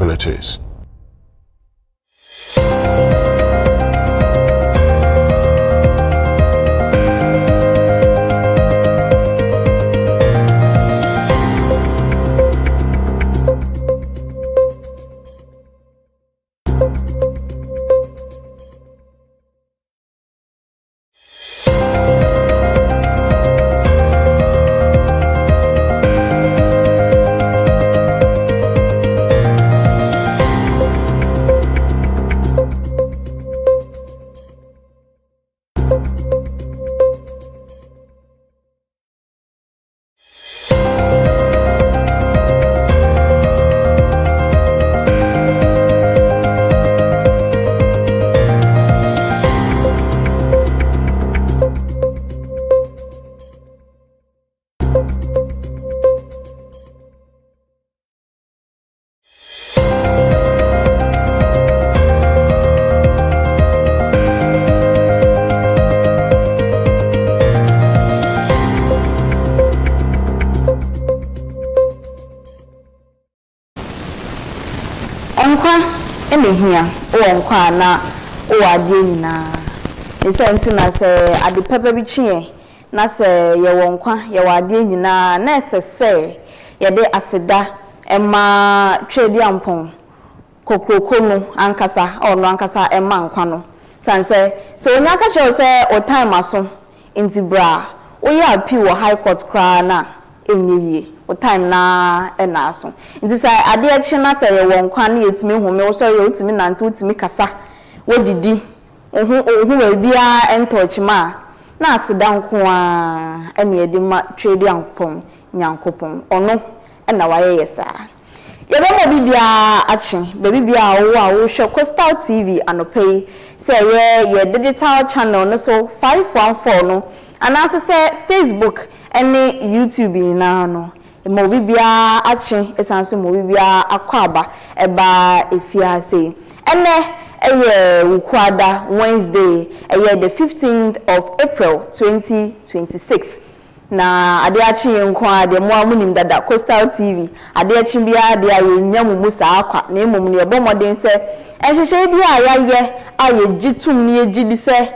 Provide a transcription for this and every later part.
possibilities. Here, oh, na oh, adina. It's something I say at the pepper bichie. Na say ye wonkwa ye wadina na say ye de aseda ema twedi ampon kokroko no ankasa or no ankasa ema nkwa no san say so onya ka che say o time aso inti bra oye api wo high court kra na enye o time na na aso nti say ade a chi na say ye wonkwa na yetimi home wo so ye otimi nante otimi kasa wodidi ohu we bia entochima na aseda nko a ene yedi ma twedi ampon nyankopon ono na waye yesa yebe mo bibia achi bibia wo a wo hwe Coastal TV anopay say ye digital channel no so 514 no and also say Facebook and YouTube na no mo bibia achi esanso mo bibia akwaba eba efiase ene ukwada Wednesday the 15th of April 2026 na ade achi nko ade mo amunim dada Coastal TV ade achi bia de ayenyamu musa akwa na emom ne ebomoden se enhyehyɛ bia ayaye aye gitum ne egidi se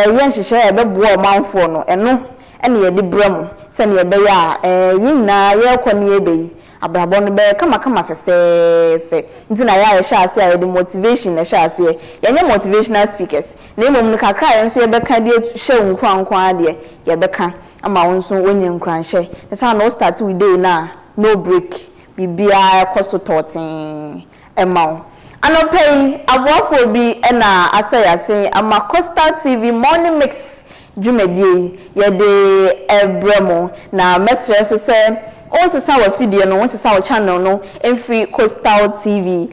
yenhyehyɛ ebebo o manfo no eno ene ye de brem se ne ebe ya yinna ye kwani ebe abrabo no be kama fefefe nti na ya hye ase aye de motivation na hye ase yenye motivational speakers na emom no kakra ye nso ye beka de hye nkwankwa ade ye beka ama wonso wonye nkranhye esa no start with day na no break bibia kosto totin ema anopay aboafo bi na asayase ama Coastal TV morning mix jumedie ye de ebremo na mesre so se o sesa wa video no sesa wa channel no emfi Coastal TV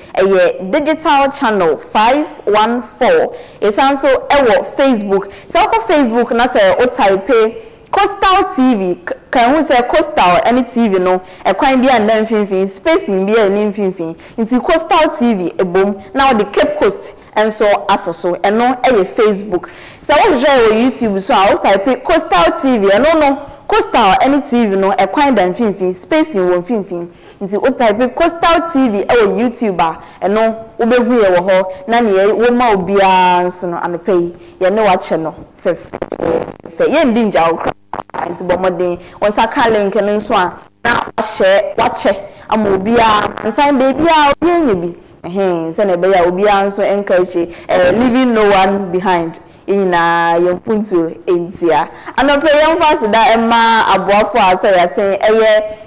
digital channel 514 esanso ewo Facebook so ko Facebook na se o type Coastal TV kan hu say Coastal any TV no ekwan bia na mfimfin spacing bia ni mfimfin nti Coastal TV ebom now the Cape Coast and so asoso eno Facebook so wo join YouTube so I type Coastal TV no Coastal any TV no ekwan da mfimfin spacing wo mfimfin nti wo type Coastal TV YouTube eno wo behu ye wo ho na ne wo ma obia nso no anopay ye ne wa che no fe ye ndi njawo nti bomodin wonsa ka link no nso a na wache ama obia nsan baby a obi bi se na be ya obia nso encourage leaving no one behind ina yompuntu entia anopay yomfas da ema aboafo asayase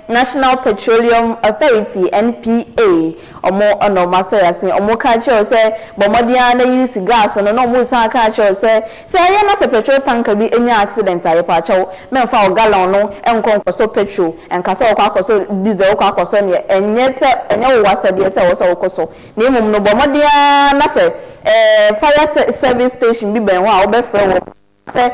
National Petroleum Authority NPA omo ono masayase omo ka che se bomodia na use gas no no mo san ka che se ye na se petrol tanker bi enya accident aye pa che memfa o gallon no enkonkoso petrol enkasa o kwakoso diesel o kwakoso ne enye se enye wo wasade se wo so wokoso na emom no bomodia na se fire service station bi ben ho a wo be frɛ wo se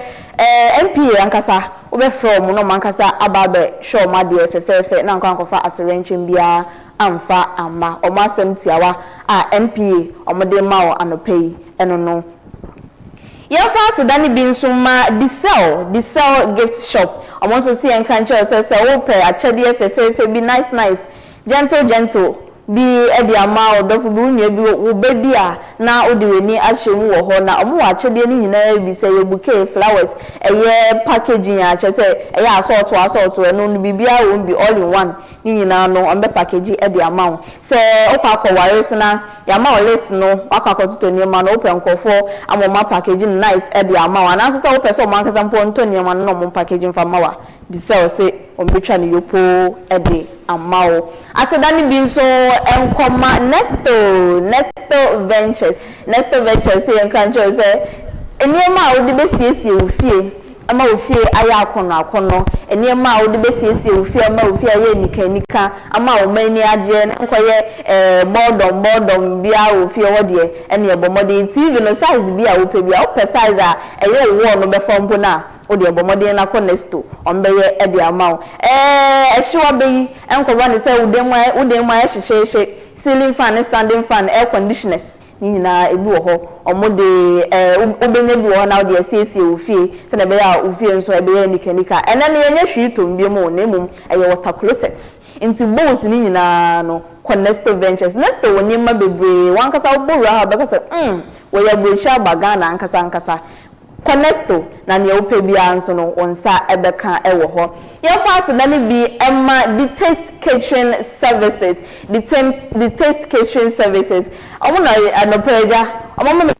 NPA ankasa obe from no mankasa ababe show ma de fefefe na nkankofa atorenchen bia amfa ama o masem tiawa a NPA omode ma o anopay eno no yemfa sedani bi nso ma the sell gift shop omo so see enkanche say wo pe achede fefefe bi nice gentle bi e de ama odofo bi unya bi wo baby a na odi weni ahyemu wo ho na omo wa chede ni nyina bi say ye bouquet flowers eye packaging a che say eye asort no bibia wo bi all in one ni nyina no on be package e de ama wo say okwa ware so na ya ma o list no akwa to ni ma no open nkofo amoma packaging nice e de ama wo na so say wo person man kasa mpo nto ni ma no mo packaging fa ma wa di say say on betwa ni yopo e de ama wo aseda ni bi so enkoma Nesto Ventures say enkancho say eniema wo de besiesie ofie ama ofie aya akono eniema wo de besiesie ofie ama ofie aya nika ama wo mani agye nkoye bodom bia ofie wo de ene ebomode TV no size bia wo pe bia wo pe size a eye wo no be fompo na o de ebomode na ko Nesto ombeye e de ama wo ehyewa beyi enkoba ne say udemu ya hyehye ceiling fan standing fan air conditioners ni nyina ebi wo ho omode obenye bi wo na de asiesie ofie se na be ya ofie nso ebe ya nika ena ne yenye hwitom bi mu na emum eye water closets inti bowls ni nyina no Nesto Ventures Nesto woni ma bebre wankasa obowura ha bekasa wo ya bresha baga na ankasa Nesto na ne ope bia nso no onsa ebeka ewo ho ye fast na ne bi emma the taste catering services the taste catering services omo na anopeja omo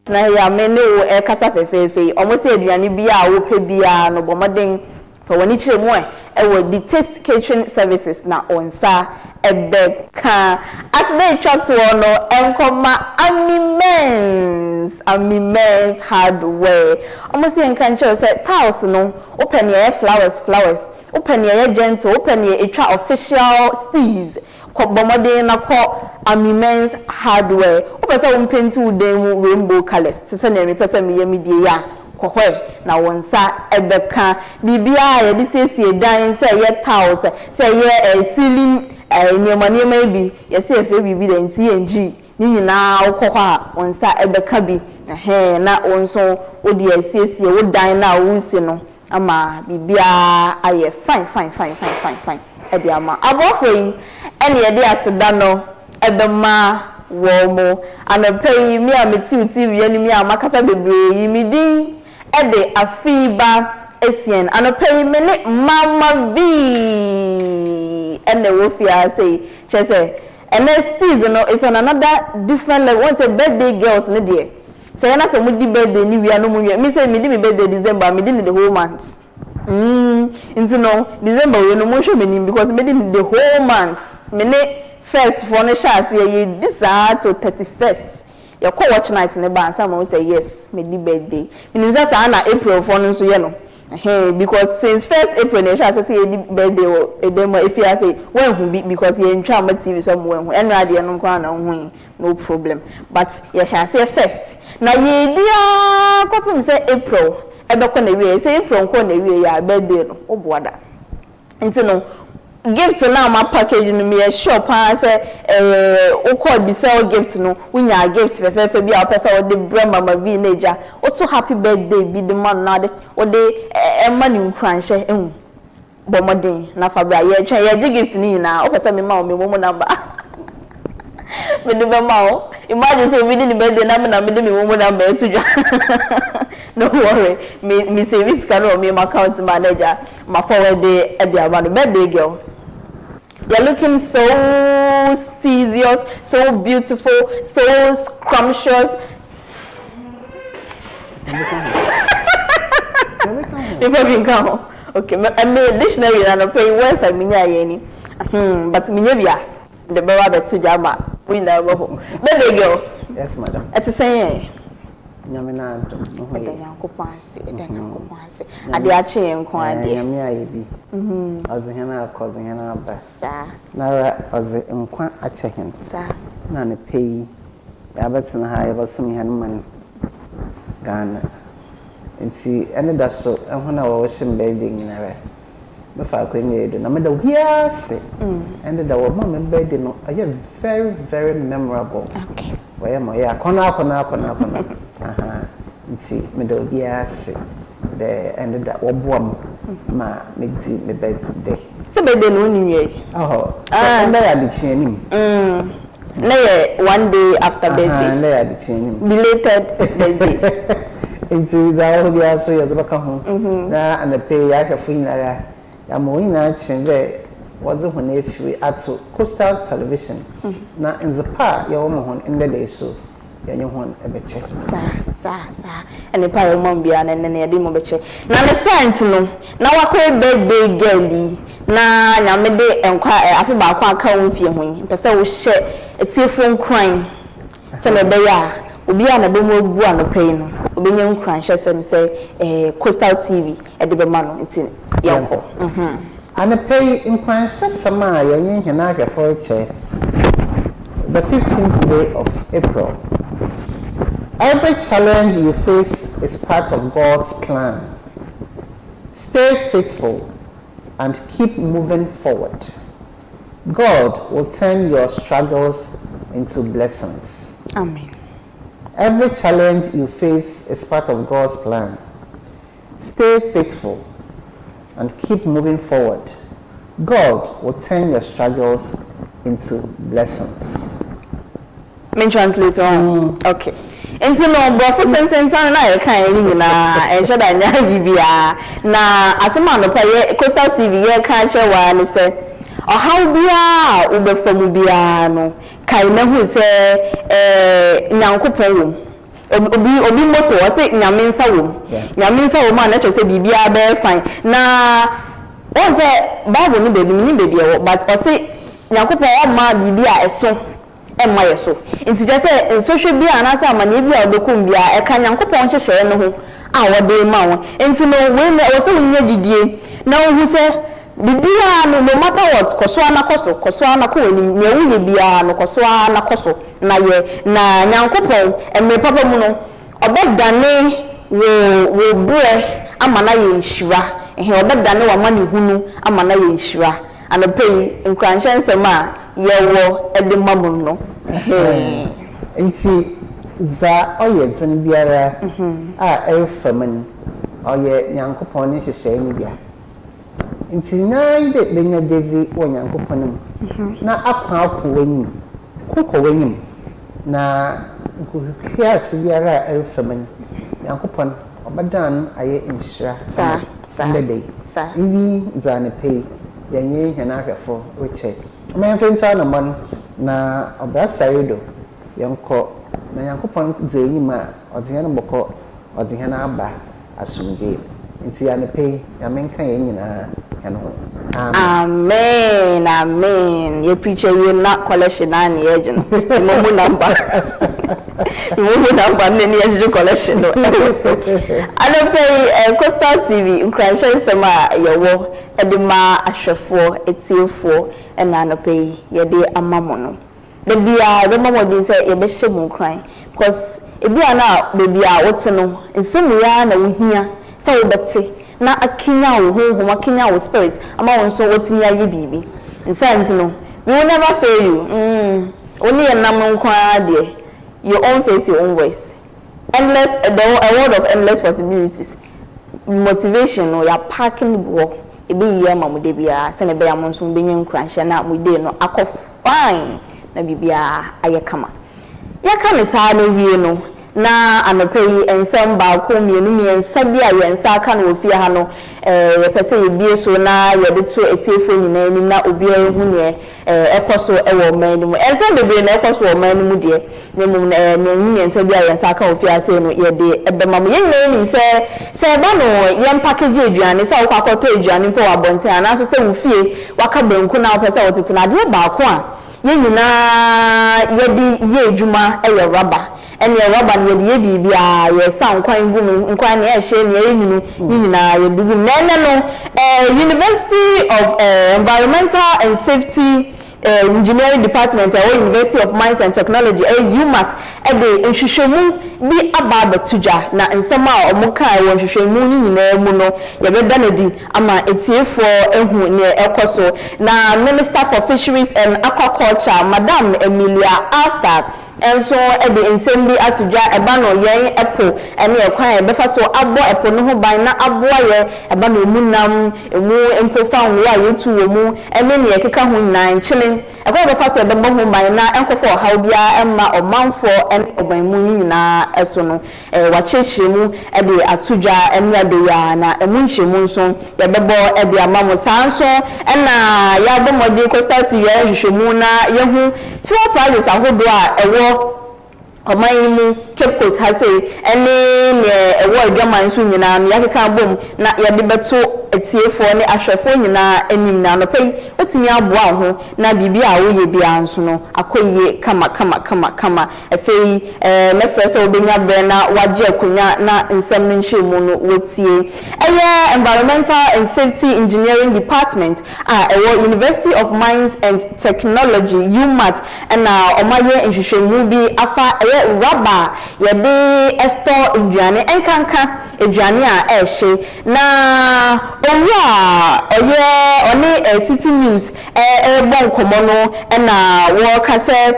na ya me ne o e kasa fefefe omo se aduane bia wo pe bia no bomoden fa woni kire mu ewo the taste catering services na onsa ebeka as they chat to no enkoma amimens hardware almost in cancho say tiles no open your flowers open your gentle open your etwa official steez ko bomode na ko amimens hardware opesa wo painting udem rainbow colors to say na me pesa me yamidie ya kohwe na wonsa ebeka bibia ya disesie dan say ye tiles say ye ceiling nyema bi yesi efe bibi de nti ni nyina okokwa onsa ebeka bi na onso odi asiesie wo dan na wusi no ama bibia aye fine edi ama abofo yi ene ye de aseda no ebema wo mo anapei mi ameti TV ani mi amakasa bebre yi mi din ede Afiba Essien anapei me ne mama bi ene wo fia say che say NSTs no is on another different level. Once a birthday girls ne there. Say na so mudi birthday ni we no mu me say me di me birthday December me di the whole month. Into no December we no mo show me because me di the whole month. Me ne first for ne sha say ye this to 31st. You call watch night ne ba some will say yes me di birthday. Me say na April for no so ye no. Because since 1st April ne sha say ye birthday o edem if you say when who be because ye ntwa ma TV so mo when enra de no kwa na hu no problem but ye sha say first na ye dia kopim say April ebekọ na wie say April nko na wie ya birthday no oboada nti no gift na ma package no me sure pa say o call the sell gift no unya gift fefe bi a person o de bra mama vi neja o to happy birthday bi the man na de o de money nkranhye ehun bomodin na fa bra ye twa ye gift ni na o person me ma o me mo number me de be ma o imagine say we dey birthday na me de me mo number to ja no worry me service can o me account manager ma forward the about the birthday girl. You're looking so studious, so beautiful, so scrumptious. Okay, I made dictionary and I pay words I mean any. But Minyavia, the brother to Jama, we never home. Birthday girl. Yes, madam. It's the same. Nyamina ade ache enko ade nyame ayebi ozehena akozehena basa na oze nkwa ache hen sa na ne pei ya betina ha ya basum hen man Ghana nti ene da so ehuna wo shim birthday nyinare me fa akwenye edo na me da wiase ene da wo mama birthday no aye very very memorable. Okay, waya mo ya kona aha nti me da obiase the ended that wobuam ma megzi me birthday So birthday no ni wie. Oh. And they are the chain. One day after birthday. They are the chain. Belated birthday. It's that will be also as a come. Now and the pay I have free. I'm going to change. Was it when if we at so Coastal Television? Now in the park, your woman in the day so. You want a bit check. Sir. And the power mom be and then I didn't be check. Now the science no. Now I quite birthday girlie. Now I made it enquire Afiba account for you. Person will share a phone crime. So the bear will be on a boom of one pain. Will be young crunch and say Coastal TV at the Bemano. It's in Yanko. And the pay in Prances Samaya in Hanaga for a chair. The 15th day of April. Every challenge you face is part of God's plan. Stay faithful and keep moving forward. God will turn your struggles into blessings. Amen. Every challenge you face is part of God's plan. Stay faithful and keep moving forward. God will turn your struggles into blessings. Me translate on. Okay. And so no, but for 10 na kind na e should anya bibia na asema no pay Coastal TV ye kan che wa ni se o how bia ube from bia no kai na hu se nyankopon obi moto o se nyame nsa wo ma na che se bibia be fine na o se bible ni baby e but o se nyankopon o ma bibia eso emma yeso nti je se social bia anasa amane bia obekum bia e kan yankopon hyehye no ho a wode ma wo nti no we me o se nya didie na wo se bibia no matter what koso ana ko wani ne wo ye bia no koso ana koso na ye na yankopon emme papa mu no obedane wo bre amana ye nhira ehe obedane wa mane hunu amana ye nhira anopei nkranhye nsema yewo edemam no nti za oye dzen biara a efemen oye nyankopon ne hyehye ni bia nti na ide benya dezi wo nyankopon mu na akwa akowanyim kokowanyim na nkuhwiase biara a efemen nyankopon obadan aye nhira sa ndedei izi za ne pay yenye henahwefo weche menfensa na man na obrasaido yenko na yankopon dzeyima odze no boko odze na aba asumbe nti ya ne pay ya menka yenyina yano amen ye preacher we na collection na ne yeje no momu number ne ne yeje collection no so ana pay Coastal TV nkranhye sema yewo edema ahwefo etiefo ena no pay ye de amamo no de bia be mamo din say ye be hyemu nkran because ebia na bebia wote no nsemu ya na wohia say wo bete na akinya wo honhom akinya wo spirit ama won so wotimi aye bibi insense no we will never fail you only a nam nkwa de your own face your own voice endless a world of endless possibilities motivation no ya parking wo ebi ye mamude bia se ne be am nso benye nkranhye na mude no akọ fine na bibia aye kama ya ka ne saa no wie no na anopei ensem ba ko mienu ensa bia ye ensa aka no ofie ha no ye pese ye bie so na ye de to etiefo nyina anim na obi ehu ne ekoso ewo man mu ensa bebe na ekoso wo man mu de ne mum na nyi ensa bia ye ensa aka ofie ase no ye de ebema mu ye nyina ni se ba no ye package aduane se wo kwakoto aduane po wa bonte ana so se wo fie waka banku na wo pese wo tete na de ba ko a ye nyina ye di ye adwuma eye rubber ene rubber ne ye bibia ye san kwan gum nkwan ne ehye ne ye nyinu nyina ye dugu nene no University of Environmental and Safety Engineering Department or University of Mines and Technology UMAT de nhwehwemu bi ababa tuja na nsema omuka wo nhwehwemu nyina mu no ye beda na di ama etiefo ehu ne ekoso na Minister for Fisheries and Aquaculture Madam Emilia Arthur enso e de nsem bi atodwa eba no yen epo ene ekwan e befa so abo epo no ho ban na aboa ye eba no munam emu empofa ho a yetu wo mu ene ne ekeka ho nyina nkyene ekwan befa so ebebo ho ban na enkofo haw bia emma omanfo ene oban mu nyina eso no wacheche mu e de atodwa ene de ya na emu nhyemu nso ye bebo e de amamo sanso ena ya bomodi coastal tv ya hwehwemu na yehu fuel prices ahodo a ewo omayimu Cape Coast ha say ene ne ewo adwaman nso nyina no yakeka bom na ye de beto etiefo ne ahwefo nyina anim na no pay otimi aboa ho na bibi a wo ye bia nso no akoye kama afei mesese obenya bre na waje akunya na nsem no nhwemu no wotie eye environmental and safety engineering department ewo University of Mines and Technology UMAT na omaye nhwehwemu bi afa eye rubber ye de esto eduane enkanka eduane a ehye na owura oye oni city news bon komo no na wo ka se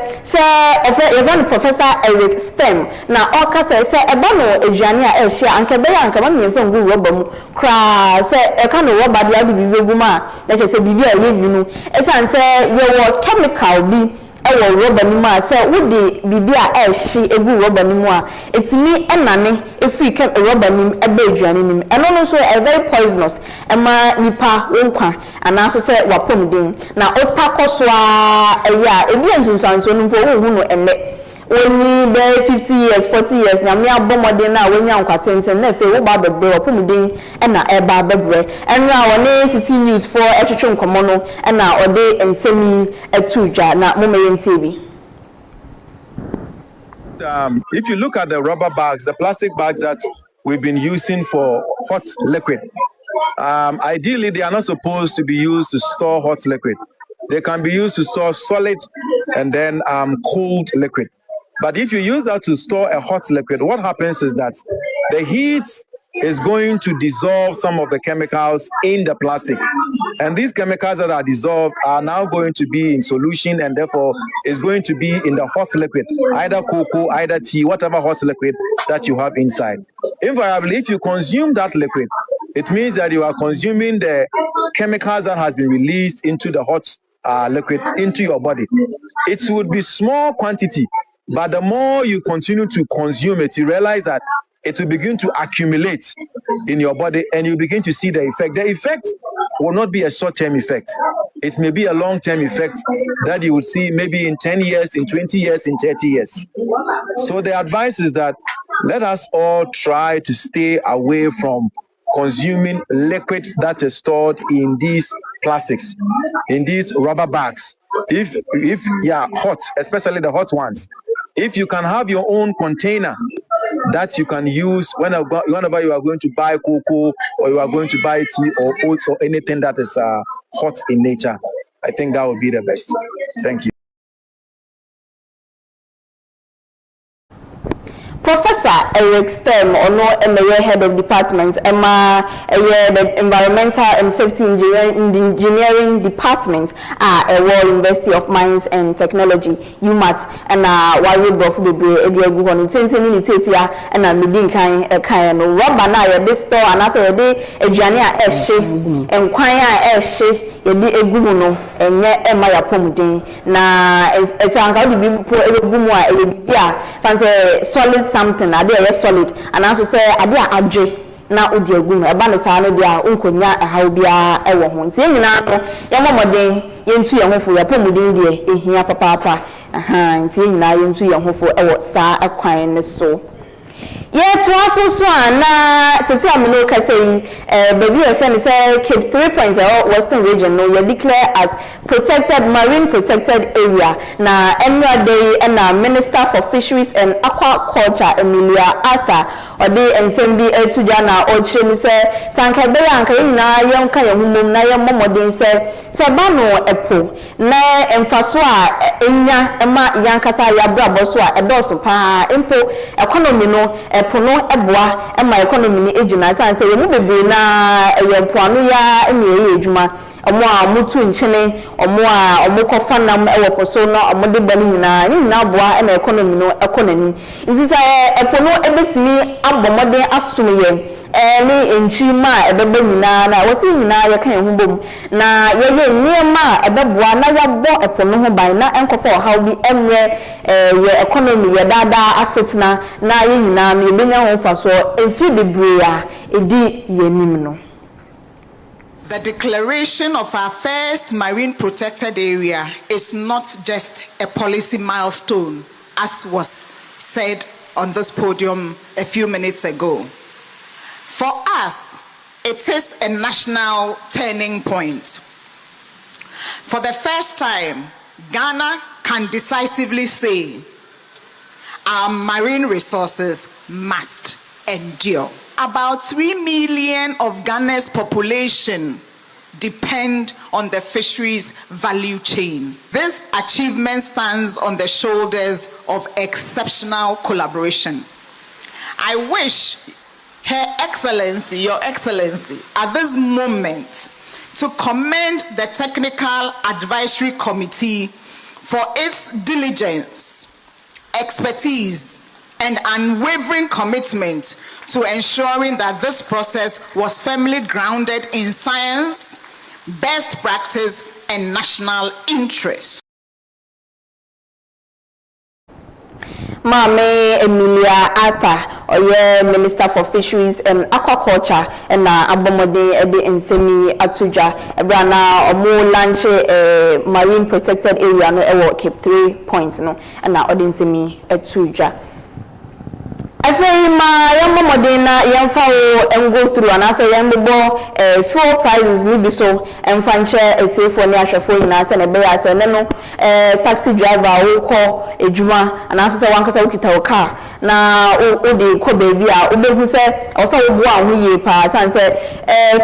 even Professor Eric Stem na o ka se eba no eduane a ehye anka be ya anka ma nyemfa ngu rubber mu kra se e ka no rubber dia de bibi ma na che se bibi a ye binu esan se ye wo chemical bi ewo rubber ni ma se wodi bibia ehye egu rubber ni mu a etimi enane efi kan rubber ni ebe aduane ni eno no so very poisonous ema nipa wonkwa ana so se wapom din na otakoso a eya ebi ensunsanso no mpo wo hu no enne oni be 50 years 40 years na me abomode na wonya nkwatenten na fe wo ba bebre wapom din na eba bebre enra woni city news for etwetwe nkomo no na ode ensemi etudwa na momeyentie bi. If you look at the rubber bags, the plastic bags that we've been using for hot liquid, ideally they are not supposed to be used to store hot liquid. They can be used to store solid and then cold liquid. But if you use that to store a hot liquid, what happens is that the heat is going to dissolve some of the chemicals in the plastic. And these chemicals that are dissolved are now going to be in solution and therefore is going to be in the hot liquid, either cocoa, either tea, whatever hot liquid that you have inside. Invariably, if you consume that liquid, it means that you are consuming the chemicals that has been released into the hot liquid into your body. It would be small quantity, but the more you continue to consume it, you realize that it will begin to accumulate in your body and you begin to see the effect. The effect will not be a short-term effect. It may be a long-term effect that you will see maybe in 10 years, in 20 years, in 30 years. So the advice is that let us all try to stay away from consuming liquid that is stored in these plastics, in these rubber bags. If hot, especially the hot ones, if you can have your own container that you can use whenever you are going to buy cocoa or you are going to buy tea or oats or anything that is hot in nature, I think that would be the best. Thank you. Professor Eric Stem, head of department, the environmental and safety engineering department at University of Mines and Technology UMAT, and Wari Bofu Ediagu on Tintin Tetia and a Midin kind rubber na this store and as a day a Jania Eshe and Quaya Eshe. Yedi egumu no enye ema ya pomuden na esanka di bi po egumu a ebi a fanse solid something ade e solid and also say ade a adwe na odi egumu eba ne sa no dia onkonya ehaw bia ewo ho ntie nyina no ya momoden yentu ye hofo ya pomuden die ehia papa ntie nyina yentu ye hofo ewo sa akwan ne so. Yet was so na tete amino ka say baby e friend say Cape 3.0 Western region no you declare as protected marine protected area na annual day and Minister for Fisheries and Aquaculture Emilia Arthur odi ensembi etudwa na ochemi say sanka be anka na yonka ye humum na ye momodin say ba no epo na emfaso a enya ema yankasa ya brabo so a edoso pa empo economy no epono eboa ema economy ni ejina san say yemu bebre na eyempoano ya emi edwuma omo a mutu nchene omo a omo kofa nam e woposo no omo de bani nyina ni nyina boa na economy no ekonani nti sa epo no ebetimi abomoden asomye ni enchima ebebe nyina na wosi nyina ye kan hu bom na ye niema ebeboa na yabo epo no ho ban na enkofa how bi emre ye economy ye dada asetna na ye nyina no ebenya ho fa so emfi bebre a edi ye nim no. The declaration of our first marine protected area is not just a policy milestone, as was said on this podium a few minutes ago. For us, it is a national turning point. For the first time, Ghana can decisively say our marine resources must endure. About 3 million of Ghana's population depend on the fisheries value chain. This achievement stands on the shoulders of exceptional collaboration. I wish Her Excellency, Your Excellency, at this moment, to commend the Technical Advisory Committee for its diligence, expertise, and unwavering commitment to ensuring that this process was firmly grounded in science, best practice, and national interest. Mame Emilia Ata, Oye Minister for Fisheries and Aquaculture, and Abomode Ede Nsemi Atuja, Ebrana Omo Lanche Marine Protected Area no ewo Cape 3 points no, and na Ode Nsemi Atuja. Afeima yambo modena yamfa o go through and also yambo fuel prices ni biso emfanche esefo ni ahwefo nyina se na be ya se no taxi driver wo ko ejuma and also se wankasa ukita o car na o de ko baby a obehu se o se wo bua ho ye pa san se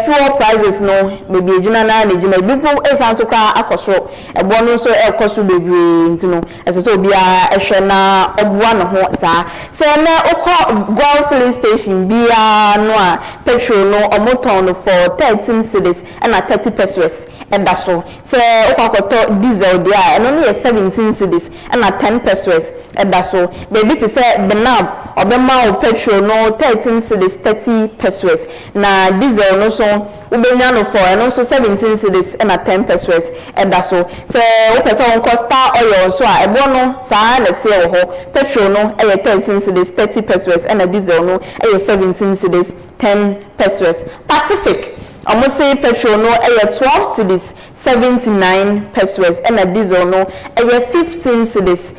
fuel prices no baby ejina na ejina bipo esan so kwa akosoro ebo no so ekoso bebre ntino ese so obi a ehwe na obua no ho sa se na Gulf filling station bia no a petrol no omoton for 13 cedis and 30 pesos and that's so okwakoto diesel dia and only 17 cedis and 10 pesos and that's so baby to say the nab obema petrol no 13 cedis 30 pesos na diesel no so ubenya no for and also 17 cedis and 10 pesos and that's so person costa oil so a ebo no sa na tie wo ho petrol no 13 cedis 30 pesos and a diesel no 17 cedis 10 pesos. Pacific almost say petrol no 12 cedis 79 pesos and a diesel no 15 cedis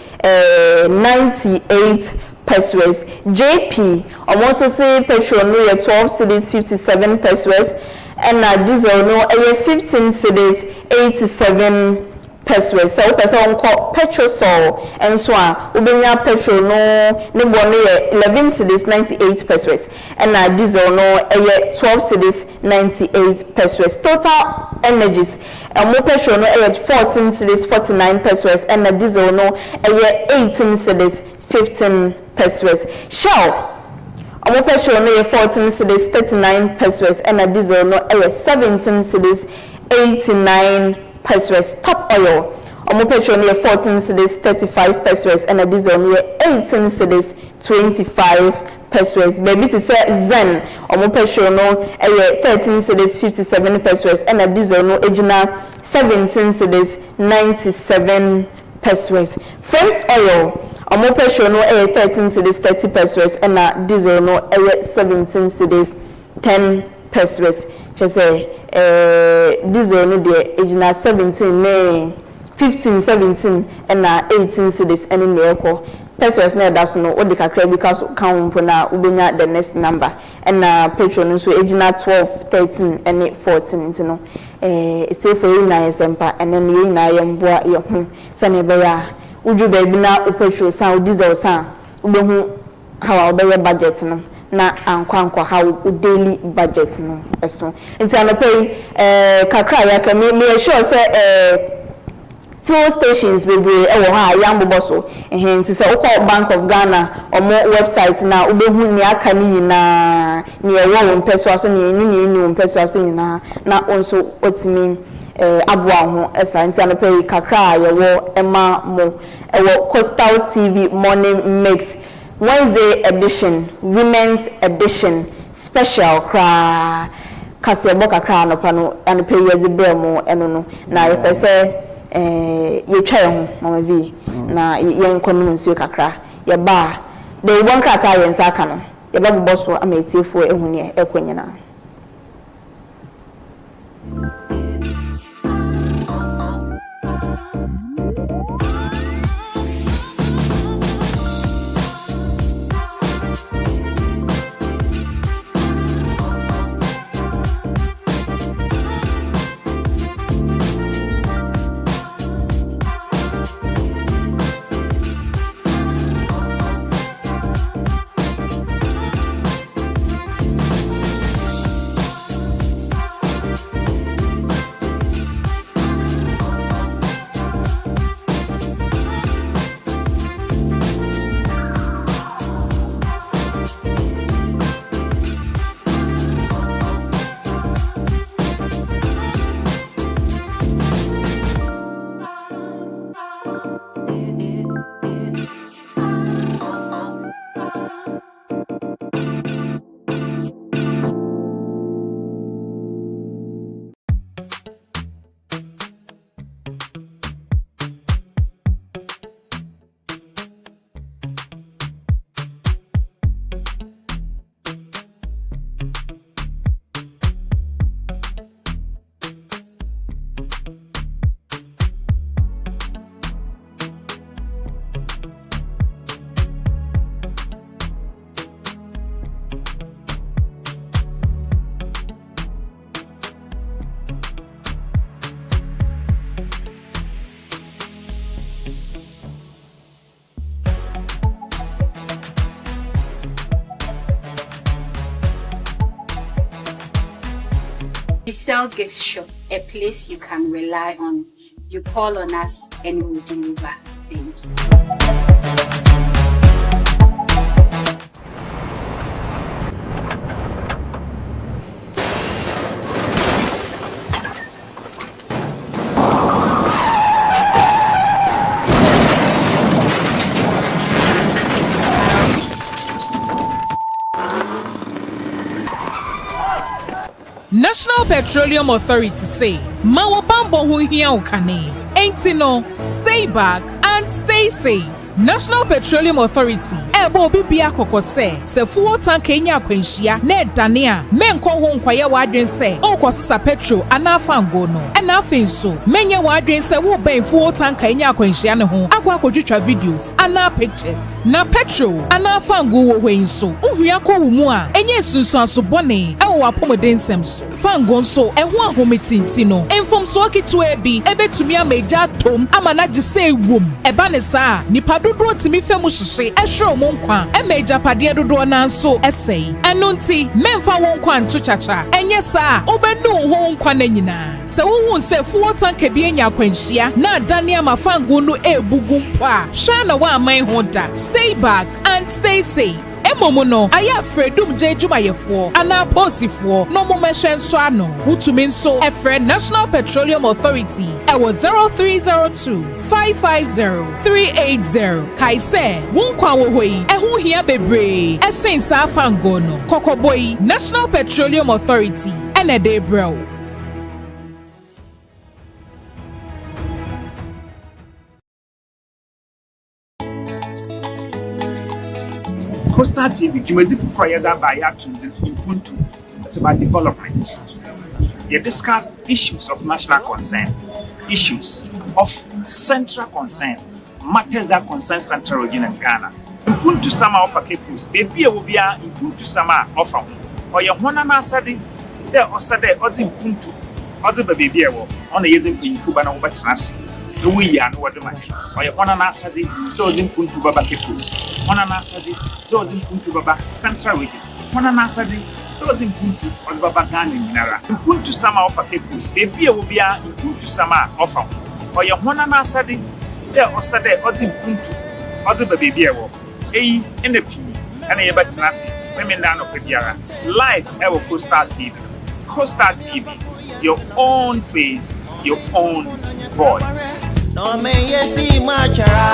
98 pesos. JP almost say petrol no 12 cedis 57 pesos and a diesel no 15 cedis 87 pesos. So person call petrol so and so on ubenya petrol no ne bo no 11 cedis 98 pesos and a diesel no 12 cedis 98 pesos. Total energies mo petrol no 14 cedis 49 pesos and a diesel no 18 cedis 15 pesos. Shell mo petrol no 14 cedis 39 pesos and a diesel no 17 cedis 89 pesos. Top oil omo petrol no 14 cedis 35 pesos and a diesel no 18 cedis 25 pesos. Baby to say Zen omo petrol no 13 cedis 57 pesos and a diesel no ejina 17 cedis 97 pesos. Fresh oil omo petrol no 13 cedis 30 pesos and a diesel no 17 cedis 10 pesos. Just say diesel no de ejina 17 ne 15 17 and 18 cedis and in the echo pesos na that's no what the kakra because count na ubenya the next number and petrol no so ejina 12 13 and 14 you know it's say for you na yesempa and then you na yemboa ye ho se ne be ya uju baby na petrol san diesel san ubehu how be budget no na ankwankwa how daily budget no eso nti anopay kakra ya ka me sure say fuel stations bebre ewo ha yambo so nti say ukọ Bank of Ghana omo website na ubehu ni aka ni nyina ni ewo won peso aso ni won peso aso nyina na onso otimi aboa ho esa nti anope kakra yewo ema mo ewo Coastal TV morning mix Wednesday edition women's edition special kra kase bo kakra anopa no anope yezi bremo eno no na ye pese ye twa ho mama vi na ye nkono nsuo kakra ye ba de won krata ye nsa aka no ye ba bobɔ so ama etiefo ehune ekonyina. We sell gift shop, a place you can rely on. You call on us and we will deliver. Thank you. National Petroleum Authority say, Mawa Bambo hu hiya ukane. Ain't no, stay back and stay safe. National Petroleum Authority ebo bibia kokose se fuel tank enya kwenhia na edane a menko ho nkwaye wadwen se okosisa petrol ana fango no na afin so menye wadwen se wo ben fuel tank enya kwenhia ne ho akwa kodwetwa videos ana pictures na petrol ana fango wo hwen so uhua ko wo mu a enye sunsun aso bone ewo apomodensem so fango so eho ahometinti no enfom so akitu ebi ebetumi ameja tom amana gise ewom eba ne saa nipa dodo timi femu hihye ehwe mo nkwa emeja pade dodo na nso esei eno nti memfa wo nkwa nto chacha enye saa obenu ho nkwa na nyina se wo hu se fuel tank bi enya kwanhia na adane amafango no ebugu mpa hwa na wa aman ho da stay back and stay safe. Emomo no aya fredum jejumayefo ana posifo no momehwe nso ano utumi nso efre National Petroleum Authority ewo 0302 550 380 kaise wonkwa wo hoi ehu hia bebre esensa afango no kokoboi National Petroleum Authority enede bro. Coastal TV, Jumedi Fufrayada by Yatunzi in Puntu. It's about development. You discuss issues of national concern, issues of central concern, matters that concern Central Region and Ghana. In Puntu Sama offer Capus, baby will be in Puntu Sama offer. Or your one and Asadi, there or Sade, or in Puntu, or the baby on the Yadin in Fubana Nasi. We are no other man. Or your one and Asadi, those in Puntu Baba Capus. One and Asadi, those in Puntu Baba Central Region. One and Asadi, those in Puntu or Baba Gani Minara. In Puntu Sama offer Capus, baby will be in Puntu Sama offer. Or your one and Asadi, there or Sade, or in Puntu, or the baby in the P, and a Batanasi, women down of Pediara. Live Ever Coastal TV. Coastal TV, your own face, your own voice. No me yesi machara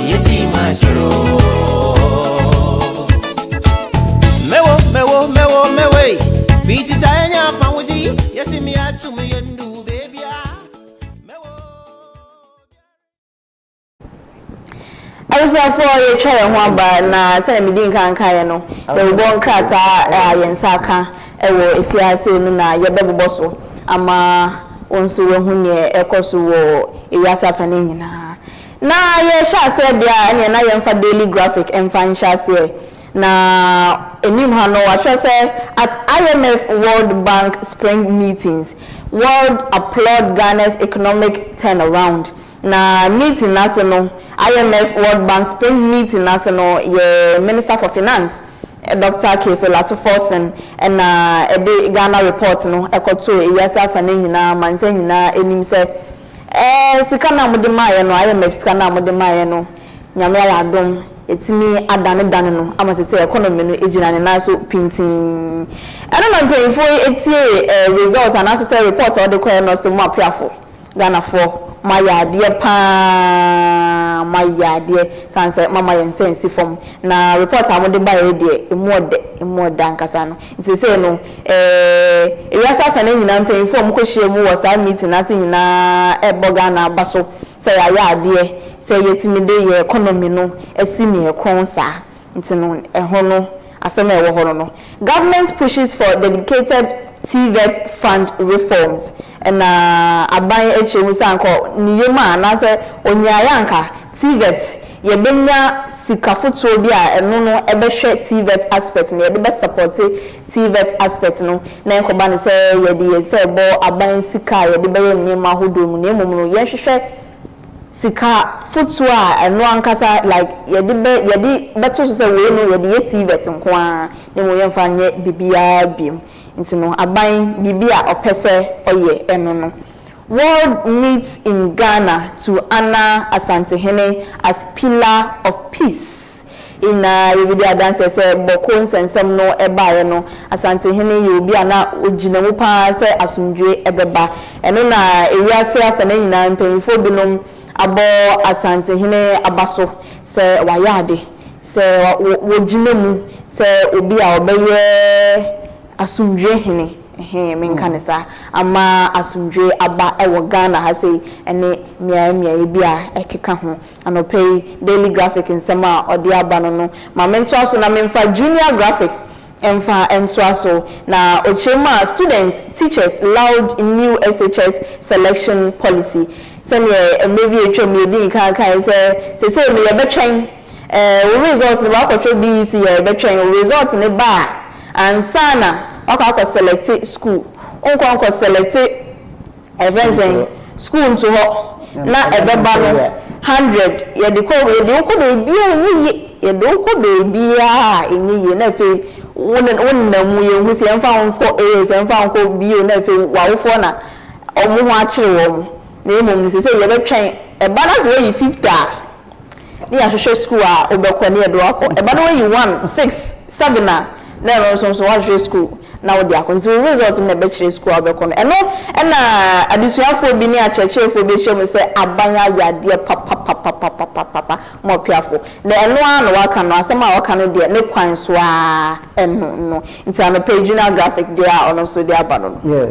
yesi macharo mewe fiti tanya famudi yesi mi atu mi yendu baby I was for your child one by na say me din kan kan no the one krata yensaka ewo if you say no na ye bebo so ama onso we hu ne ekoso wo ewiasa fane nyina na ye sha say dia ne na ye mfa daily graphic emfa nsha say na enim ha no wa say at IMF World Bank spring meetings world applaud Ghana's economic turnaround na meeting national IMF World Bank spring meeting national ye Minister for Finance Dr. Kesolato Forsen and the Ghana report no ekoto ewiasa fane nyina manse nyina enim se sika na mode maye no IMF sika na mode maye no nyame ya adom etimi adane no ama se economy no ejina ne na so pintin eno na mpanyfo etie results and also report all the coin no so mo apiafo Ghana for mayade pa mayade sanse mama yensensi form na report amode baye de emode ankasa no nti se no ewiasa fane nyina mpanyfo mo kohie mu wo sa meeting na se nyina eboga na abaso se ya ade se yetimide ye economy no esimi ekonsa nti no ehono asema ewo hono no government pushes for dedicated TVET fund reforms and aban echemu sanko niyema na se onyayanka TVET ye benya sikafoto bi a eno no ebehwe TVET aspect na ye be support TVET aspect no na enkoba ne se ye de se bo aban sika ye de be nyema hodom na emom no ye hwehwe sika foto a eno ankasa like ye de beto so se we no ye de TVET nko a ne mo ye mfa nye bibia biem nti no aban bibia opese oye eno no world meets in Ghana to honor Asantehene as pillar of peace in video dance say boko nsensem no ebaye no Asantehene ye obi ana ogina mu pa say asundwe ebeba eno na ewiase afane nyina mpanyfo binom abo Asantehene abaso say wayade say wogina mu say obi a obeye asundwe hene menkanesa ama asundwe aba ewo Ghana ha sei ene mia bia ekeka ho anopei daily graphic nsema odi aba no ma mento aso na memfa junior graphic emfa ento aso na ochema students teachers loud new SHS selection policy sene maybe etwa me din kan say me yebetwen results no akotwe BEC yebetwen result ne ba ansana aka select school onko select event school to ho na ebeba no 100 ye de ko be bi a enyi na fe wonna mu ye hu se emfa nko bi na fe wawofo na omu ho akire wo na emom se ye betwen eba na se we 50 a ni ahwehwe school a obekọ na ye do akọ eba na we 1 6 7 a na so wa school na wo dia konti result na be chire school abeko no eno na adisuafo bi ni achechefo be hwem se abanya yade papa mo piafo na eno na waka no asema waka no de ne kwan so a eno no nti an page na graphic there ono so there abano yeah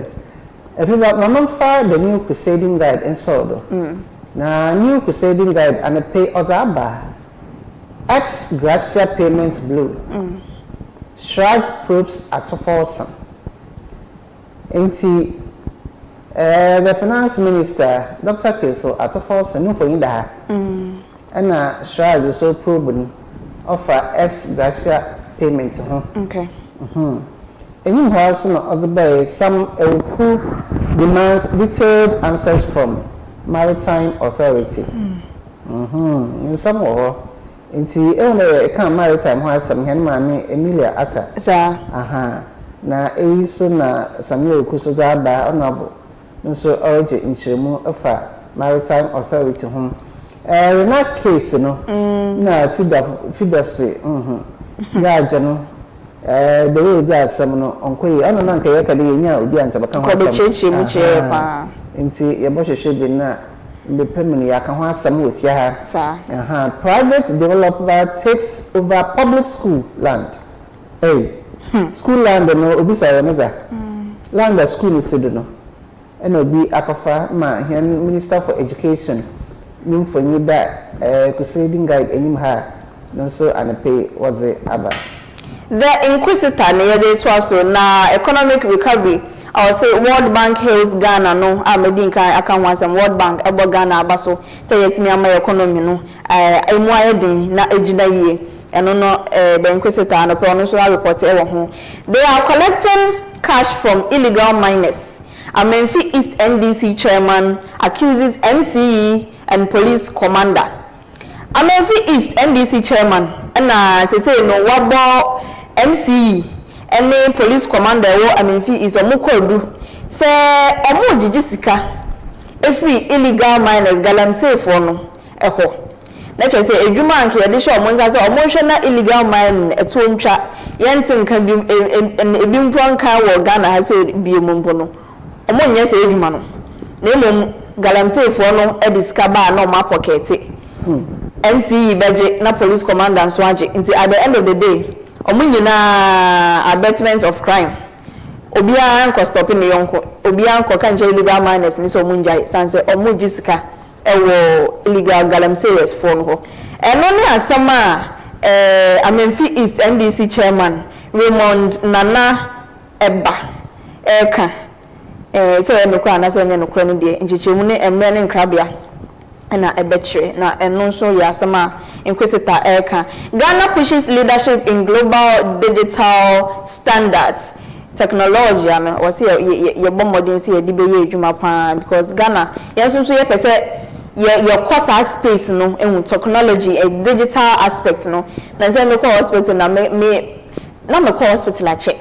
Afiba mama fa the new crusading guide ensodo na new crusading guide and pay other ex gratia payments blue Shraj probes at Folsom. The finance minister, Dr. Keso, at Folsom, no for in that. And Shraj is so probing offer ex gratia payments. Okay. And you have some other bay, some who demands detailed answers from Maritime Authority. In some more. Inti kan maritime ho asam hen maame Emilia aka na eyiso na Samuel Kuso da honorable nso oje nchiremu afa Maritime Authority ho na case no na fida se ya je no the way just some no onko ono na nka yeka de nya obi ancha baka ho asam mu che pa nti ye bo hwehwe bi na mbepemni ya ka ho asam we fia ha sa private developer takes over public school land school land no obi say no da land school is do no and obi akafa ma hen minister for education nim for you that crusading guide enyim ha no so and pay was it aba the inquisitor near this was na economic recovery I will say World Bank hails Ghana no amedinka aka wansam World Bank ebo Ghana abaso say yetimi ama economy no emu ayedin na ejina yie eno no the inquisitor no pe ono so report e wo ho they are collecting cash from illegal miners. Amenfi East NDC chairman accuses MCE and police commander. Amenfi East NDC chairman and say no wabo MCE and the police commander wo Amenfi is omukodu say omo jijisika every illegal miners galamsey for no eho na che say edwuma anke yede hye omo nsa say omo hwe na illegal mine eto ntwa yente nka bi ebi mponka wo Ghana ha say bi mumpo no omo nye say edwuma no na emom galamsey for no ediska ba na omo pocket MCE beje na police commander nso age nti at the end of the day omo nyina abatement of crime obi an stop ni yonko obi an kan je illegal miners ni so omo njai sanse omo jisika ewo illegal galamseyers for no eno ni asama Amenfi East NDC chairman Raymond Nana Eba eka so enokwa na so enokwa ni de nchichemu ne emre ne nkrabia na ebetire na eno so ya asama inquisitor eka Ghana pushes leadership in global digital standards technology and was ye bomodin see ye dibe ye adwuma pa because Ghana yeso so ye pese your course space no in technology a digital aspect no na say me call hospital na me call hospital a check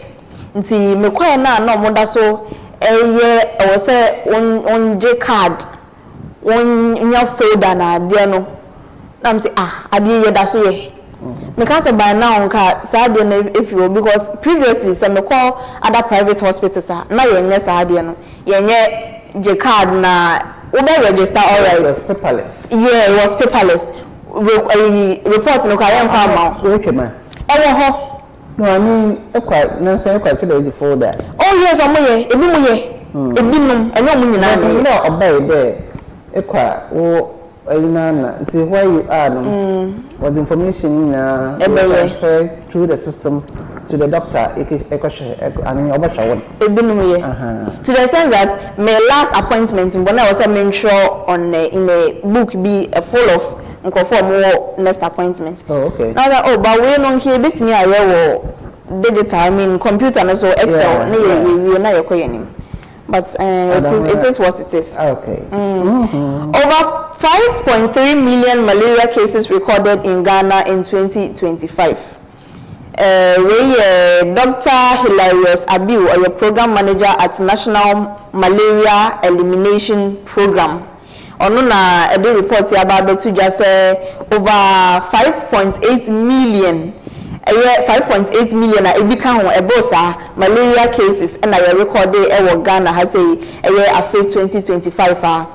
nti me call na mo da so o say on J card on nya folder na de no na me say ade ye da so ye because by now ka sa de na if you because previously say me call other private hospitals na ye nya sa de no ye nya J card na Uber register all right. It was paperless. Yeah, it was paperless. Report no carry farm. Okay, ma. No, I mean, quite to folder. Oh yes, omo ye, ebi mo ye. Ebi num, eno mo nyina na. No, obey there. Ekwa wo na see where you are no. Was information transfer through the system to the doctor and to the extent that my last appointment when I was sure on in a book be full of more next appointment. Oh, okay. Now that but we don't hear bit me digital, I mean computer and so Excel but it is what it is. Okay. Over 5.3 million malaria cases recorded in Ghana in 2025. Dr. Hilarious Abiu, or your program manager at National Malaria Elimination Program. Onuna a report about the just over 5.8 million. 5.8 million a become a bossa malaria cases and I recorded Ghana has a year 2025 a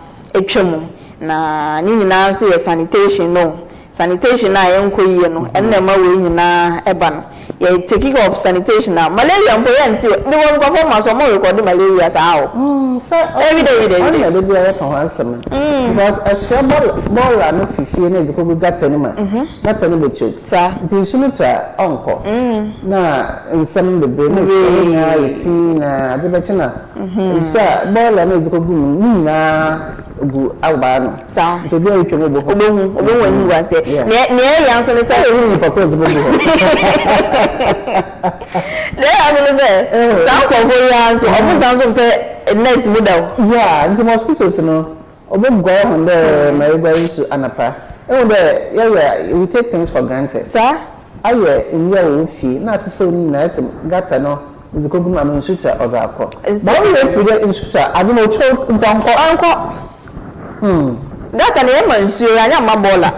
tremor. Na nini na so sanitation no. Sanitation na yenko yi no enne ma we nyina eba no ye taking of sanitation na malaria mpo ye nti ni won go for maso mo record malaria sa so every day dey be ya kan answer because a share ball no fifie na di ko go gata ni ma gata no be check sa di sunu ta onko na nsam be be no ya ifi na de be china sha ball na di ko gu ni na gu awba no sa so bi o twa obo wani wa se ne ya so ne say ni papa ze bo ne amene se sa ko fo ya so obo san so pe net model yeah nti mosquitoes no obo gwa ho de my gwa issue anapa we take things for granted sir aye nwe wo fi na asese oni na ese gata no is ko gum am nsuta odakọ ba we fi the nsuta ade no cho ntanko anko That an emansu anya mabola.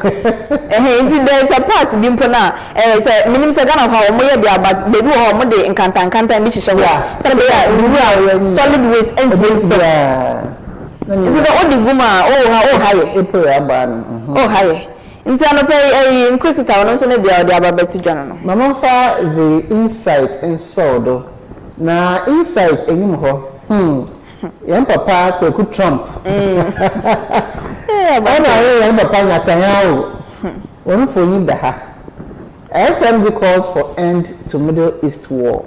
There's a part bimpona say minimum second of how moye dia but baby how mo de nkanta mi hihye wa. Say be solid waste ends being fair. It is all the guma oh high April aban. Oh high. Nti anope inquisitor no so na dia aba betu dwan no. Mama fa the insight inside na insight enyim ho. Yan papa Kweku Trump. Yan papa Netanyahu. One for you da ha. SMD calls for end to Middle East war.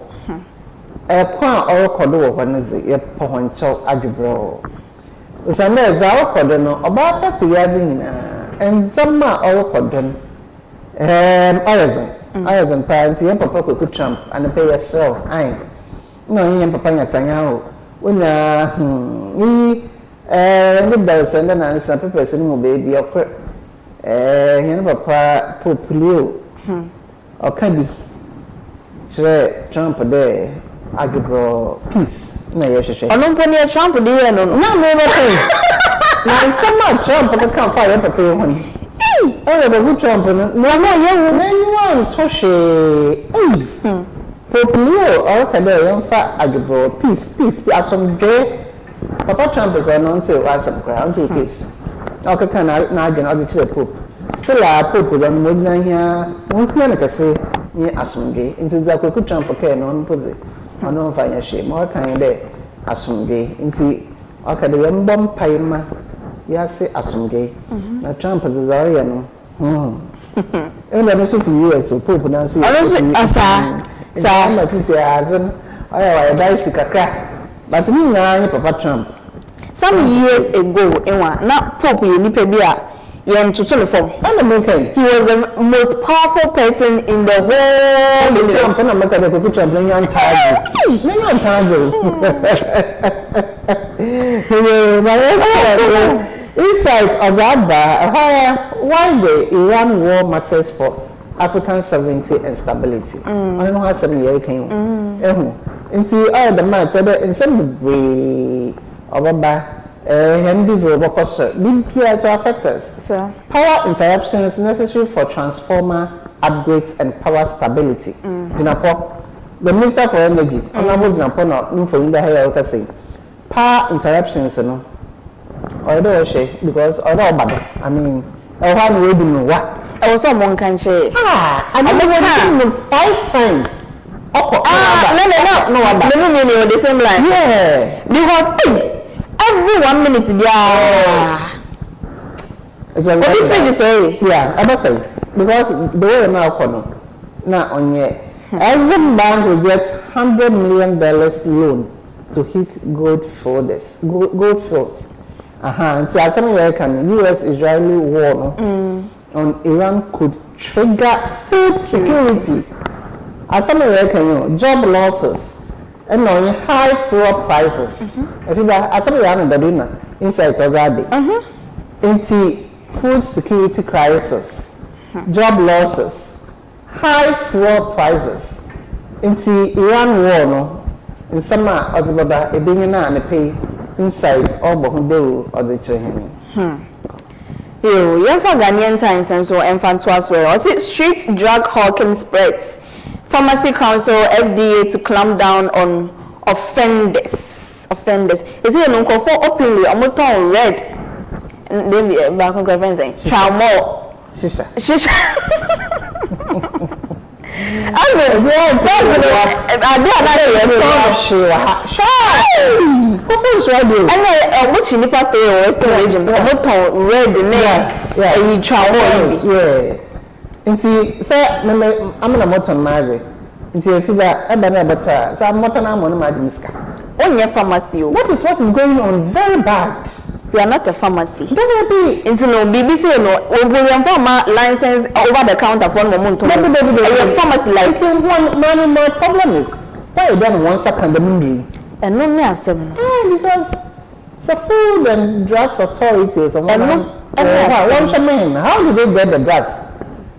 Kwa orokodo wo kwanaze ye pohoncho adwebro. Usanda za orokodo no oba fati yazi nyina. And some orokodo no Ayazan parents yan papa Kweku Trump and pay yourself. Ai. No yan papa Netanyahu. When the bells and then answer papers and baby or papa Pope Leo or Kabi Trump there, I could draw peace. No, yes, I don't put near Trump, dear. No, now some Trump, but I can't fire up a one. Oh, the good Trump, no, you want Toshe. Pope Leo or Kabe, fat agro, peace, as some day. Papa Trump is announced as some ground to peace. Okay, can I get out to the Pope? Still, a Pope with a modern here, one clinic say near Asumge, into the Kweku Trump, okay, no put it. I don't find a shame, more kind of Asumge, into okay, the young bomb paima, yes, Asumge. Now Trump is Ariano. And I'm also for you as a Pope, and I'm but me now, Papa Trump. Some years ago, not Pope Nipebia, Yen to telephone. He was the most powerful person in the whole universe. I'm not going to put a million times. Insight of that why the Iran war matters for African sovereignty and stability. I don't know how 7 years came. Into all the match, in some way, Hendy's overcost, to affect us. Power interruptions necessary for transformer upgrades and power stability. Dinapo, the Minister for Energy, Honorable Dinapo, not for in the hair, say power interruptions, no, or because I mean, I want to know what. I was on one country. I never 5 times. No, the same line. Yeah. Because every 1 minute, what did you say? Yeah, I must say. Because the way now on yet. Essien Bank will get $100 million loan to hit gold fields. And so, some American US-Israeli war on Iran could trigger food security. As some American job losses and on high fuel prices. Afiba, as some American insights of that day. Into food security crisis, job losses, high fuel prices. Into Iran war no. In summer of the Baba, a billion and a pay insights all Bohundo or the Cheheni. Young for Ghanaian Times and so infant was well. Was it street drug hawking spreads? Pharmacy Council, FDA to clamp down on offenders. Is it an uncle for openly or more red? And then the back of my friends saying, Chalmo. Shisha. I watch in the party or Western region, but red the name. Yeah, you travel. Yeah. And see, sir, I'm in a motor magic. And see, if you are a better, so I'm not an amount of magic. On your pharmacy, what is going on? Very bad. We are not a pharmacy. Definitely. Into no BBC no. We have pharma license over the counter for one month. Your pharmacy license. My problem is why you don't want second the moon. And no me asem. Because the Food and Drugs Authority or something. How do they get the drugs?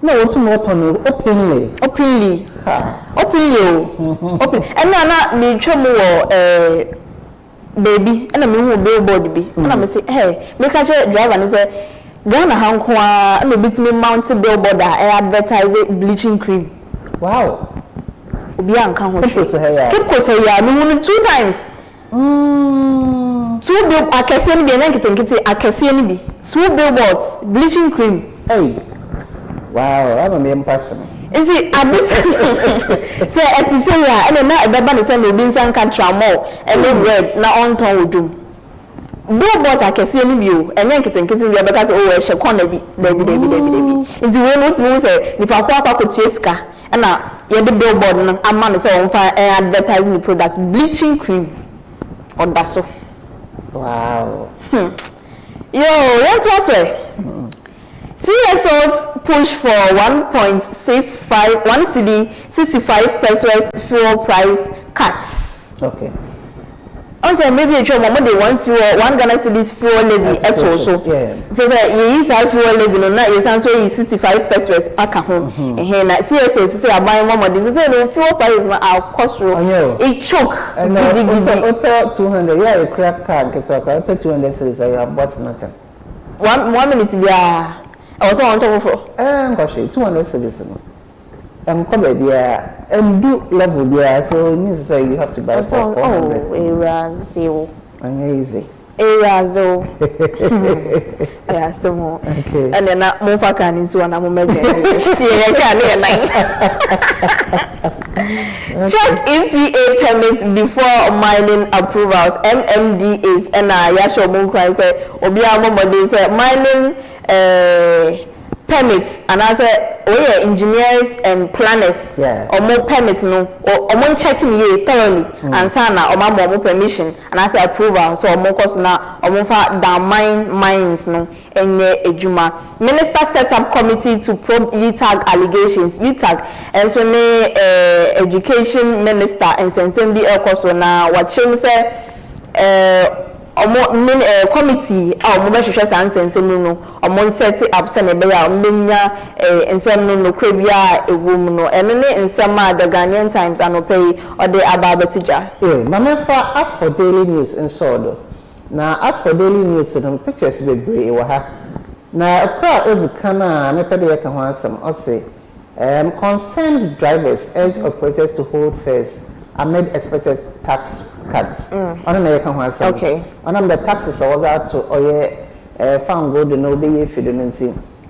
No, to more on openly. Openly. And now me baby, and I mean, billboard be. And I say, hey, make a driver and say, Ghana hankwa no bitimi mount billboard advertise bleaching cream. Wow. Obi anka ho. Keep close here. No 2 times. 2 bill akese ni bi na nkete akese ni bi. 2 billboards bleaching cream. Hey. Wow, I'm a person. Inti abis say eti say ya ene na ebeba ne say no bi nsan ka tramo ene red na on ton odum. Billboards akese ni bi o enye nkete bi obeka say o we hye corner bi debi. Inti we no timi say nipa kwa akwakotua sika na ye the billboard no ama no say on fa advertising the product bleaching cream oda so. Wow. Yo, what was it? CSOs push for 1.65 1 cedi 65 pesos fuel price cuts. Okay. Also, maybe a job moment they want fuel 1 Ghana cedis fuel levy also. Yeah. So you use that fuel levy no na you san so 65 pesos aka home. Na CSOs say aban mama this say no fuel price na our cost it choke. And auto 200 yeah you crack car get to auto 200 cedis you have bought nothing. 1 minute be I was on top of 200 cedis no. Come baby do level there so it means say you have to buy for 400. Oh, area zero. Easy. Area zero. Yeah, so more. Okay. And then more for can into one more measure. Yeah, can check EPA permits before mining approvals. MMDAs and Yasho Munkwan say Obia Momodi say mining permits and as engineers and planners or more permits no or more checking ye thoroughly and sana or more permission and as approval so more cost na or more down mines no and ejuma. Minister set up committee to probe UTAG allegations and so ne education minister and sensembi elkoso na watching say committee mo be hwehwe sansensem no mo set up se ne be ya menya ensem no krabia ewom no ene ne ensem a the Ghanaian Times anopay or the ababetuja mama for as for daily news in sodo na as for daily news no pictures be brave wa ha na akra ezikana me pede yeka ho asem o say concerned drivers urge operators to hold first amid expected tax cuts. Okay. On the taxes are that to oye found good no be if you don't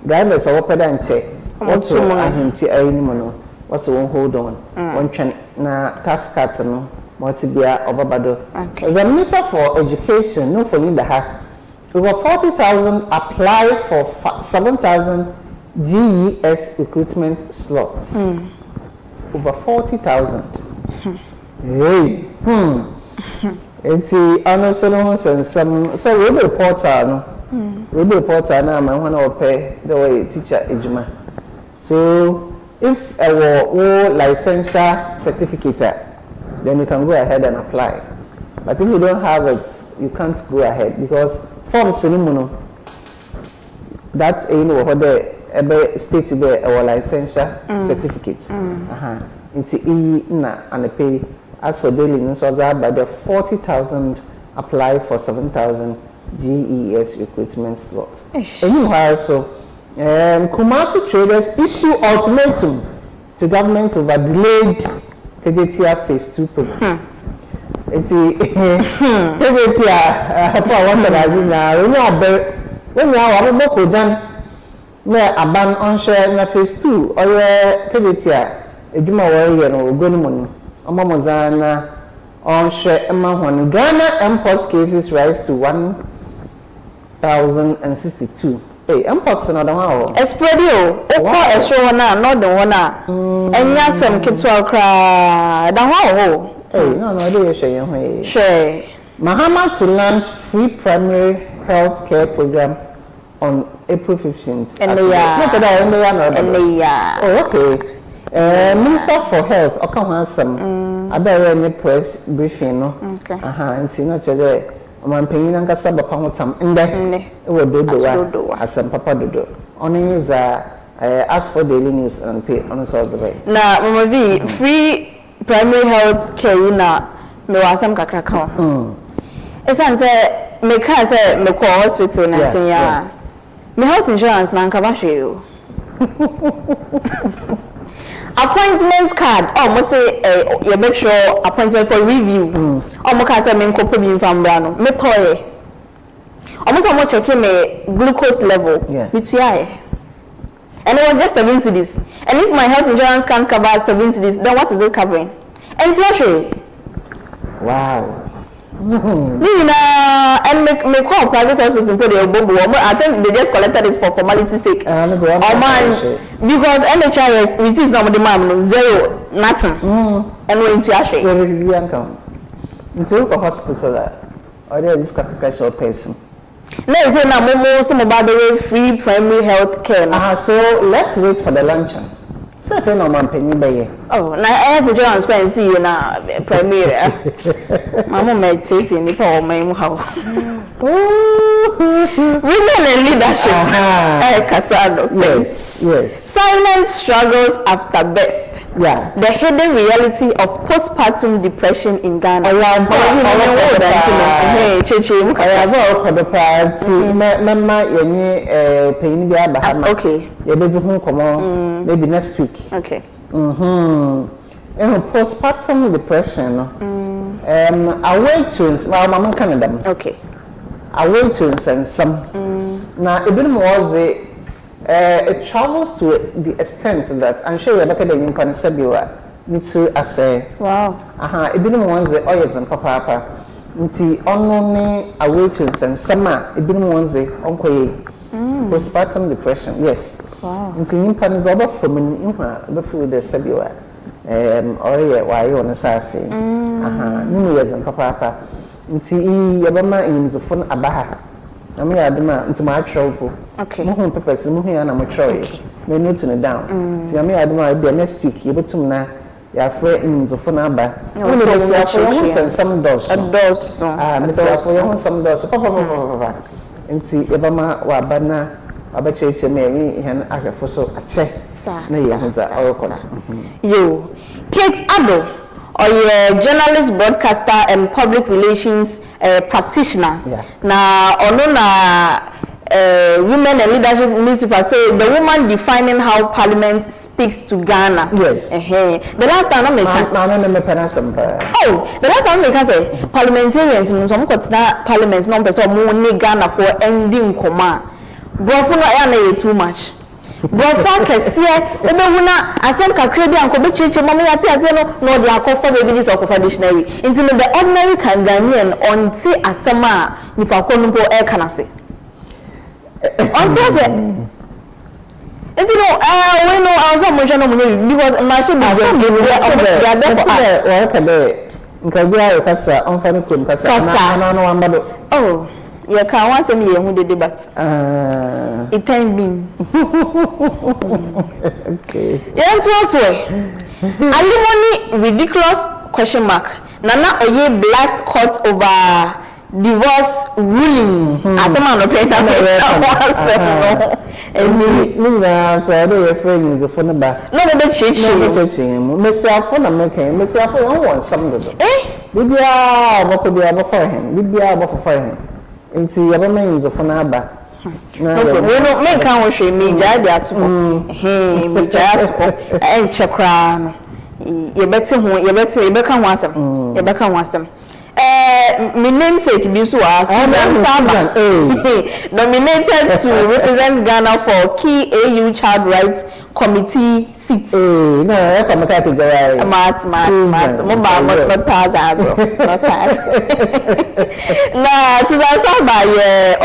drivers are open and check. What to ahinti ayinimono. What's one hold on? One train na tax cuts no. What's be obabado. Okay. The Minister for Education no for the ha. Over 40,000 apply for 7,000 GES recruitment slots. Over 40,000. Hey, it's honestly no sense. So we reporter no, we reporter na man when I pay the way teacher ejuma. So if our licensure certificate, then you can go ahead and apply. But if you don't have it, you can't go ahead because form sinimuno. That's what the state there our licensure certificate. Into na and pay. As for daily news, by the 40,000 apply for 7,000 GES recruitment slots. Anyway, so Kumasi traders issue ultimatum to government over delayed KJTR phase 2 programs. It's KJTR for one that when you are aban onshare na phase 2 or KJTR eduma warrior no go Omamozana on share among Ghana imports cases rise to 1,062. Hey, imports another one. Espredio, Oka Esrona, not the one. And Yasam Kitwell cry. Hey, no, they share. Share. Mahama to launch free primary health care program on April 15th. And they are. Oh, okay. Minister for Health, I better any press briefing, no? Okay. And see, not today. I'm paying and got some in there. It will do as some papa do. Only is as for daily news and pay on the sort of way. Now, Mama B, free primary health care now, no, some cacao. It's answer, make us a hospital, and say, My health insurance na nka ba hwe. Appointment card. Oh, mo say you make sure appointment for review. Oh, mo ka say me nkopo bi mfam bra no. Me toye. Almost how much checking my glucose level. Yeah. Which and it was just 7 cedis. And if my health insurance can't cover 7 cedis, then what is it covering? And it's actually wow. And make call private hospital for the bobo. I think they just collected it for formality sake. Man, because NHIS receives now the man zero nothing. And we're into actually. Into a hospital or there is special person. Let's say now most about the free primary health care. So let's wait for the luncheon. So if you know man penny bay. Oh, now I have to join and spend see you now primary. Mama meditate in the power my house. Women in leadership. Casado. Yes. Silent struggles after birth. Yeah. The hidden reality of postpartum depression in Ghana. Okay. Maybe next week. Okay. Postpartum depression. Mama Canada. Okay. Away to and some. Now, it travels to the extent that I'm sure you're better than you can say you are. Me too, I say. Wow. It didn't want the oils and papa. Nti only away to and summer. It didn't want the uncle postpartum depression. Yes. Wow. Nti nimpa is over from before the said you are. Or why you on a safi. No years and papa. Nti yabama in the phone abaha. I mean, I demand into my trouble. Okay. Mohun purpose, Muhi and I'm a troy. May noting it down. See, I mean, I demand the next week, able to now. You are afraid in the phone number. And some doors. Mr. For some doors. Papa. And see, Ebama, Wabana, Abache, Mary, and I for so a check. You, Kate Ado, or your journalist, broadcaster, and public relations practitioner. Yeah. Now, women and leadership newspaper say the woman defining how Parliament speaks to Ghana. Yes. The last time the last time I say parliamentarians no some consider Parliament no person mo ni Ghana for ending command. Brofo no ya too much. Brofo kese ebehuna asem kakra bi anko be cheche mama ya ti ase no dey akofa baby this okofa dictionary. Into the ordinary Ghanaian onti asema nipa ko no e kana se. Onti ase we know I was not much because my should be oh, you can't want some year who did but it time being okay. Yes, was way. Alimony ridiculous question mark. Nana Oye blast court over divorce ruling. As a man of paper, and so I don't afraid you the phone back. No, but changing. Mr. Phone American, Mr. Phone want some of it. We be what could be able for him. We be able for him. Into your remains of phone back. No, make our shame me, Jadia to hey, me Jadia and Chakran. You better, you better want some. You better want some. My namesake Biswa nominated to represent Ghana for key AU Child Rights Committee seats. No, I come to Mat. Not pass. Na Susan Saba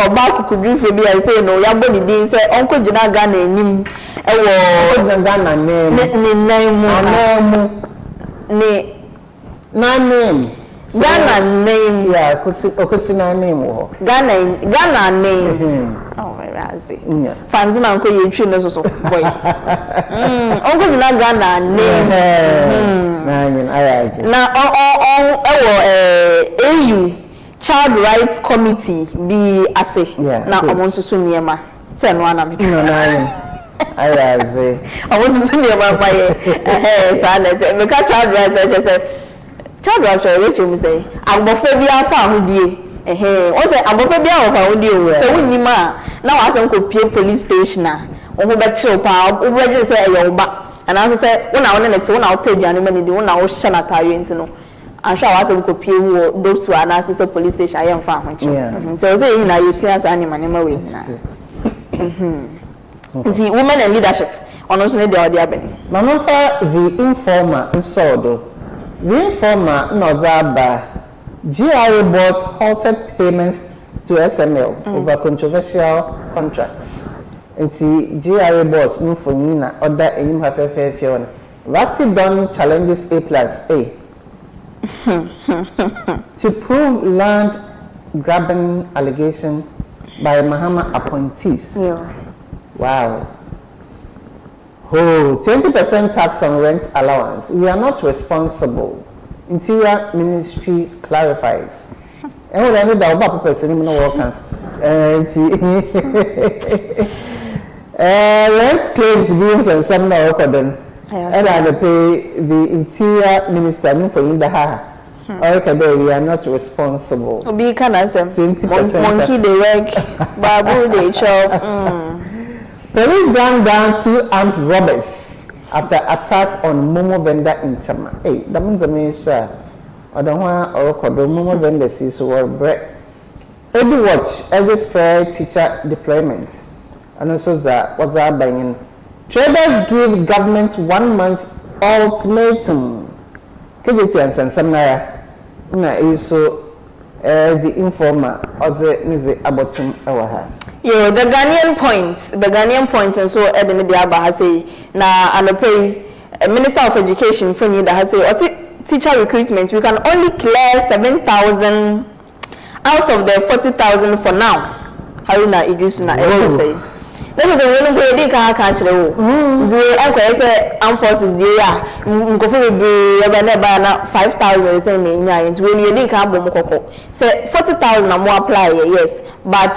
Oba Kukudu Febi I say no yabodi din say Uncle Jina Ghana enim Ghana name Ghana name. Yeah, Ghana name. Ghana name. Oh, where is it? Fans and Uncle you train us also. Boy. Uncle Ghana name. Now, AU Child Rights Committee be assay. Now, I want to soon near my. Say no one. I want to soon near my son. Because child rights, I just said. Child rights, Rachel say, I'm Bophobia found you. What's it? I'm Bophobia of our deal. So, when you ma na wa asem ko pie police station a wo ho be chill pa wo be just say e ba and also say wona wona net wona wo taduane mani di wona wo hye na tawe nti no I'm sure I was able to pay those who are now sister police station. I am fine. So say you know you see us animal way. See women and leadership. On also need the idea. Mama for the informer in Sodo. The informer Nozaba GRA boss halted payments to SML over controversial contracts. And see GRA boss no for Nina other aim have fair. Rusty Dunn challenges A+A. To prove land grabbing allegation by Mahama appointees. Yeah. Wow. Oh, 20% tax on rent allowance. We are not responsible. Interior Ministry clarifies. And when I know that about person no work rent claims bills and some now then. And I pay the Interior Minister for in the ha. Okay, we are not responsible. Be can answer 20%. Monkey they work, babu they chop. Police gunned down 2 armed robbers after attack on Momo vendor in Tama. Hey, that means I mean, sir. I don't want to record the Momo vendor sees or bread. Every watch, every fair teacher deployment. And also that what's that buying? Traders give government 1 month ultimatum. KJT and Sansamara. Na iso the informer or the abotum awaha. Yo, the Ghanaian points, and so Eden Diaba has say na anopay Minister of Education for you that has say or teacher recruitment we can only clear 7,000 out of the 40,000 for now. Haruna Idrisuna say. This is a really good idea. Can't catch the armed forces. They are go for the 5,000. Saying when you didn't come home, say 40,000 more apply. Yes, but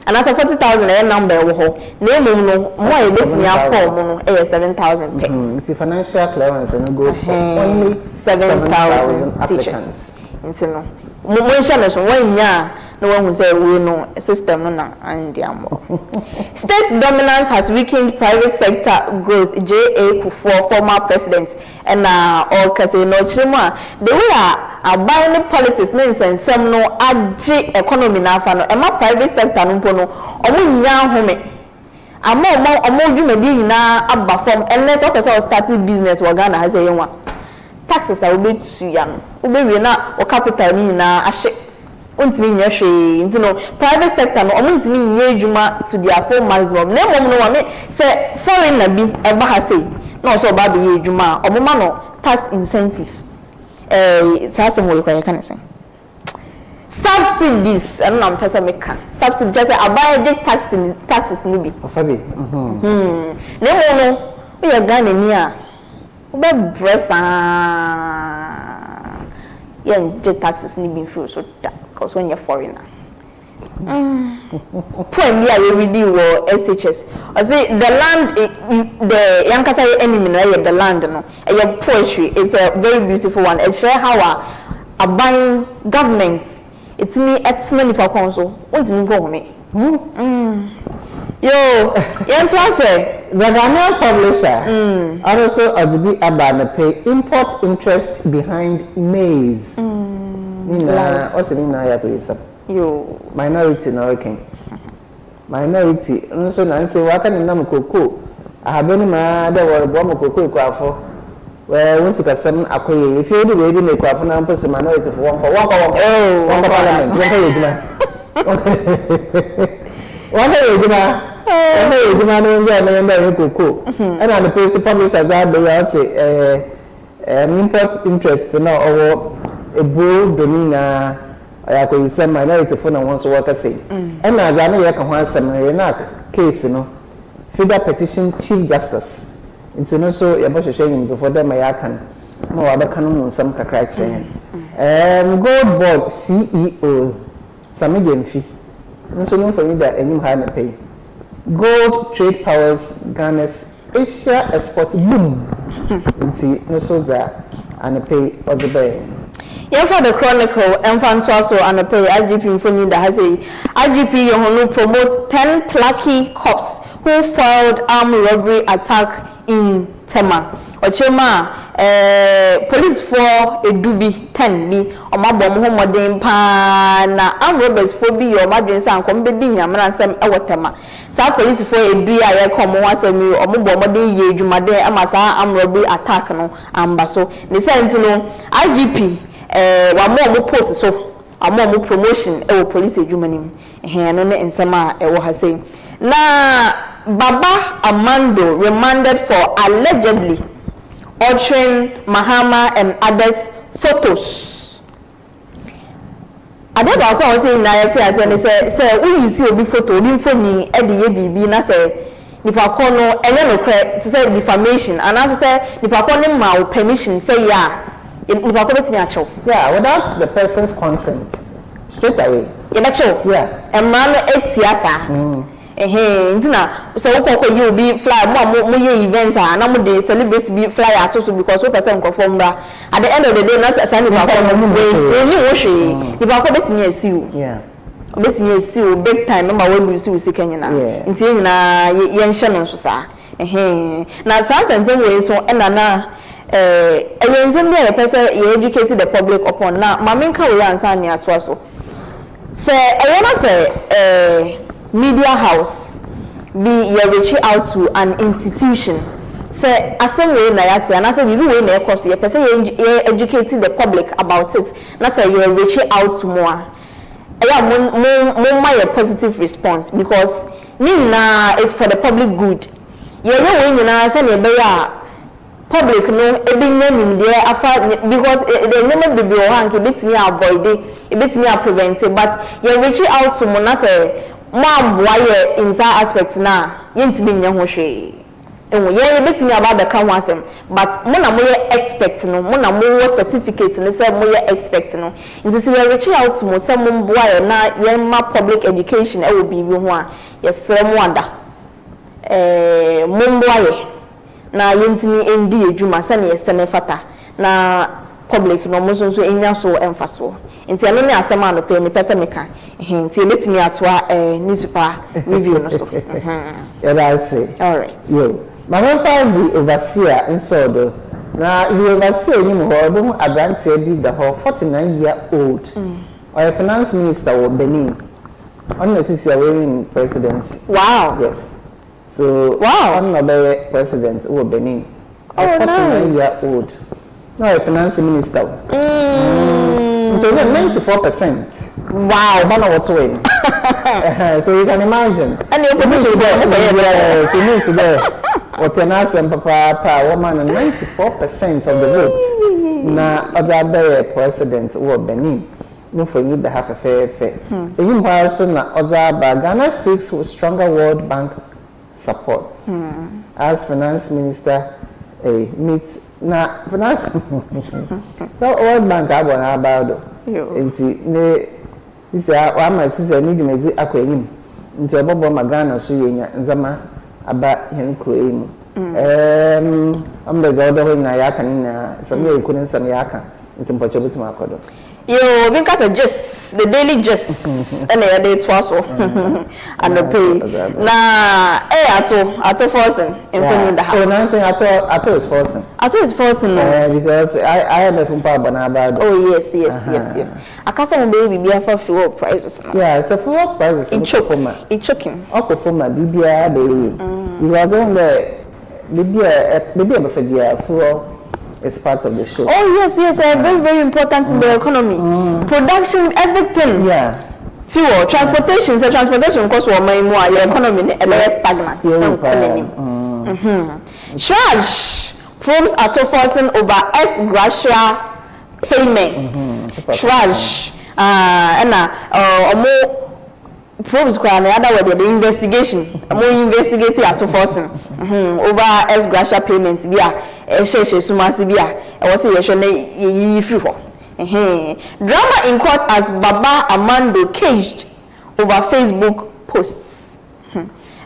another 40,000 a number. No more. You get me a form. 7,000 pay. It's financial clearance and it goes for only 7,000 applicants. No. No one will say we know a system and state dominance has weakened private sector growth. J.A. Kufuor, former president, and all casino chima. The way are buying politics means and some no AG economy na fano. Ema private sector no pono. Omu nya home. Omu you may be na abba form unless officer starting business wagana has a young taxes are be too young. Ube na or capital ni na ashe. Untimi nyehwe nti no private sector no omuntimi nye adwuma to their full maximum na mom no me say foreign na bi eba ha say na so ba be adwuma omoma no tax incentives sasa mo rekwa kan say subsidies and na mpesa meka subsidies just say abaye taxes ni bi Afiba na mom no we are Ghana ni a ube bresa get taxes ni be free so that because when you're foreigner. Poor me I really were SHS. I say the land the Yankasa enemy the land no. Your poetry it's a very beautiful one. It share how a buying governments it's me at many per council. What's me go me? Yo, to answer the Ghanaian publisher also Odibi Abana pay import interest behind maize. What's the name of yo minority no okay. Minority so na say waka ni nam koko ahabeni ma da wor bo mo koko ikwafo we wonsi kasam akoye if you do we be ikwafo na mposi minority for one parliament one yegina one no nja na mba koko and na the police publisher that they say import interest no owo ebo domina ayako isem minority for na won so work say and na za na ye ka ho asem renak case no federal petition chief justice into no so ye bo hwehwe yin for them ayakan na wa ba kan mu nsam kakra kire gold board CEO Sami Gemfi so no for you that enyim ha na pay gold trade powers Ghana's Asia export boom into no so that and pay of the bay. for the Chronicle, Enfant also and a pay IGP Infoni that has a IGP Yohonu promotes 10 plucky cops who filed armed robbery attack in Tema. Ochema, police for a dubi 10 bi or my bomb home na armed robbers for be or madrin san combeding yaman sem Tema. Sa police for a dria come once a meal or mobile ye jumade amasa armed robbery attack no ambaso. The sentinel IGP wa mo post so mo promotion e wo police adwumanim no ne nsema e wo ha sei na Baba Amando remanded for allegedly altering Mahama and others photos. Adeba ko say na ya say when you see obi photo obi phone e de ye bibi na say nipa ko no enye no kre to say defamation and also say nipa ko ne ma permission say ya. Yeah, without the person's consent, straight away. Yeah. A man etiasa. Ntina so wokọ you be fly mo events and na mo dey celebrate be fly at so because we person conform bra at the end of the day na say ni ba ko no we ni wo hwe ni ba ko betimi asiu betimi asiu big time number we lose we sika nyina nti nyina ye nhye no so sa na sa sense we so na eyenzen be person you educate the public upon na maminka we answer ni atwa so say ayana say media house be you reach out to an institution say asem we na yati and say we we na course you person you educate the public about it na say you reach out to more more a positive response because nina is for the public good you know when you na say na be ya public no ebi name there afa because the name be o han ke betimi avoid it betimi prevent it but you reach out to mona say mom why in that aspect na yentimi nya ho hwe enwo ye betimi about the can wasem but mona mo ye expect no mona mo certificate no say mo ye expect no nti say you reach out to mo say mo boy na ye ma public education e wo bibi ho a ye sere mo ada mo boy na yentimi endi edwuma sane yestene fata na public no mo so enya so emfaso nti eno ne asema no pe ni pese meka nti ebetimi atoa newspaper review no so I say all right yo mama find the overseer insodo na the overseer ni mo do abrantie bi the whole 49-year-old or finance minister of Benin on the CCA presidency. Wow. Yes. So, I'm not the president of Benin. Oh, 49-year-old. No, a finance minister. So, 94%. Wow. One or two. So, you can imagine. And the opposition yes, it means there. Or finance and papa, woman, 94% of the votes. Now, other president of Benin. No, for you to have a fair. You also na other Ghana 6 with stronger World Bank support. As finance minister meets na finance so World Bank about nti ne isi wa ma sisi ni dwumezi akwanyim nti obobo magana so yenya nzama aba hen kroemu ambe zaodo na yaka ni na sabe ikunin sam yaka nti mpocho bitima akodo yo because just the daily just and the day twice and the pay na ato forcing in the house. Oh, now saying ato is forcing. Ato is forcing because I am a from Papa about. Oh yes. I can't say baby be for fuel prices. Yeah, it's a fuel prices. It's choking. Okay, for my BBA baby. Because on the BBA fuel. Is part of the show. Oh yes, very, very important in the economy. Production, everything. Yeah. Fuel, transportation. So transportation costs more your economy is stagnant. Charge probes are forcing over gratia payment. Charge and more probes the other way the investigation. More investigating at forcing over gratia payment via sumasi bia e wo say ye hwe na yi free ho drama in court as Baba Amando caged over Facebook posts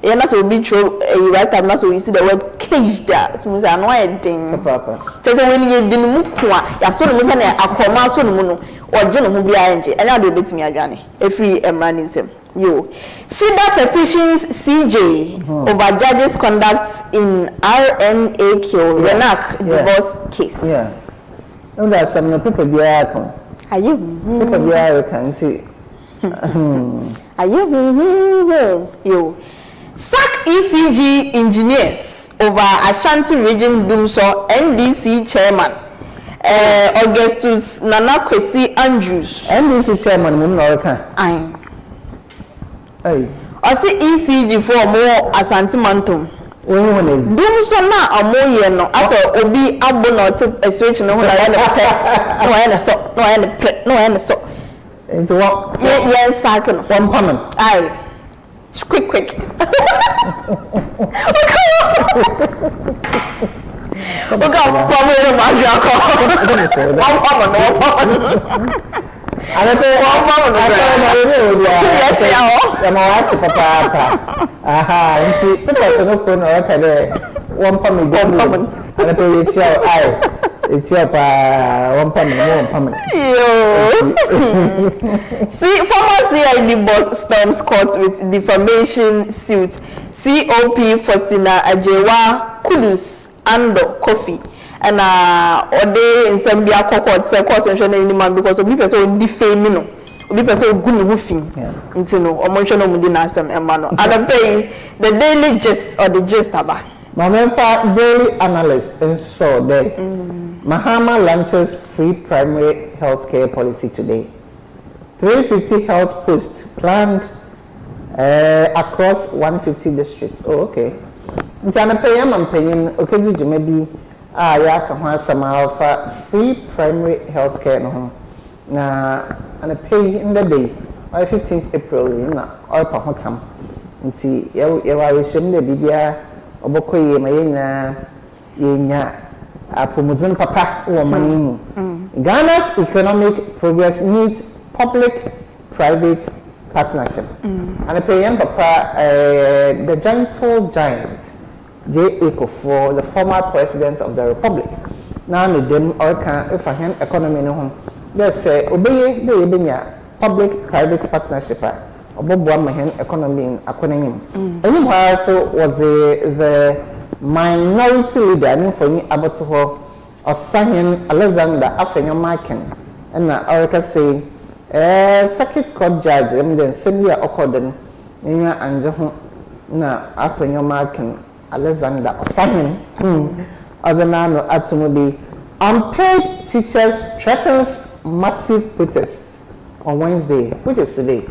na so be true right time na so you see the word da tumusa no ayedin papa tese when ye din mu ko a ya so no mu se na akoma so no mu no oje no mu bia nje enya do betimi adwane efri emranism yo feeder petitions CJ over judges conduct in RNAQ Renak divorce case no that some no people bia kan aye people bia kan ti aye yo sack ECG engineers over Ashanti region Dumso NDC chairman Augustus Nana Kwesi Andrews NDC chairman mun no kan ay o se ECG for more Asante Mantom Dumso na amoye no aso obi abo no te switch no ho na ya no so into what yes sack no one permanent ay quick okay it's your one permanent. See, former CID boss storms court with defamation suit. COP Faustina Ajewa Kudus Ando Kofi and Ode in Zambia court and man because obi person defame no obi person good no fin nti no o mention no mudi na asem emma and pay the daily gist or the gist aba Mamemfa daily analyst and so there Mahama launches free primary healthcare policy today. 350 health posts planned across 150 districts. Oh, okay. Ntana pay am paying okezi jumebi ya ka ho asama of free primary healthcare no na ana pay in the day by 15th April na all pa hotam. Nti ye wa reshim de bibia obokoye mayenya yenya apomuzin papa wo mani Ghana's economic progress needs public-private partnership. And the PM papa, the gentle giant, J. Eko, the former president of the republic. Now, them orca if I hand economy no home. They say obey the public-private partnership. Obobuamahen economy in Akonim. Anywhere so was the minority leader for me about to her or Essien Alexander Afenyomaken and Orica say circuit court judge then same year according in your anjo na Afenyomaken Alexander Essien as an anno atomobi unpaid teachers threatens massive protests on Wednesday, which is today.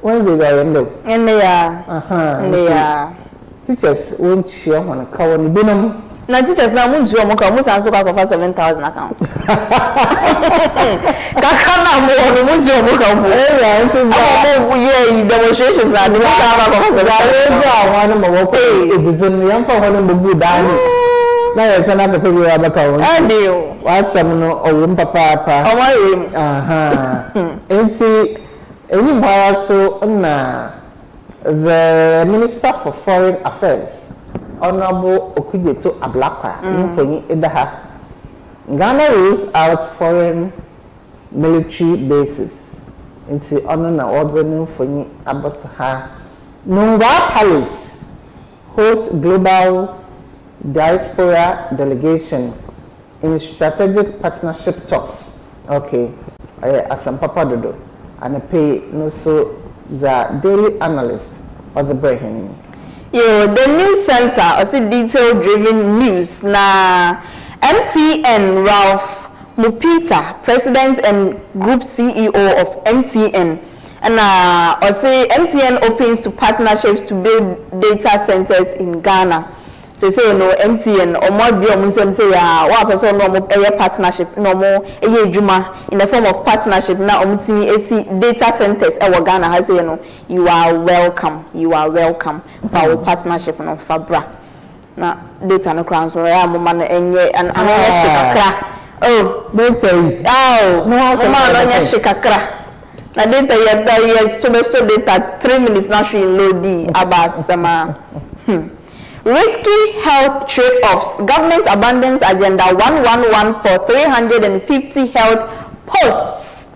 Wednesday they end up. And they are teachers won't share when a cow on the binum. Na teachers na munju omo ka musa anso ka for 7,000 account. Kakana mo no munju omo ka mo. Yeah, demonstrations na the ka for 7,000. One mo wo pay it is in yan for one mo bu dani. Na yes na ka fe wa ba ka won. Adio. Wa sam no owum papa. Omo Enti eni mwa so na the Minister for Foreign Affairs Honorable Okujeto Ablakwa Mfonyi Edaha Ghana rules out foreign military bases into honor na order Mfonyi about her Nungwa Palace host global diaspora delegation in strategic partnership talks. Okay, Asam Papa Dodo and a pay no so the daily analyst or the breaking. Yo, the news center or the detail driven news na MTN Ralph Mupita, president and group CEO of MTN, and or say MTN opens to partnerships to build data centers in Ghana. So say no MTN or more be say one person no more partnership no more juma in the form of partnership now data centers Ghana has say no you are welcome for partnership no fabra na data no crown so ya mama na enye and another shikakra oh data no shikakra na data yet to data 3 minutes now she load the abasama Risky health trade-offs. Government abandons agenda 111 for 350 health posts.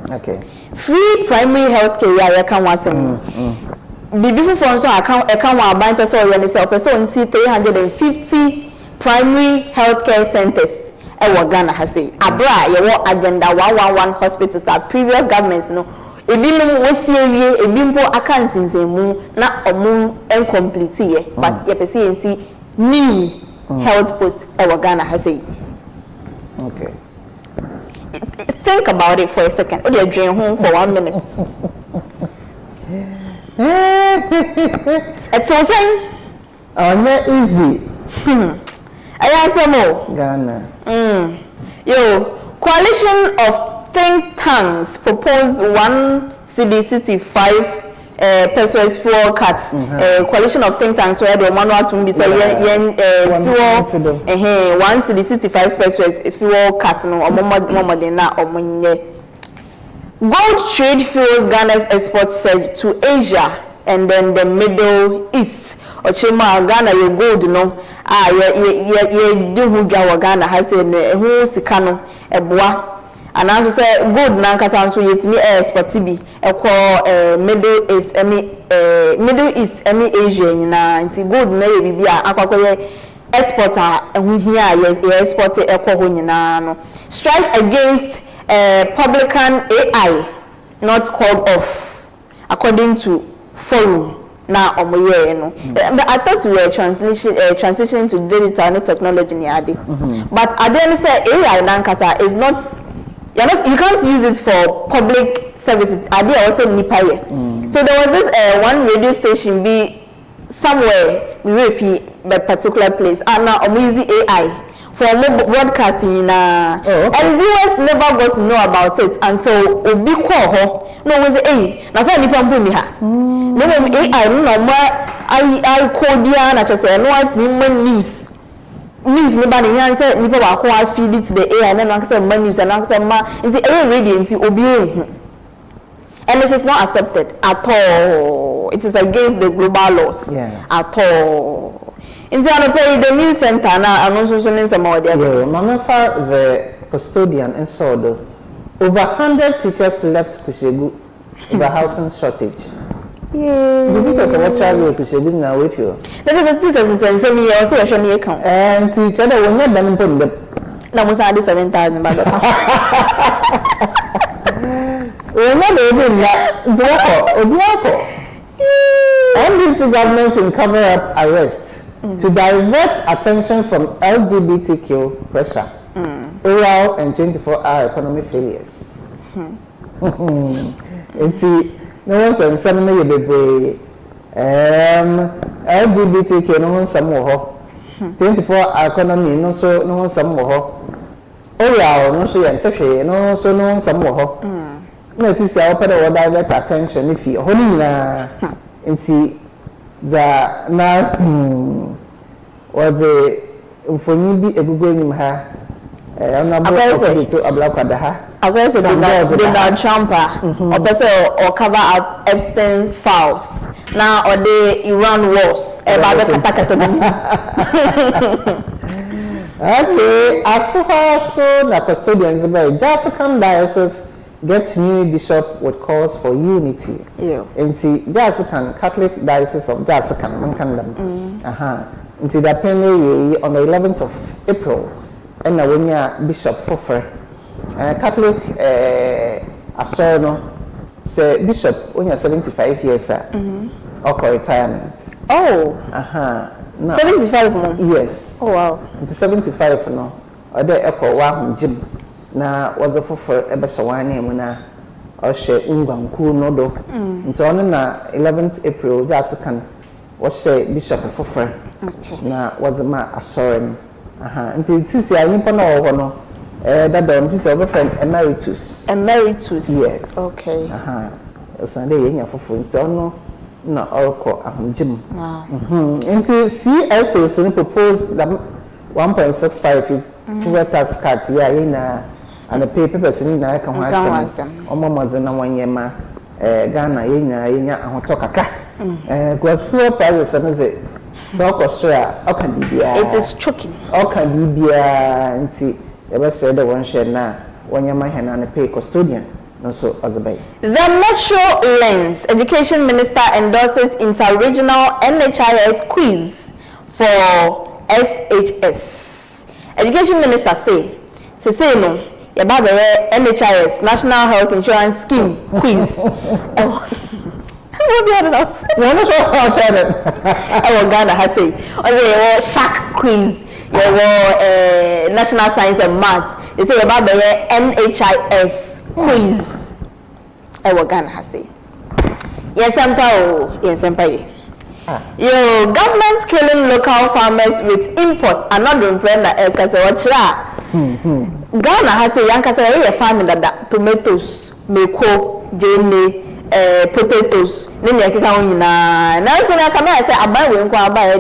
Okay. Free primary health care, yeah, can want some. Before so I can't want buy person or any person see 350 primary health care centers. Ghana has say abra ye wo agenda 111 hospitals that previous governments no ebinum wo sie ebimpo aka nsinzemu na omu incomplete ye but ye pese see new health posts Ghana has say. Okay. Think about it for a second. Oh, you're drawing home for 1 minute. It's so saying. Oh, not easy. I answer more. Ghana. Yo, coalition of think tanks proposed 1 CD65 pesos fuel cuts. Coalition of think tanks where the manual to be say fuel 1 CD65 pesos fuel cut no more than na omonye. Gold trade fuels Ghana's export surge to Asia and then the Middle East. Ochema Ghana your gold no ye do hu dwa Ghana has say hu sika no eboa and also say gold na nkasa so yetimi export bi ekọ Middle East any Asia nyina nti gold na ye bibia akwakoye exporter hu hia ye export ekọ ho nyina no. Strike against publican AI not called off according to forum na omoye no. But I thought we were transitioning to digital technology ni ade. But I didn't say AI nankasa is not you can't use it for public services. Ade also nipa ye. So there was this one radio station be somewhere we a particular place and now I'm using AI for broadcasting and viewers never got to know about it until obi call her no we say hey na say nipa mbu ni ha no AI no more I call dia na say no want me news ni ba ni yan say nipa ba ko feed it to the AI na na say man news na say ma nti radio nti obi ehu. And this is not accepted at all. It is against the global laws at all. In the news center now, and also some more there. Yeah, Mama for the custodian and so over 100 teachers left Kushegu over housing shortage. Yeah. Did you say what child you Kushegu now with you? That is teachers in so me also a shiny account. And to each other when you're done put them. Now was 7,000 back. We're not able to NDC government in cover up arrest to divert attention from LGBTQ pressure, oral and 24-hour economic failures. And see, no one's on some LGBTQ, no one's some more. 24-hour economy, no one's some more. Oral, no so and no so no one's some more. No, sister, I open or divert attention if you holding and see the now was a for me be a Google in her. I'm not going to a black at the ha. I guess Donald Trump or cover up Epstein files now or the Iran wars. Okay, as so the custodians by Jessica diocese gets new bishop with calls for unity. And see, Jessica Catholic Diocese of Jessica, Into the plenary on the 11th of April, and now when Bishop Foffer, Catholic Asorno, say Bishop when you're 75 years, or retirement. Oh, 75 yes. Oh wow. Into 75 no, or the echo one Jim. Na was a for Ebashawani Muna or she Unganku Nodo. Into on na 11th April, Jessica was she Bishop Foffer. Na was a ma Asorin. Until it is a Nippon or that don't is our friend Emeritus. Emeritus? Yes. Okay. Sunday in your phone, so no oracle Jim. Into CSO soon proposed that 1.65 fuel tax cuts, and the paper person in I can have some almost in 1 year. Ghana, Yena, and talk a crack. Because fuel prices, So Australia, okay, Bibia. It is choking. Okay, Bibia, and see, ever said the one share now when your man and pay custodian. No, so as a bay. The Metro Lens Education Minister endorses inter-regional NHIS quiz for SHS. Education Minister say no. About the NHIS National Health Insurance Scheme quiz. What the other else? No, no, I Ghana has say. Or shark quiz. Your National Science and Maths. They say about the NHIS quiz. I Ghana has say. Yes, Empire. Yo, government killing local farmers with imports. Another imprint because watch that. Ghana has a young casa farming that tomatoes, meko, jene, potatoes, name ya kika na. Now so na come say abai we nko abai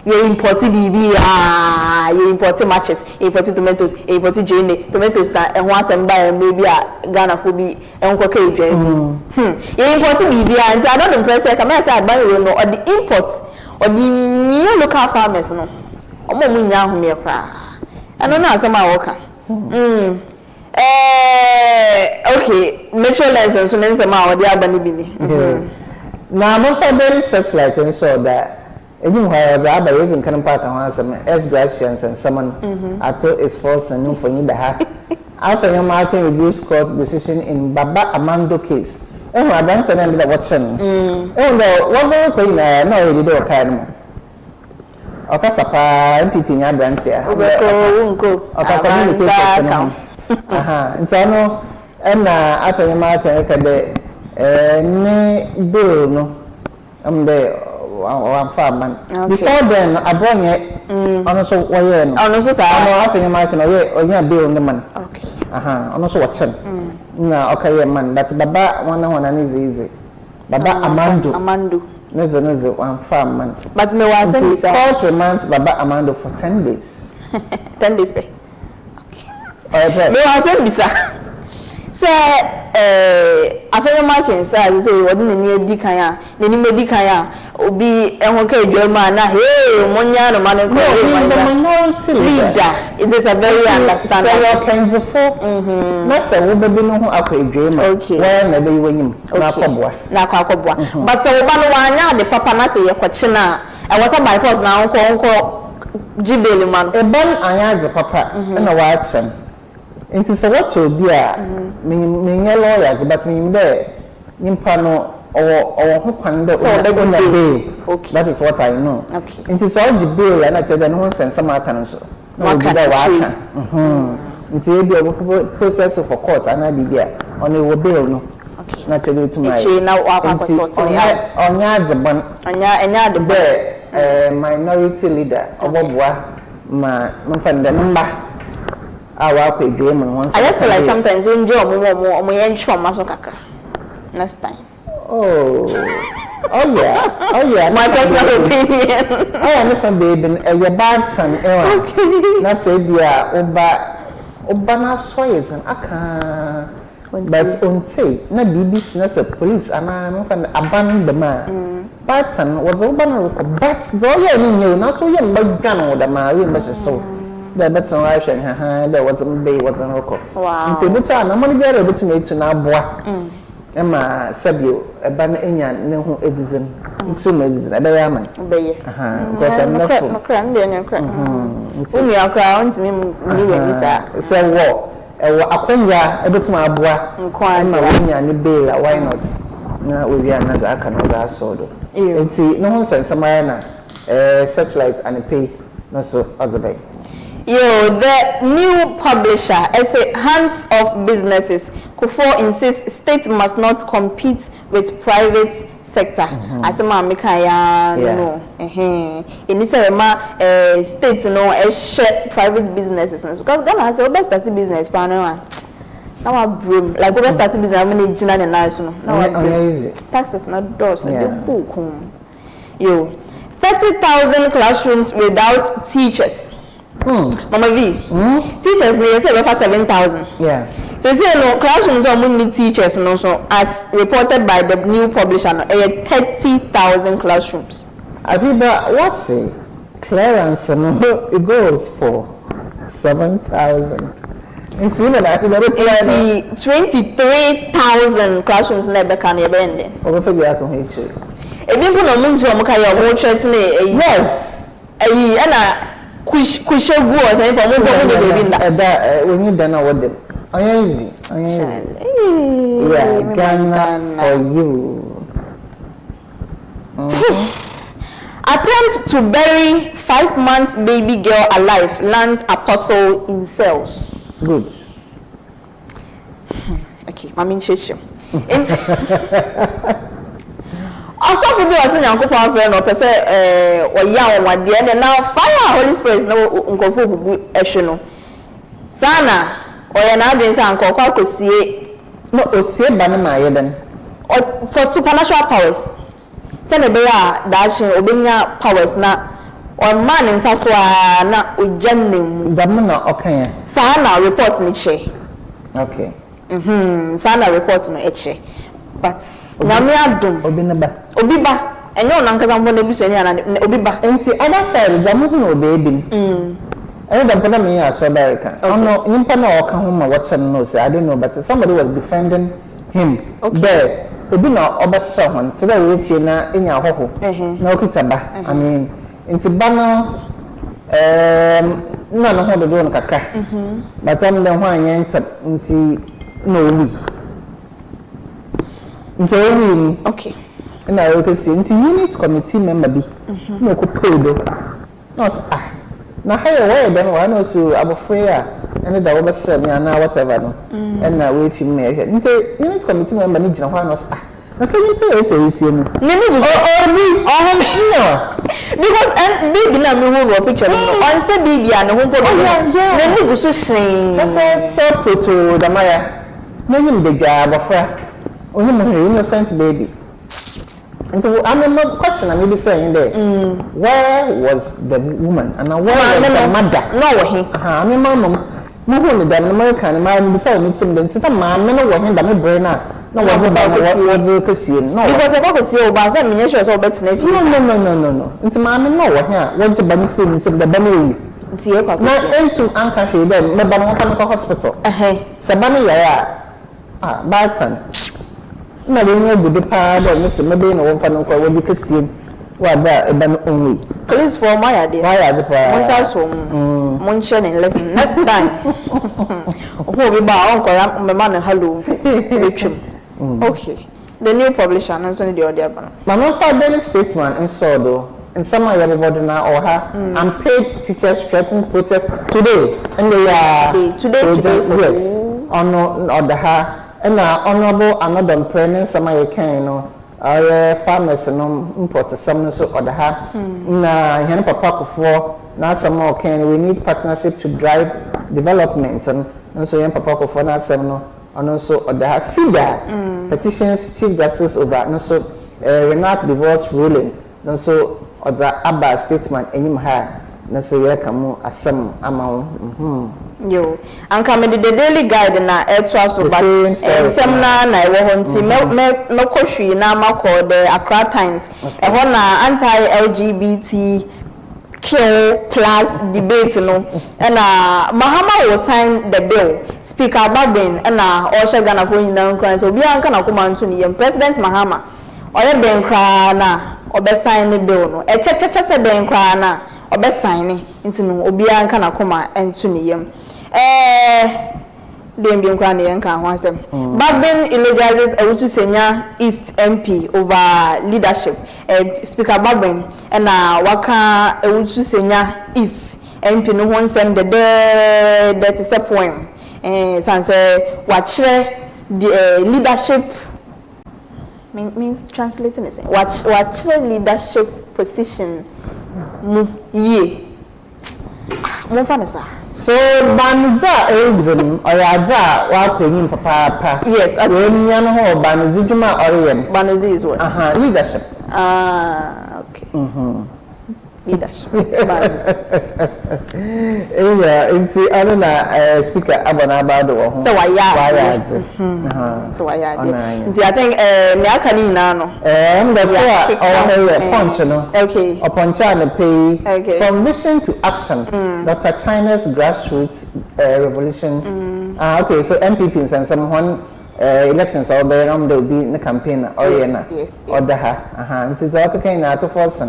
ye import bibi ye import matches, import tomatoes, import jene, tomatoes na e ho asem ba maybe Ghana fo bi enko ka edwan. Ye import bibi and I don't impress say come say abai we no or the imports or the new local farmers no. Omo mu nya ho me kra. I don't know some worker. Okay, Metro Lens so name some or the abani bini. Now I'm very satellite and so that anywhere as I using can part on some S-Gracians and someone at all is false and new for you the hack. After your marking reduced court decision in Baba Amando case. Oh, I don't send any watching. Oh, no, wasn't queen no, you do a kind. Okasapa MPP nya branch ya. Ubeko. Communication. Aha. Ntano na afanye ma ka de ne bill no. Amde wa farman. Before then abonye ono so woye no. Ono so sa. Ono afanye ma ka no ye onya bill no man. Okay. Aha. Ono so watchen. Na okaye man but baba wana ni easy. Baba Amando. Nezo one farm man. But me was saying this. Court remands Baba Amando for 10 days. 10 days pay. Okay. Me was saying this. Say Afiba marking say what ni di kan ya. Ni me di kan ya. Obi ehun ka edwama na hey monya no man ko. The minority leader. It is a very understandable. Say your kinds na say wo be no ho akwa edwama. Okay. Where na be wanyim na akobwa. Na akobwa. But say wo ba no wanya de papa na say ye kwachi na. E was by force na nko jibeli man. E ban anya de papa na wa achem. Nti so what you be a me lawyers but me there nimpa no or who can do okay. That is what I know. Okay. Nti so the bill and actually the no sense some can so. No be there waka. Nti e be process for court and I be there on a bill no. Okay. Naturally to my. Okay, now what I sort onya the ban. Onya the minority leader obobwa ma mfanda number. I just feel like sometimes you enjoy more kakra. Next time. Oh yeah. My personal opinion. I am from baby a bad son. Okay. Na say dia oba na soyes and aka. But until na BBC na say police ana from abandon the man. Bad son was oba na but so yeah ni na so yeah mbagana o da ma we mbe so. The better version, there wasn't bay, wasn't local. Wow. And say, but I'm only able to make to now boy. Emma said you a banner in your new edison. It's so medicine, a diamond. Because I'm not cranny and your crown. So you are crowned to me, say, war. A quenya, a bit my boy, and quite my and bail, why not? Now we are another, I can order soda. And see, no one says some satellite and a pay, not so other bay. The new publisher, Essien, Hands Off Businesses, Kufo insists states must not compete with private sector. As a man, no. In this area, states share private businesses. Because Ghana has a best starting business, now I bring like we starting business. How many general and nice no? Taxes not doors. Yo, 30,000 classrooms without teachers. Mama V, teachers need say over 7,000. Yeah. So say no classrooms are need teachers and also as reported by the new publisher, 30,000 classrooms. Afiba, what's it? Clearance, it goes for 7,000. It's even that 23,000 classrooms never can be ending. Over the accommodations. If you put a moon to a Mokaya, yes. And Kusho go or something for when you don't know what them. Easy. Yeah, Ghana for you. Attempt to bury 5 months baby girl alive lands apostle in cells. Good. Okay, Mami Chesham. Also, for me, I say, Uncle Power friend or person, or young one, the end now fire Holy Spirit no Uncle Fu Eshono. Sana, or an audience uncle, could see no, see Banama then. Or for supernatural powers. Send a bear dashing Obinia powers now, or man in Saswa na ujamming. Damana, okay. Sana report Niche. Okay. Sana report no Eche. But Namia Dum Obiba, and your uncle's on one episode and Obiba. And see, other side, Jamuno baby. I don't put me as America. Oh no, Impano or Kahuma, what's her nose? I don't know, but somebody was defending him. There, Obino Obasohan, so that if you're not in your home, no Kitaba. I mean, into Bano, none of the doing Kaka. But I'm the one into no. Okay. And I will see into unit committee member be no copedo. No, now higher way than one also I'm afraid and the over me and now whatever no. And now if you may and say unit committee member needs no one was now so you pay us a see me. Because and baby na me who picture on say baby and who put then you so shame. Fair photo the Maya. No you the job of only my innocent baby. And so I'm not question I'm maybe saying there. Where was the woman and where was the mother? No he. I mean mom who the American man beside me some then sit a man no one that me brain no was about what you see. No. Because I go see about some miniature so better if you no. Into mommy no what here. What you benefit me some the benefit. Now into anchor here then me ban hospital. Sabani ya Barton. No, we know the power of Mr. Maybe no one for no call when you can see what that only. Please for my idea. Why are the power? Munchen in lesson next time. Who we buy uncle, my man, hello. Okay. The new publisher, and so the other one. My for daily statesman and so though. And some of everybody now or her unpaid teachers threatened protest today. And they are today, yes. On the her. And honorable another pregnant some I can farmers no import some so or the ha na hen papa for now some more can we need partnership to drive development and so yen papa for now some no and also or the figure petitions chief justice over no so renat divorce ruling no so or the abba statement enyim ha na so ye kamu asem ama yo anka me the daily guide na eto so but some na ewo ho nti me kohwi na makọ the Accra Times e ho na anti LGBT kill plus debate no and Mahama will sign the bill speaker Babin and Osha Ghana for nyina nkran so bia anka na koma nto ni president Mahama oye ben kra na obe sign the bill no e cheche se ben kra na obe sign nti no obi anka na koma nto ni yam dem bi nkwa na yanka ho asem Babin eulogizes Ewutu Senya East MP over leadership speaker Babin and waka Ewutu Senya East MP no ho nsem the that is a poem sanse wachre the leadership means translating is wachre leadership position mu ye mo fa na sa. So banza exam or yaza wa penyin papa. Yes, as when yan ho banzi juma or yen. Banzi is what? Leadership. Okay. leadership. Yeah, it's another speaker abona about so why so why I think me aka ni na no punch no okay a punch and pay from vision to action. Dr. China's grassroots revolution. Okay, so MPPs and someone elections all there there will be in the campaign or yes. or the and it's all kind of to force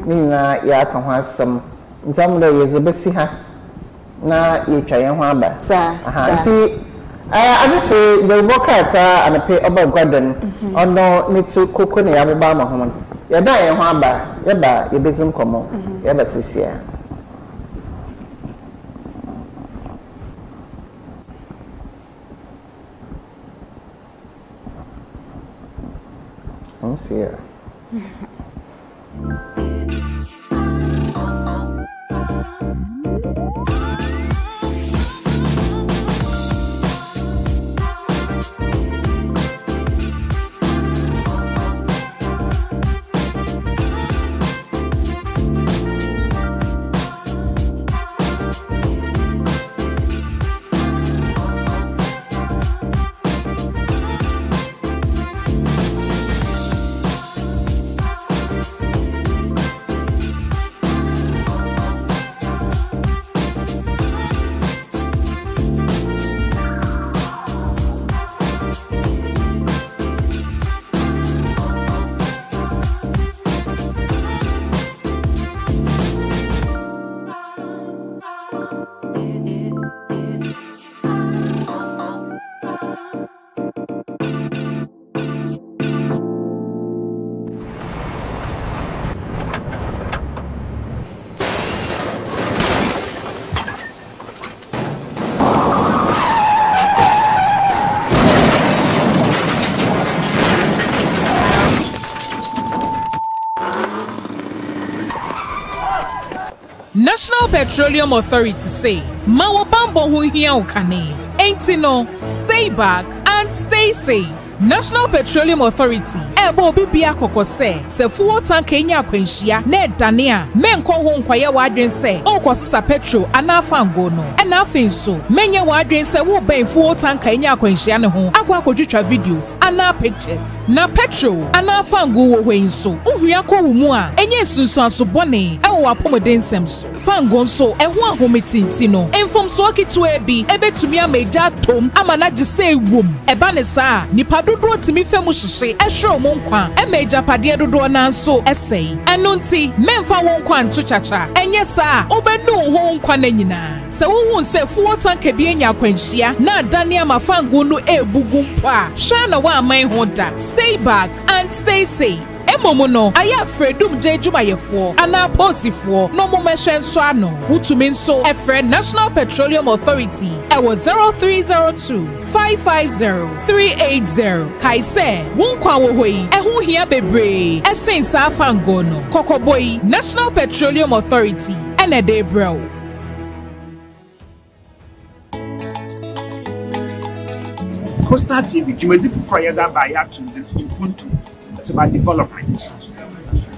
nina ya kan ho asem ntam da yezebesi ha na yetwa yen ho aba nti I just say the workers and pay about garden or no need to cook on the Abba Mahon. You die in Hamba, Yaba, you business como, Yaba Sisia. I'm here. National Petroleum Authority say, Mawabambo hu hia ukane. Ain't no, stay back and stay safe. National Petroleum Authority ebo bibia kokose se fuel tank enya akwanhia na edane menko ho nkwaye wadwen se okosesa petrol anafa ngo no na afin so menye wadwen se wo ben fuel tank enya akwanhia ne ho akwa kodwetwa videos ana pictures na petrol anafa ngo wo hwen so ohua ko wo mu a enye sunsu aso bone e wo apomden sem so fango nso eho ahometinti no enfom so okitu ebi ebetumi amaja tom ama na gise ewom eba ne saa nipa dodo timi femu hihye ehwe mo nkwa emeja pade dodo na nso esei eno nti memfa won nkwa nto chacha enye saa obenu ho nkwa na nyina se wo se fuo tanka bi enya akwanhia na adane amafango no ebugu mpo a hwa na wa aman ho da stay back and stay safe. Emomo no aya fredum je jumayefo ana posifo no momehwe nso ano wutumi nso efre National Petroleum Authority ewo 0302 550 380 kaise wonkwa wo hoi eho hia bebre esensa afango no kokoboi National Petroleum Authority ene de bro. Coastal TV, Jumedi Fufra that by Yatunde in Puntu. It's about development.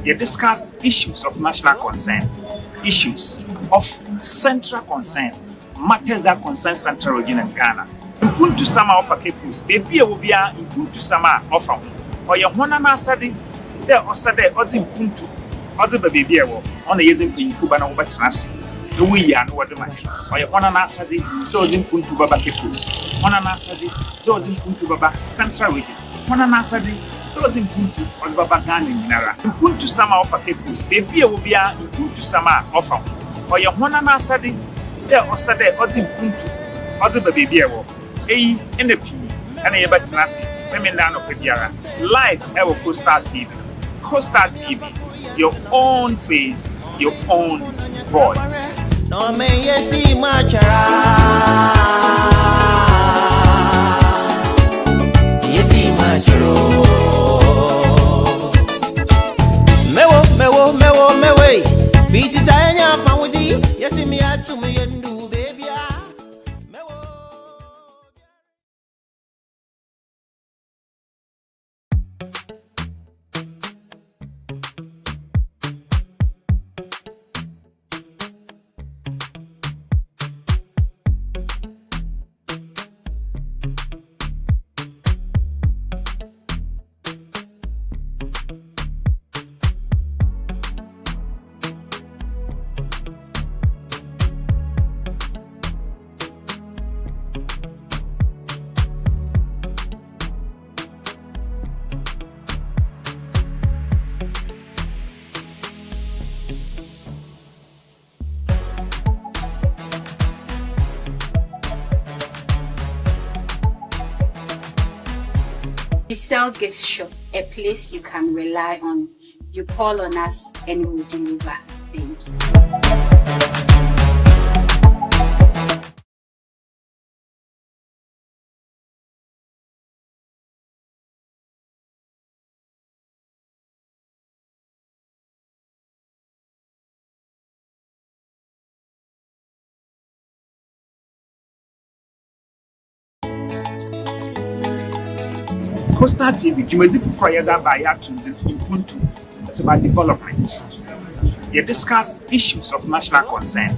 You discuss issues of national concern, issues of central concern, matters that concern Central Region and Ghana. In Puntu Sama offer Capus, baby will be in Puntu Sama offer. Or your one and Asadi, there or Sade or in Puntu, or the baby on the Yedin Fubana Watanasi. The way and what the man. Or your one and Asadi, those in Puntu Baba Capus, one and Asadi, those in Puntu Baba Central Region, one and Asadi. Those in Puntu or Baba Gani Minara. In Puntu Sama offer Capus, baby will be in Puntu Sama offer. Or your one and Asadi, there or Sade or in Puntu, or the baby. In the P and a Batinasi, women down of Piara. Live ever Coastal TV. Coastal TV, your own face, your own voice. No me yesi machara. Yesi macharo. Mewe. Fiti tanya famudi. Yesi mi atu mi yendu baby. sell gift shop, a place you can rely on. You call on us and we'll deliver. Thank you. Coastal TV, Jumedi for Fire by Ubuntu. It's about development. You discuss issues of national concern,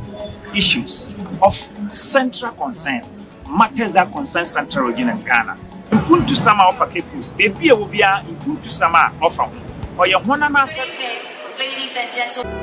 issues of central concern, matters that concern central region and Ghana. Ubuntu Sama offer Kepus, baby will be a Ubuntu Sama offer. Or your one and answer. Ladies and gentlemen.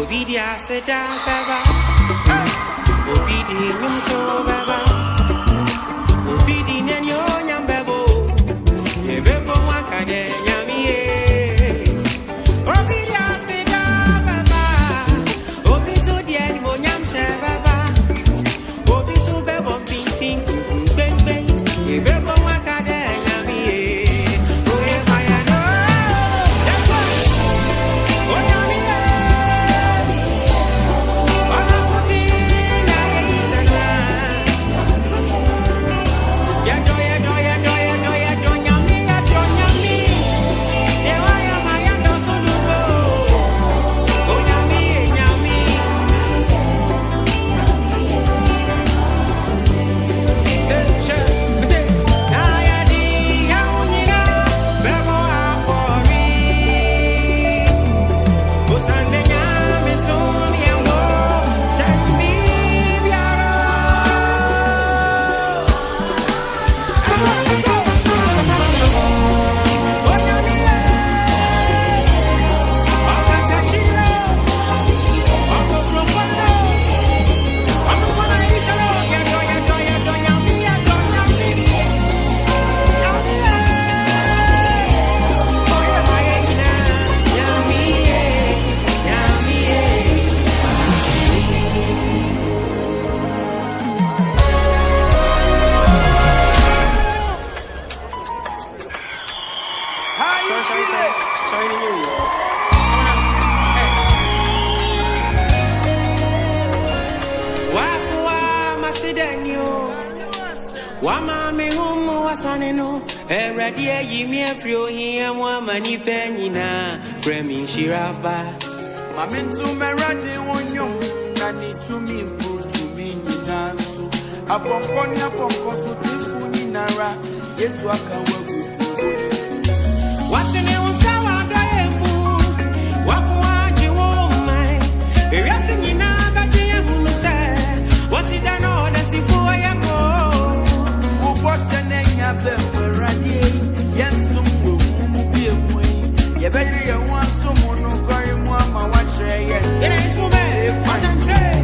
Obidia seda baba, obidi nyumto baba, obidi nyanyo nyambebo, ebebo wakade nyamiye. Obidia seda baba, obiso diani mo nyamshe baba, obiso bebo pinting bang bang, ebebo wakade nyamiye. Oye fire no, that's why. Oh nyamiye. Wama me humu wasaneno Eradia yimi afrio hiya mwamani penina Fremi shiraba Mamintu merade wonyom Nani tumi tumi ninasu Aponkoni aponkosu tifu ninara Yesu akawagu Watene unsawa doyemu Wakuwaji womai Eriasi nina bati ya hunuse Wasidano desifuwa yako Washanenya bemberani yansum wo mu biemu ye beyre ye wanso mono koi mu ama wachre ye ina isume watamse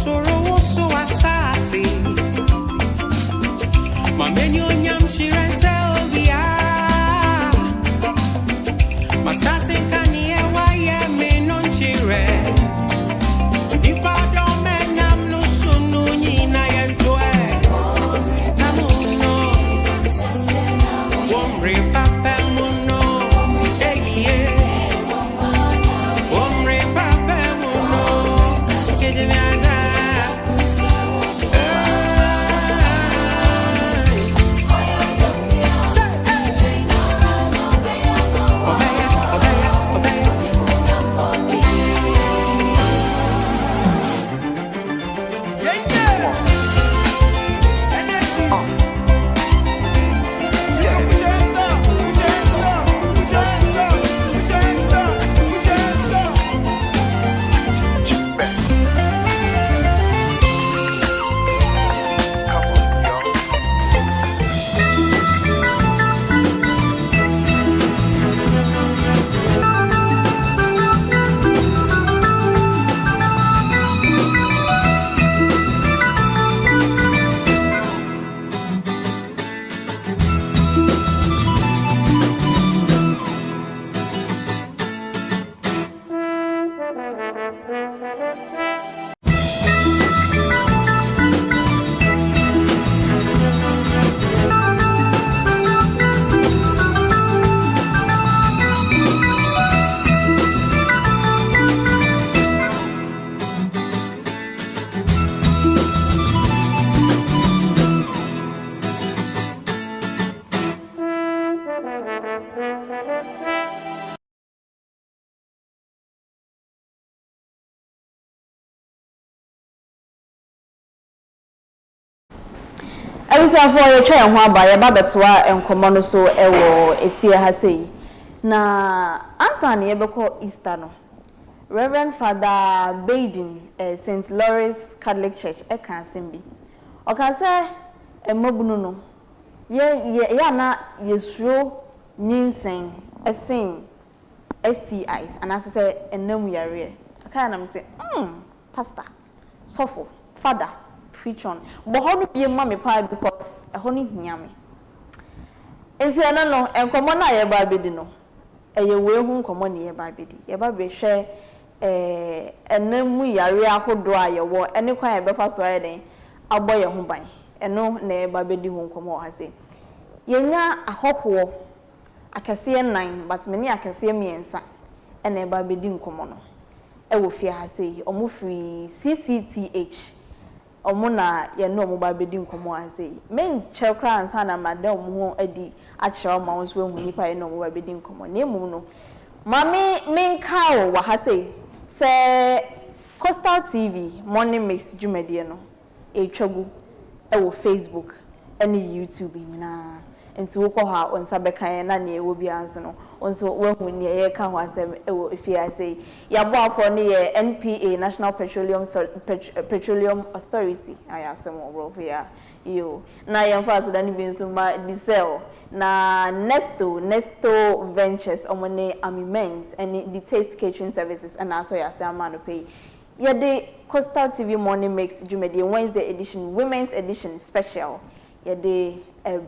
soro so asasi. Mamenyo nyam shirense obia. Masase kani ewa ye me non chire. Dipa do menyam no sunu nyina yentoe. Namuno. Womre papa muno. Eye. Womre papa muno. Kejemiaza. Ebisa for ye twa ho aba ye ba betwa enkomo no so ewo efie ha sei na ansa ne ye beko Easter no Reverend Father Baden St. Lawrence Catholic Church e kan sembi o kan se emabunu no ye na yesuo nyinsen Essien STIs and as say enam yare aka na me say pastor sofo father preach on but how do be ma pa because e ho no hia me enti ana no enkomo na ye ba bedi no eye we hu enkomo ne ye ba bedi ye ba be hwe enam yare ahodo a ye wo ene kwan ye be fa so ayeden abo ye ho ban eno na ye ba bedi hu enkomo ha se ye nya ahoho akase nan but many akase miensa ene ba bedi enkomo no e wo fie ha se omo free CCTH omuna ye no mo ba bedi nkomo asei men chekra ansa na madam ho adi a kire ma won so hu nipa ye no mo ba bedi nkomo na emu no mami men kawo wa ha sei se Coastal TV morning mix jumedie no e twagu e wo Facebook ene YouTube nyina enti wo ko ha onsa bekan na ne ewo bia anso no onso wo hu ne ye ka ho asem e wo efie asei ya bo afọ ne ye NPA National Petroleum Authority ayasem wo ya yo na ye mfa so da ne bi nso ma diesel na Nesto Ventures omone amiments and the Taste Catering Services and also ya say amano pay ye the Coastal TV morning mix jumedie Wednesday edition women's edition special ye the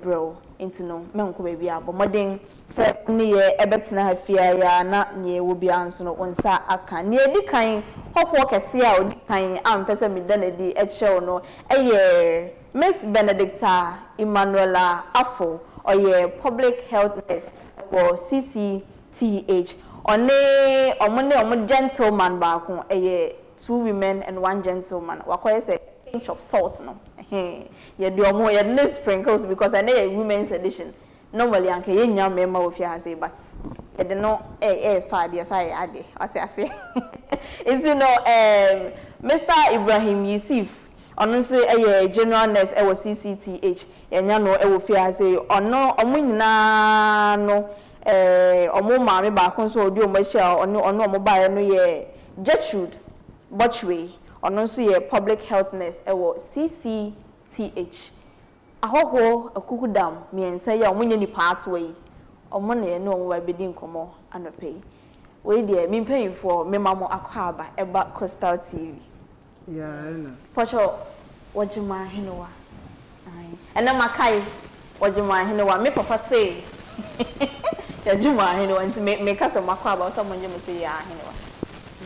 bro into no menko baby abo modern se ne ye ebetena hafia ya na ne wo bia nso no onsa aka ne edi kan hokwo kese a odi kan ampese me da na di eche no eye Miss Benedicta Emmanuela Afo oye public health nurse for CCTH omone gentleman ba ko eye 2 women and 1 gentleman wakoye say pinch of salt no ye do omo ye ne sprinkles because I know a women's edition normally anke ye nya mema wo fi ha say but ye de no so ade so ade ati ase it's Mr. Ibrahim Yusuf ono say general nurse e wo CCTH ye nya no e wo fi ha say ono omo nyina no omo maame ba kon so odi omo hia ono omo ba ye no ye Gertrude Botchway ono so ye public health nurse e wo CCTH ahoho akukudam miensa ya omunye ni pathway omo na ye no omo ba bedi nkomo anope we de mi mpanyifo memamo akwaba eba Coastal TV Yeah, I know. Pocho wajima hinowa. And then Makai wajima hinowa. Me papa say ya juma hinowa nti me kasa makwa ba someone you say ya hinowa.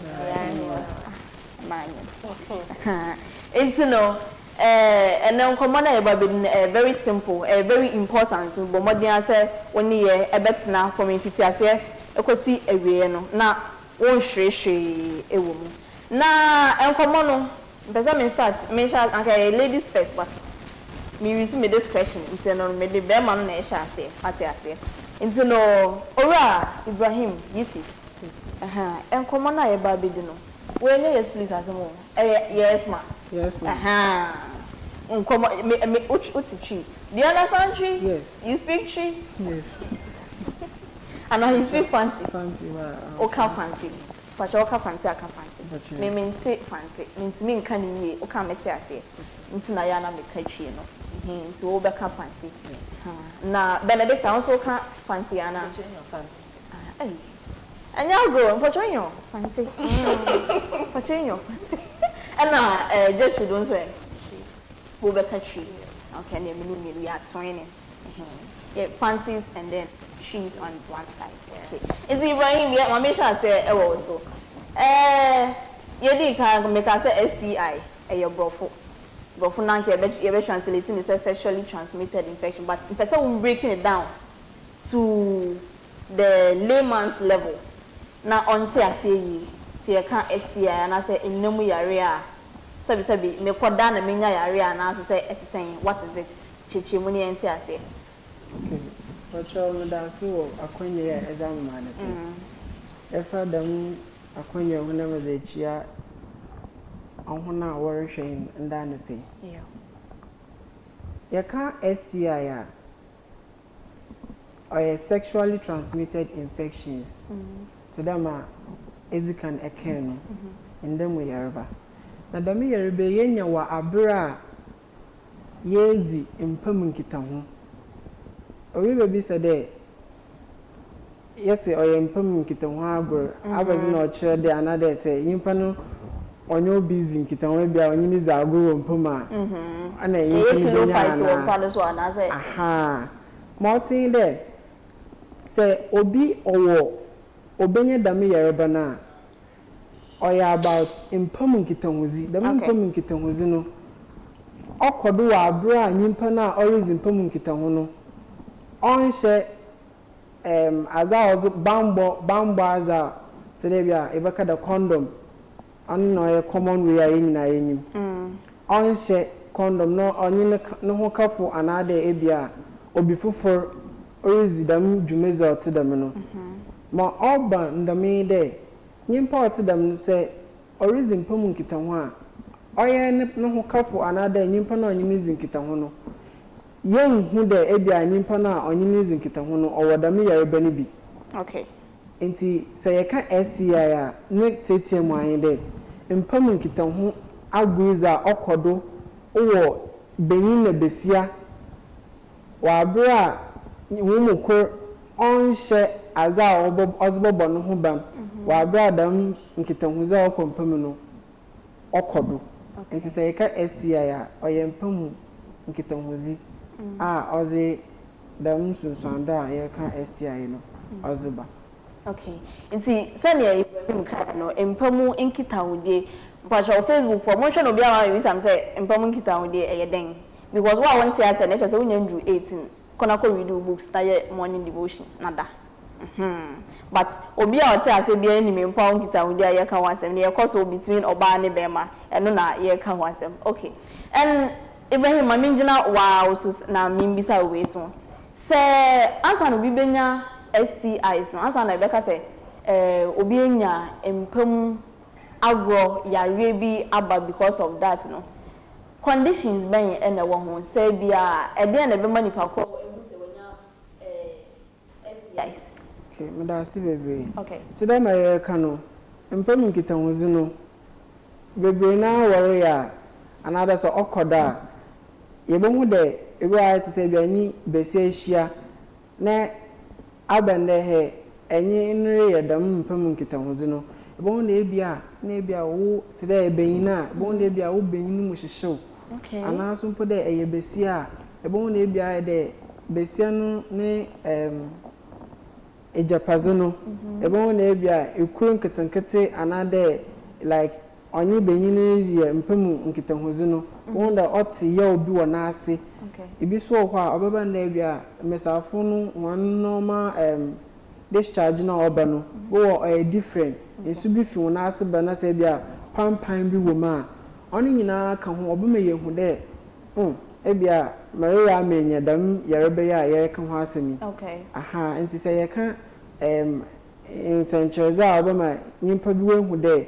Yeah, hinowa. Man. It's and then come on very simple, very important. But more than I say when you a bet now for me fiti ase e ko si ewie no na won hwehwe e wo mu. Na enkomo no mpeza me start me sha okay ladies first but me receive me this question into no me the be man na e sha ase ate ase. Into no ora Ibrahim Yusuf. Enkomo na e ba be di no. When yes please asemo. Yes ma. Yes ma. Unkomo me uti tree. Do you understand tree? Yes. You speak tree? Yes. And now you speak fancy. Fancy wa. Oka fancy. Pacha oka fancy aka fancy. Me mente fancy. Minti mi nka ni ye oka mete ase. Nti na ya na me ka tree no. Nti wo be ka fancy. Na Benedict also oka fancy ana. Fancy. Ai. Anya go, pacha yo fancy. Pacha yo fancy. And now Gertrude don't say. Wo be ka tree. Okay, and then we are training. Yeah, fancies and then trees on one side. Okay. Is Ibrahim yeah, my mission say also. Yedi can make us say STI, your brofo. Brofo nanke be translating is sexually transmitted infection, but in person we breaking it down to the layman's level. Now on say I say can STI and I say in no area. Sabi me kwada na menya yare ana so say etiten what is it cheche mu ne enti ase okay pacho no dance wo akwanya ya exam man e fa dam akwanya ho na me de chia ahona wore hwen nda na pe ya ka STI or sexually transmitted infections to them ezikan ekeno ndem we yareba na dami yerebe yenya wa abra yezi empam nkita ho owi bebi sede yesi oye empam nkita ho agor abazi na ochire de another say yimpa no onyo busy nkita ho bia onyini za agor empam a ana yimpa no fight wo pado so ana say aha motin de say obi owo obenye dami yerebe na oya about impam nkitanhuzi the impam nkitanhuzi no okodo wa abra nyimpa na always impam nkitanhu no onhye aza ozo bambo aza telebia ebeka da condom anu no ye common way ayi na yenyim onhye condom no onyi ne ho kafo anade ebia obi fufor always dam jumeza otidam no ma oba ndame de nyimpa ote dam se origin pamu nkita ho a oye ne ho kafo anada nyimpa na onyimizi nkita ho no yen hu de ebia nyimpa na onyimizi nkita ho no owodam ya eba ne bi okay enti se ye ka STI a ne tetie mu ayin de mpamu nkita ho agriza okodo wo benin na besia wa abra wo mukor onhye aza obobo no ho bam wa bradam nkitahuza okompam no okodo enti say ka STI a oyempam nkitahuzi a oze dam sunsanda ye ka STI no ozuba okay enti sane Ibrahim ka no empamu nkitahudie mpacho Facebook for motion obi awa wi sam say empamu nkitahudie eyeden because what I want to say na say unya ndru 18 kona ko read books na ye morning devotion nada but obi a oti ase bia ni mempa onkita wudi aye ka wansem ne yekoso between oba ne bema eno na ye ka wansem okay and Ibrahim mamingina wa osu na mimbisa we so se ansa no bibenya STIs no ansa na beka se obi enya empam agro yare bi aba because of that no conditions ben ene wo ho se bia e de na be manipa ko ebu se wanya STIs okay me da si bebe okay today my kanu empam nkitahuzi no bebe na wore ya another so okoda yebohu de ebe a to say biani besi ahia na abende he enyi nre yedam empam nkitahuzi no bon na ebia wo today ebenyina bon na ebia wo benyinu mu hyehyew okay ana so mpo de eyebesia bon na ebia de besia no ne ejapazo no bon na ebia ekuru nketenkete ana de like onye benyinu ye mpemu nketahozu no bon da oti ye obi wo na ase ibi so ho a obeba na ebia mesafo no one normal discharge na oba no wo different esu bi fi wona ase ba na se bia pampan bi wo ma oni nyina ka ho obema ye hu de ebia maria amenya dam yarebe ya ye ka ho asemi okay aha enti se ye ka insencheza obema nyimpa bi we hu de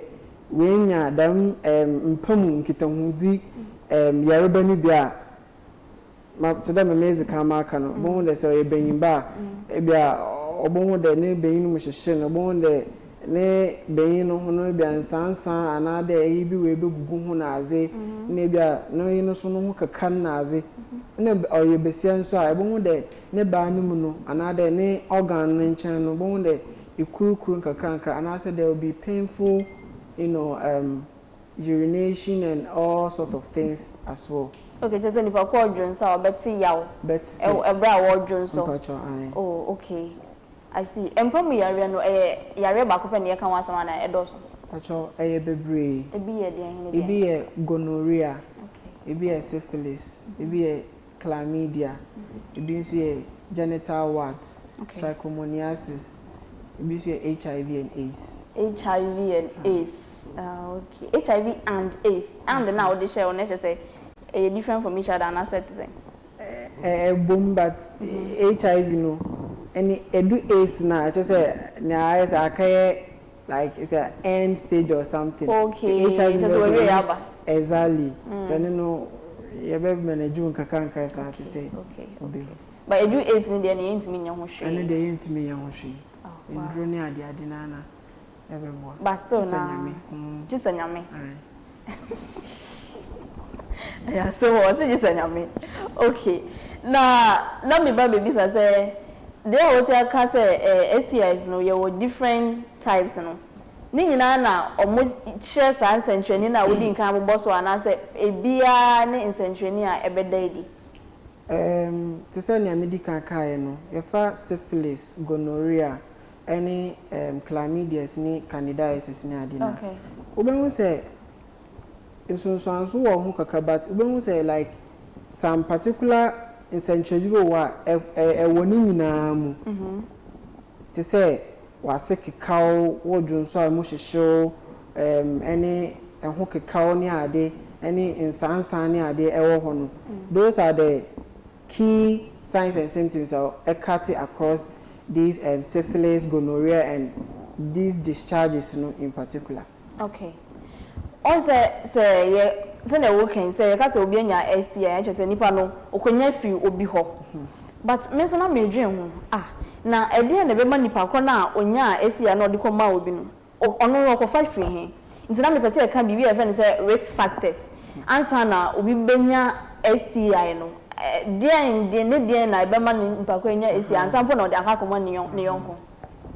we nya dam mpamu nkitahudi yarebe ni bia ma tida me mezi ka ma aka no bo hu de se ye benyimba ebia obonwo de ne beyin mu hyehye no obonwo de ne beyin no hono bia nsansan ana de eyi bi we begugu ho na aze ne bia no yi no so no ho kaka na aze ne oye besia nso a obonwo de ne ba no mu no ana de ne organ no nchen no obonwo de ikurukuru kakranka ana say there will be painful urination and all sort of things as well. Okay, just any for quadrants so beti yaw ebra wardron so oh okay I see empom yare no yare ba ko pe ne kan wasama na edoso acho bebre ebi ye gonorrhea ebi ye syphilis ebi ye chlamydia ebi nso ye genital warts trichomoniasis ebi nso ye HIV and AIDS okay HIV and AIDS and now they share on it say different from each other and I said to say boom but HIV no any edu AIDS na just say na is like it's a end stage or something okay HIV just we yaba exactly so no you be manage nkakan krasa to say okay but edu AIDS ni dey na yintimi nya ho hwe and dey yintimi nya ho hwe ndro ni ade na na everyone but still na just anyame yeah, so what's it just anyame okay na me ba baby say there what I can say STIs no you were different types no ni nyina na omo share san century na wodi nkan bo so ana say ebia ne incentry a ebedadi to say na medical kai no you fa syphilis gonorrhea any chlamydia ni candidiasis ni adina okay obenwu say so wo hu kakra but obenwu say like some particular incentives wa woni nyina mu to say wase kekaw wodun so a mo hyehyew any eho kekaw ni ade any insansan ni ade ewo ho no those are the key signs and symptoms of cut across these syphilis, gonorrhea and these discharges in particular. Okay. Also say na we can say ka say obi anya STI just say nipa no okonya fi obi ho but me so na me dwen ho na ede na be ma nipa kro na onya STI na odi ko ma obi no ono ko fa fi he nti na me pese e kan bibi e fe say risk factors answer na obi benya STI no de na be ma nipa kro nya STI answer po na odi aka ko ma ne yonko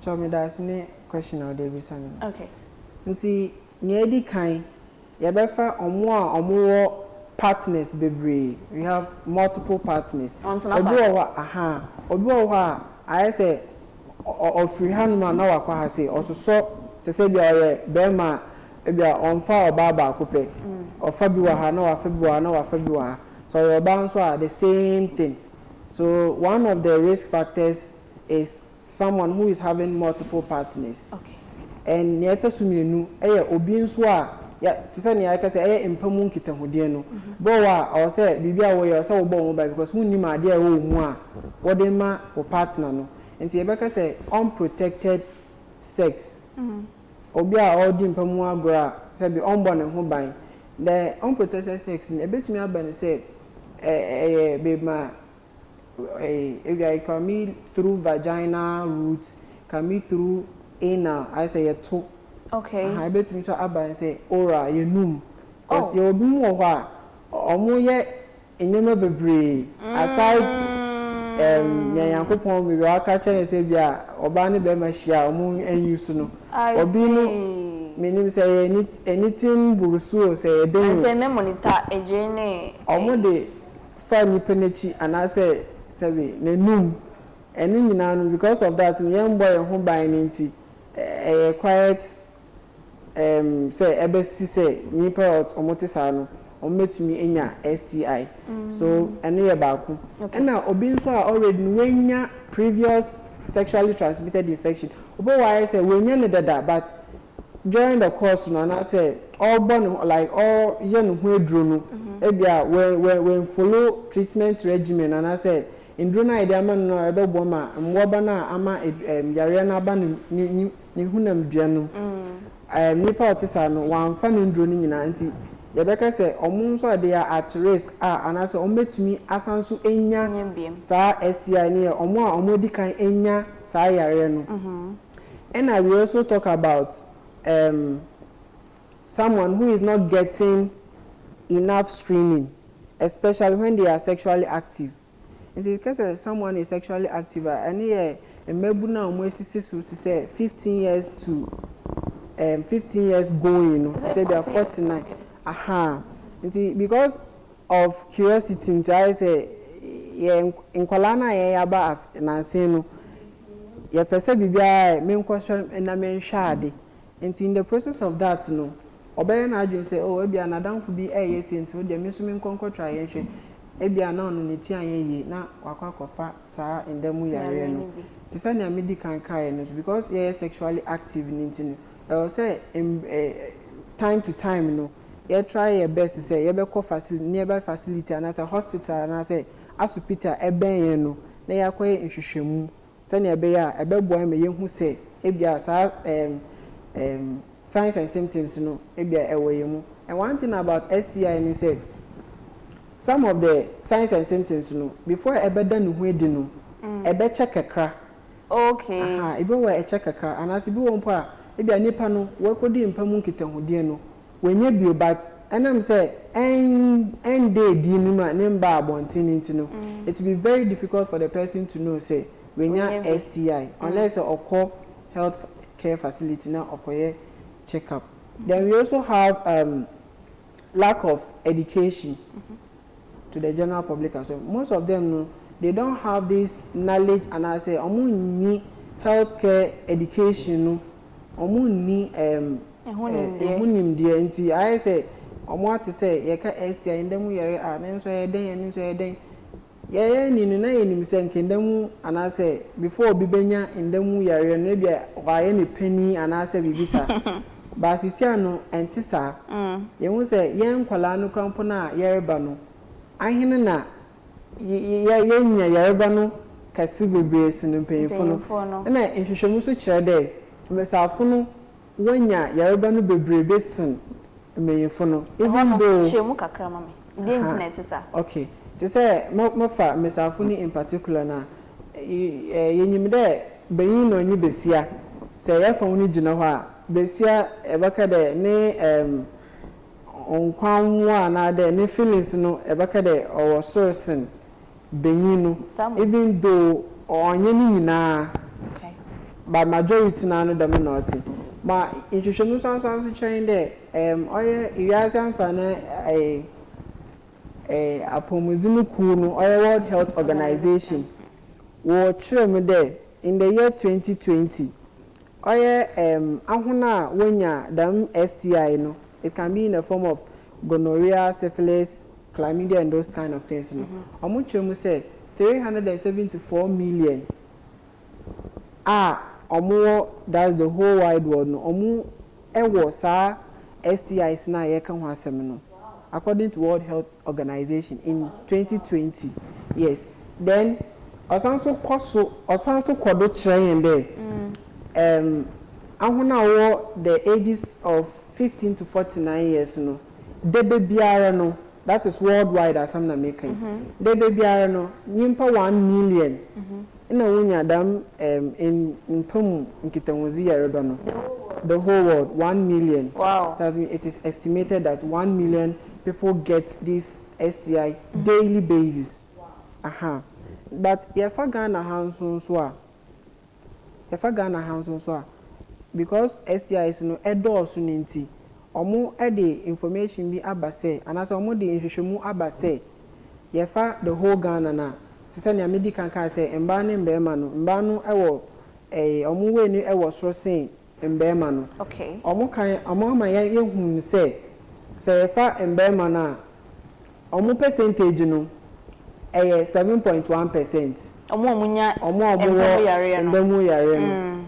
so me that's ne question o dey be same okay nti nye edi kan Yabefa omo partners bebre. We have multiple partners. Obi owa I say free hand man na wakwa ha say ososo te say bia oye bema bia onfa oba ba kope. Ofa bi wa ha na wafa bi wa na wafa bi wa. So your bands are the same thing. So one of the risk factors is someone who is having multiple partners. Okay. And nyeta sumienu obi nso a ya tisa ni aka say empamu nkitahode no bo wa o say bibia wo ye say wo bo mo ba because wunni ma ade wo mu a wo de ma wo partner no enti e beka say unprotected sex obi a o di empamu agora say be onbo ne ho ban the unprotected sex ni e betumi aban say be ma can be through vaginal route, can be through anal, I say a two. Okay. I bet me so about say ora ye num. Because you'll be more or more yet in your bebre. Aside Yankopon, we will catch and say, yeah, or Barney Bemashia, or moon and you soon. I or be menim say anything burusu say dey say me monitor ejene omo de fa nipa nachi ana say sabi nenum eni nyina no because of that young boy ho ban nti quiet say ebesi say nipa omote sa no ometumi enya STI so eno ye baako na obi nso a already wenya previous sexually transmitted infection obo why say wenya ne dada but during the course no na say all born like all yen ho eduro no ebia when follow treatment regimen and I say indro na ide ama no ebebo ma mwoba na ama yare na aba ni hunam dua no nipa otisa no wan fa no ndro ni nyina nti yebeka say omun so they are at risk and I say ometumi asanso enya sa STI ne omo a omodi kan enya sa yare no and I will also talk about someone who is not getting enough screening, especially when they are sexually active. In the case of someone is sexually active, and a mebuna umwesi to say 15 years to 15 years going, to say they are 49. Because of curiosity, I say, in Kolana, yaba na seno. Ya pese bibia main question na main shade. In the process of that, no. Obey na adwin say oh ebia na danfo bi yes nti de meso me nkonko try yenhwe ebia na ono ne ti ayen na wakwa kofa saa ndemu yare no ti say na medical kai no because sexually active nti no say time to time no you try your best say you be call facility nearby facility and as a hospital and as a hospital eben no na yakoye nhwehwemu say na ebe ya ebe boy me yehu say ebia saa signs and symptoms no ebia eweyemu. And one thing about STI ni say some of the signs and symptoms no before ebeda no hu edi no ebe check kakra okay ebe we check kakra and as ibi won po a ebia nipa no we kodi mpamu nkitahudie no wenye bio but enam say end day di ni ma ne mba abontin nti no it will be very difficult for the person to know say wenya STI unless okọ health care facility na okoye check up. Then we also have lack of education to the general public as well. Most of them they don't have this knowledge and I say omu healthcare education no omu ni ehunim die nti I say omu ati say yeka STI ndemu yare na nso yeden ye ni na yenim say nkendemu and I say before bibenya ndemu yare no bia waye ni pani and I say bibisa ba sisia no entisa ye hu say yen kwala no krampo na yereba no ahene na yenya yereba no kasi bebre sinu mpanyifo no na nhwehwemu so kire de mesafo no wonya yereba no bebre besin mpanyifo no even though shemu kakra mame the internet isa okay to say mofa mesafo ni in particular na yenyim de beyin no nyi besia say yefa woni gina ho a besia ebaka de ne onkwanwa na de ne feelings no ebaka de owo sourcing beyin no even though onye ni nyina okay but majority na no dem not ma inhwehwemu so chain de oye iyaza amfana apomuzinu ku no oye World Health Organization wo chirem de in the year 2020 oye ahuna wonya dam STI no it can be in the form of gonorrhea, syphilis, chlamydia and those kind of things no omo chirem say 374 million omo that's the whole wide world no omo ewo sa STIs na ye kan ho asem no according to World Health Organization in 2020 yes then osanso kodo kire there ahuna wo the ages of 15 to 49 years no debe biara no that is worldwide as I'm making debe biara no nyimpa 1 million ina wonya dam in pum nkitanwozi yareba no the whole world 1 million wow it is estimated that 1 million people get this STI daily basis but yafa Ghana hanso so a because STIs no endorse ninti omo the information bi abase anaso omo the nhwehwemu abase yefa the whole Ghana na ti se na medical kan say emba ne mbema no mba no ewo omo we ni ewo soro sen mbema no okay omo kan omo ma ye hu say yefa mbema na omo percentage no 7.1%. Omo yare no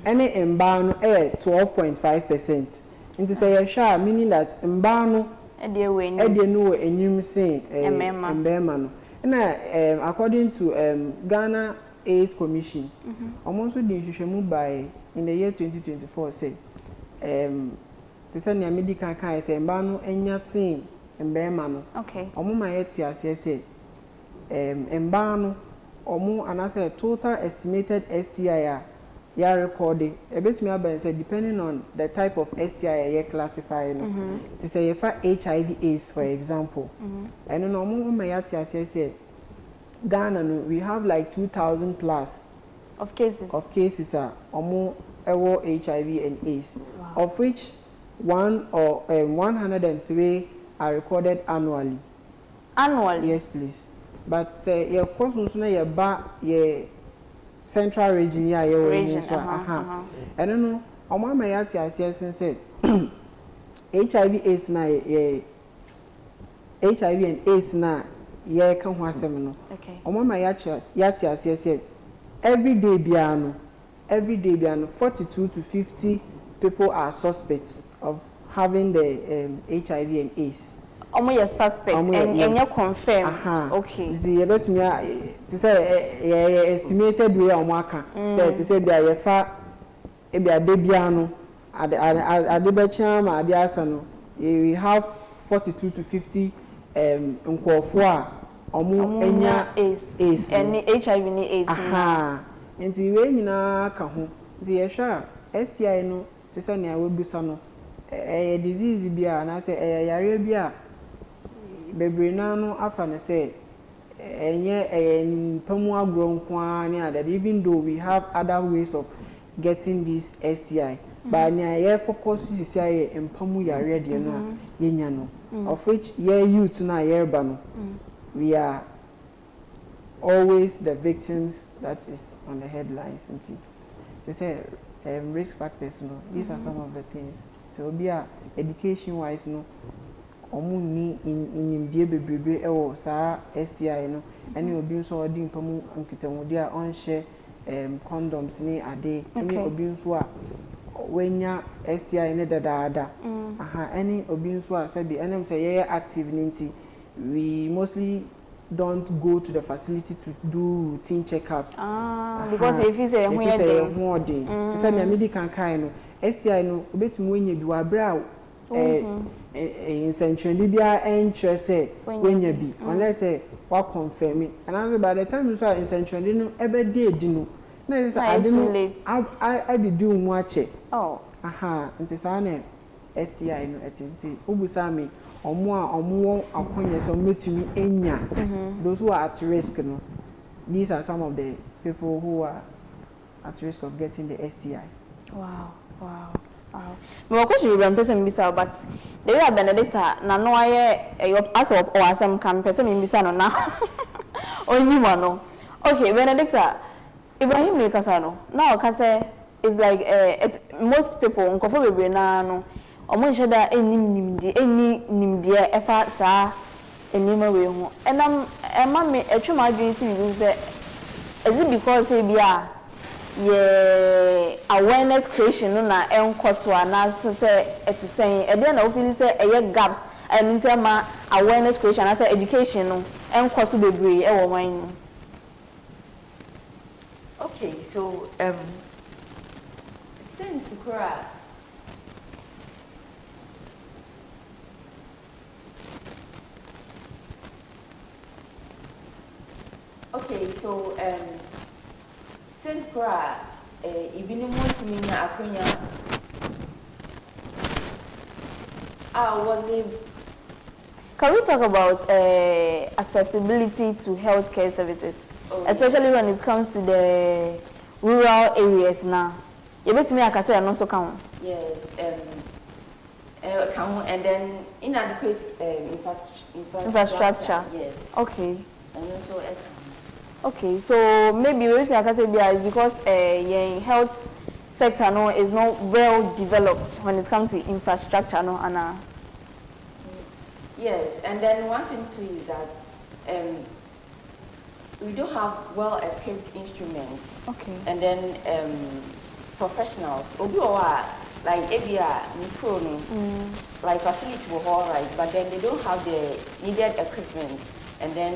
any emba no 12.5%. Nti say ye sha meaning that emba no e de no enyim sen embema no na according to Ghana AIDS Commission omo so di hwehwemu by in the year 2024 say ti say na medical kan say emba no enya sen embema no okay omo ma ye ti ase say emba no omo anase total estimated STI ya recording a bit me about say depending on the type of STI you classify no to say if HIV AIDS for example I don't know omo ma ya ti ase say Ghana no we have like 2,000 plus of cases omo ewo HIV and AIDS of which 103 are recorded annually. Yes please. But say your course na your ba your central region ya your region so I don't know omo ma ya ti ase say HIV AIDS na HIV and AIDS na ye kan ho asem no omo ma ya ti ase say every day biano 42 to 50 people are suspects of having the HIV and AIDS. Omo ye suspect and you confirm. Okay. See you bet me to say estimated way omo aka say to say bia ye fa e bia de bia no ade be cham ade asa no we have 42 to 50 nkofo a omo enya AIDS and HIV ni AIDS. Nti we nyina ka ho nti ye hwa STI no to say na we busa no disease bia na say yare bia bebre na no afa ne say enye pamu agro nko ani that even though we have other ways of getting this STI but na ye focus is say empamu yare de no yenya no of which ye youth na yerba no we are always the victims that is on the headlines and to say risk factors no these are some of the things so be education wise no omu ni inimdie bebrebe ewo sa STI no ene obi nso odi mpamu nkitamudi a onhye condoms ni ade ene obi nso a wenya STI ne dadaada ene obi nso a sabi enem say ye active ninti we mostly don't go to the facility to do routine checkups because if you say ho dey to say na medical kind no STI no obetum wenya bi wa bra in century bia enche say wenya bi unless say wa confirm it and by the time you say in century no ebe dey edi no na say I did do mu ache nti sa na STI no etinti obusa me omo akonya so metumi enya those who are at risk no these are some of the people who are at risk of getting the STI. Wow. Me question you be person bisa but the way Benedicta na no aye as of or asem kan person me bisa no na only one no. Okay, Benedicta Ibrahim me kasa no na o kasa is like most people nkofo bebre na no omo nheda nimdie efa sa enima we ho enam ema me atwuma adwin si bi say is it because say bia ye awareness creation no na enkoso ana so say etisen e dey na ofili say eye gaps and in ma awareness creation as education no enkoso bebre e wo man no. Okay, so since Kura since Kura ibini mo tumi na akonya was it Can we talk about accessibility to healthcare services, especially when it comes to the rural areas now? You bet me I say no so come. Yes, come and then inadequate infrastructure. Yes. Okay. And also okay, so maybe we say I can say is because your health sector no is not well developed when it comes to infrastructure no Anna. Yes, and then one thing too is that we do have well equipped instruments. Okay. And then professionals. Obi like ABR, Niprono, like facilities were all right, but then they don't have the needed equipment. And then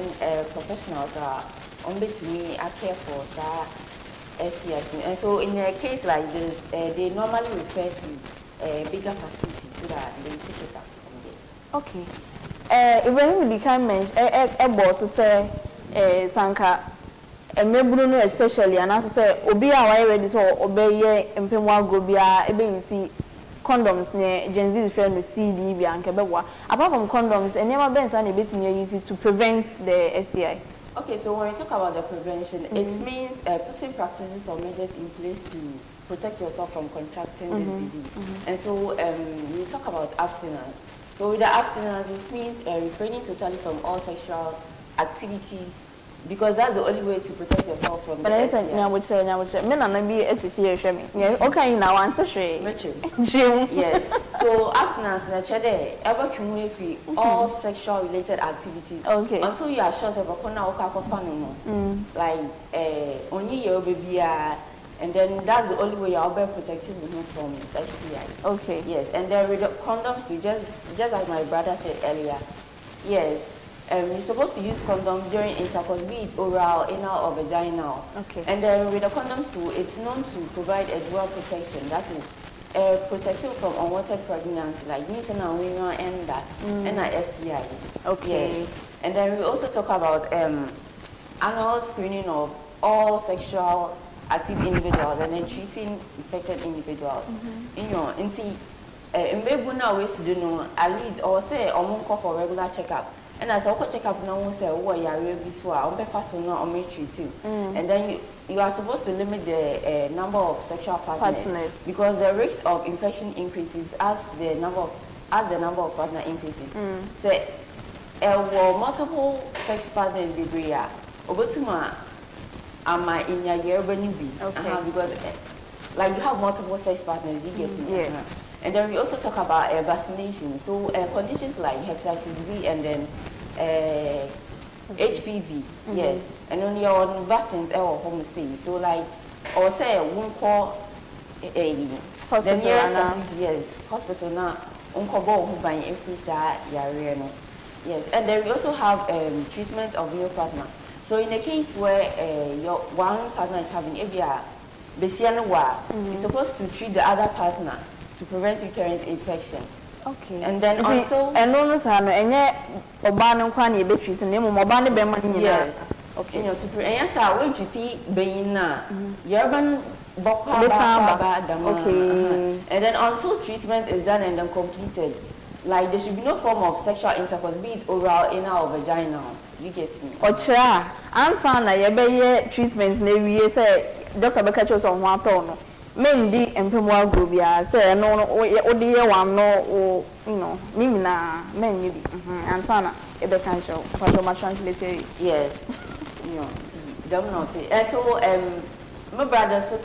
professionals are only to me I care for STS. And so in a case like this, they normally refer to bigger facilities so that they take it up from there. Okay. When we can mention a boss say Sanka Bruno especially and I say obi a ready so obey mpemwa go bia ebe you see condoms near Gen Z friend the CD bia nke bewa apart from condoms and never been say betimi use it to prevent the STI. Okay, so when we talk about the prevention, it means putting practices or measures in place to protect yourself from contracting this disease. And so we talk about abstinence. So with the abstinence, it means refraining totally from all sexual activities, because that's the only way to protect yourself from the STI. Men are not be fear me. Okay, now answer yes. So abstinence naturally ever can away free all sexual related activities. Okay. Until you are sure of a like only your baby and then that's the only way you'll be protecting him from STIs. Okay. Yes, and then with the condoms too, just as my brother said earlier. Yes. You're supposed to use condoms during intercourse, be it oral, anal, or vaginal. Okay. And then with the condoms too, it's known to provide a dual protection. That is, protective from unwanted pregnancy, like means and women and that, and STIs. Okay. Yes. And then we also talk about annual screening of all sexual active individuals and then treating infected individuals. In your in ways to do no, at least or say or call for regular checkup. And as I check up now, say, oh, you are really so I'm fast or not, I'm treating. And then you are supposed to limit the number of sexual partners because the risk of infection increases as the number of partner increases. Say, multiple sex partners be bria. Obotuma, am I in your year burning be? Because like you have multiple sex partners, you get me. Yes. And then we also talk about vaccination. So conditions like hepatitis B and then HPV, yes. And then your vaccines are home say. So like, or say one call the nearest facility, yes, hospital now. Uncle who buy every yariano. Yes, and then we also have treatment of new partner. So in a case where your one partner is having ABR, you're supposed to treat the other partner to prevent recurrent infection. Okay. And then also and no yes. Okay. You know, to yes, I went to tea beina. Yerban okay. And then until treatment is done and then completed, like there should be no form of sexual intercourse, be it oral, anal, or vaginal. You get me? Ocha, answer na yebe treatments na we say Dr. Bekacho so one no. Men di empemwa grobia say no odi ye wan no you know nimina men you be answer na ebe kan show for my translator. Yes. You know, don't know. And so my brother so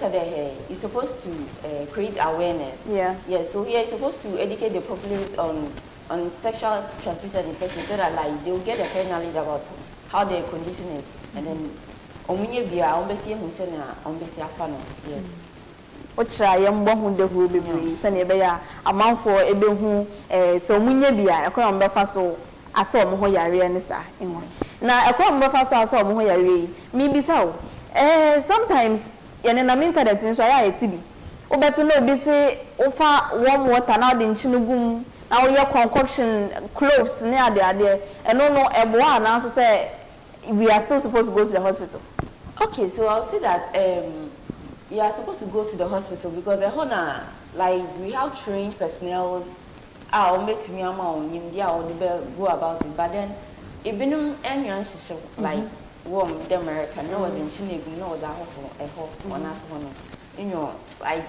you're supposed to create awareness. Yeah. Yes, so here you're supposed to educate the populace on sexual transmitted infections so that like they'll get a fair knowledge about how their condition is. And then yes. Ocha yam bo hu de hu bebre se na ebe ya amanfo ebe hu so munye bia ekwa mbefa so ase omo ho yare ne sa enwa na ekwa mbefa so ase omo ho yare mi bisa o sometimes yene na internet nso ya etibi obeti na obi se ofa warm water na de nchinugum na wo ye concoction cloves ne ade eno no ebo na so say we are still supposed to go to the hospital. Okay, so I'll say that you are supposed to go to the hospital because like we have trained personnel go about it, but then even like the American, no was in Chinese, no was a hopeful, you know, like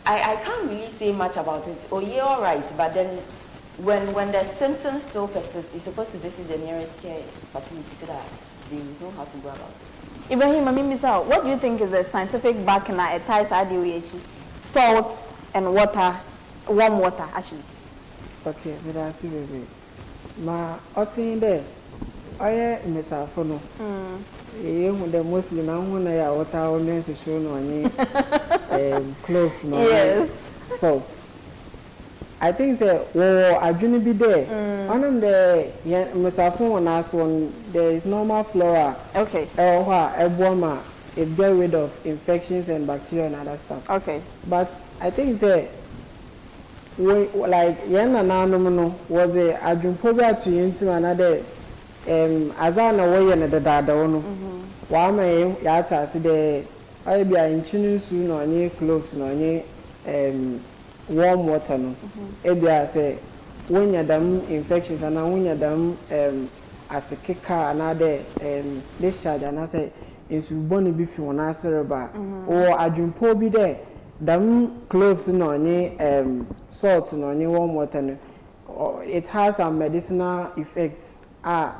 I can't really say much about it. Oh yeah, all right, but then when the symptoms still persist, you're supposed to visit the nearest care facility so that they know how to go about it. Ibrahim, what do you think is the scientific backing at ties IDWH? Salt and water, warm water actually. Okay, but I see baby. Ma otin there. Oye mesafo no. Hu the Muslim na hu na ya water on so show no any cloves no. Yes. Salt. I think say wo adwene bi there. One of the mesafo on us one there is normal flora. Okay. It get rid of infections and bacteria and other stuff. Okay. But I think say we like yana no was a adwumpoga to into another azana woye na dada wono wa ma ya ta se de ai bia inchinu su no any clothes no any warm water no e bia se wonya dam infections and wonya dam asekeka another discharge and say insu boni bi fi wona asereba o adwumpo bi de dam cloves no any salt no any warm water no it has a medicinal effect.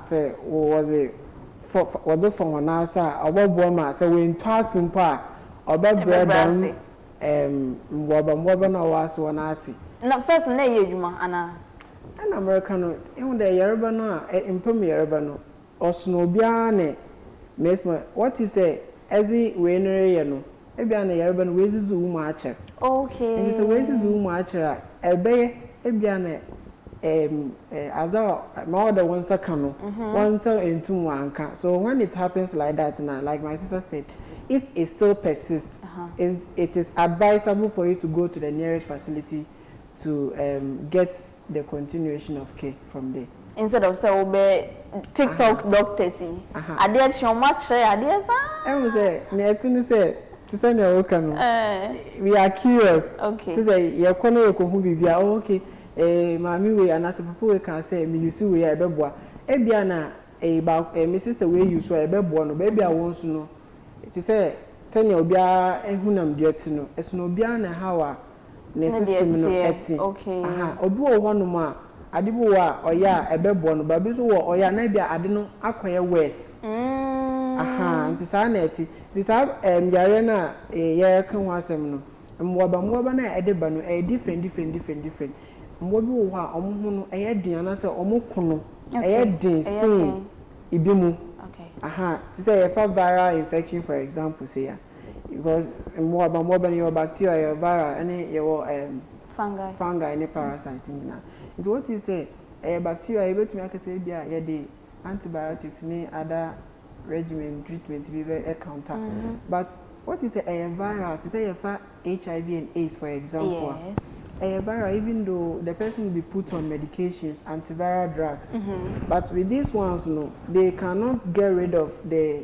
Say was it for the from NASA oboboma so we simple obebread mboba na was one asi na person na yedwuma ana an American in the Yoruba no impem Yoruba no osno bia ne mesma what if say ezi we nere no e bia na Yoruba no we zizu mu ache okay it is a we zizu mu ache ebe e bia na my other one second, one cell into one can. So when it happens like that now, like my sister said, if it still persists, it is advisable for you to go to the nearest facility to get the continuation of care from there. Instead of say TikTok doctors, I did show much. I did say, to send your we are curious. Okay. To say your corner okay. Mami we and as people we can say me you see we e beboa e bia na my sister we use so e beboa no baby I want to know it say senior obia ehunam de ati no eso obia na hawa ne system no eti obi wo hono ma ade bo wa oya e beboa no baby so wo oya na bia ade no akoye worse nti sa na eti ti sa yare na ye kan ho asem no mwoba na e de ba no e different mwobi wo ha omo no eyedin anase omo kono eyedin sin ibimu to say if a viral infection for example say because mwoba your bacteria your viral any your fungi any parasite na it what you say bacteria you betumi akase bia ye de antibiotics ni other regimen treatment be counter but what you say viral to say if HIV and AIDS for example viral, even though the person will be put on medications, antiviral drugs, but with these ones, no, they cannot get rid of the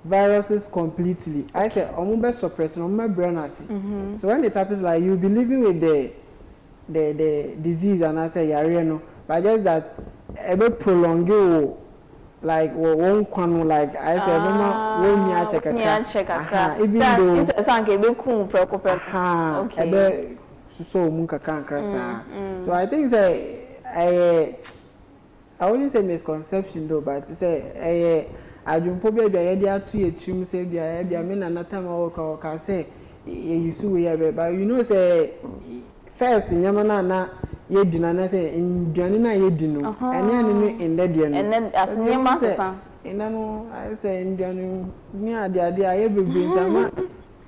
viruses completely. I say, suppressing, so when it happens, like you'll be living with the disease, and I say, no, but just that a bit prolonged you. Like one kwanu like I said mama won ya check even though it's sanke be kun preoccuped okay so mun kakra so I think say I only say misconception though but say adwumpo bia ye dey atu ye chim say bia me na natam o ka say you see we but you know say first nyama na ye dina na say nduane na ye dino ene ane in the dia no and then as nyama san ina no I say nduane ni ade aye bebe ntama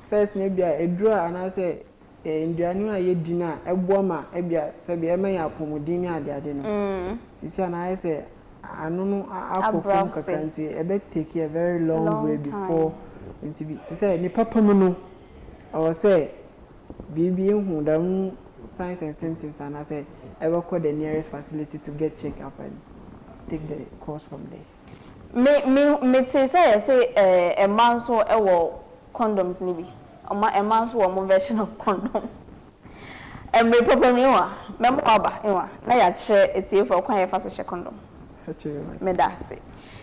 first ne bia edura ana say nduane a ye dina ebo ma e bia say bia ema ya pomodin ni ade no isi ana I say anu no akofom kakanti e be take a very long way before into be to say ni papa mu no or say bibi hu dam signs and symptoms and I said I will call the nearest facility to get checked up and take the course from there. Me say a man so condoms nibi. A man so a version of condoms. And me papa me wa na ya share a safe for kwan fa so share condom. Me da say.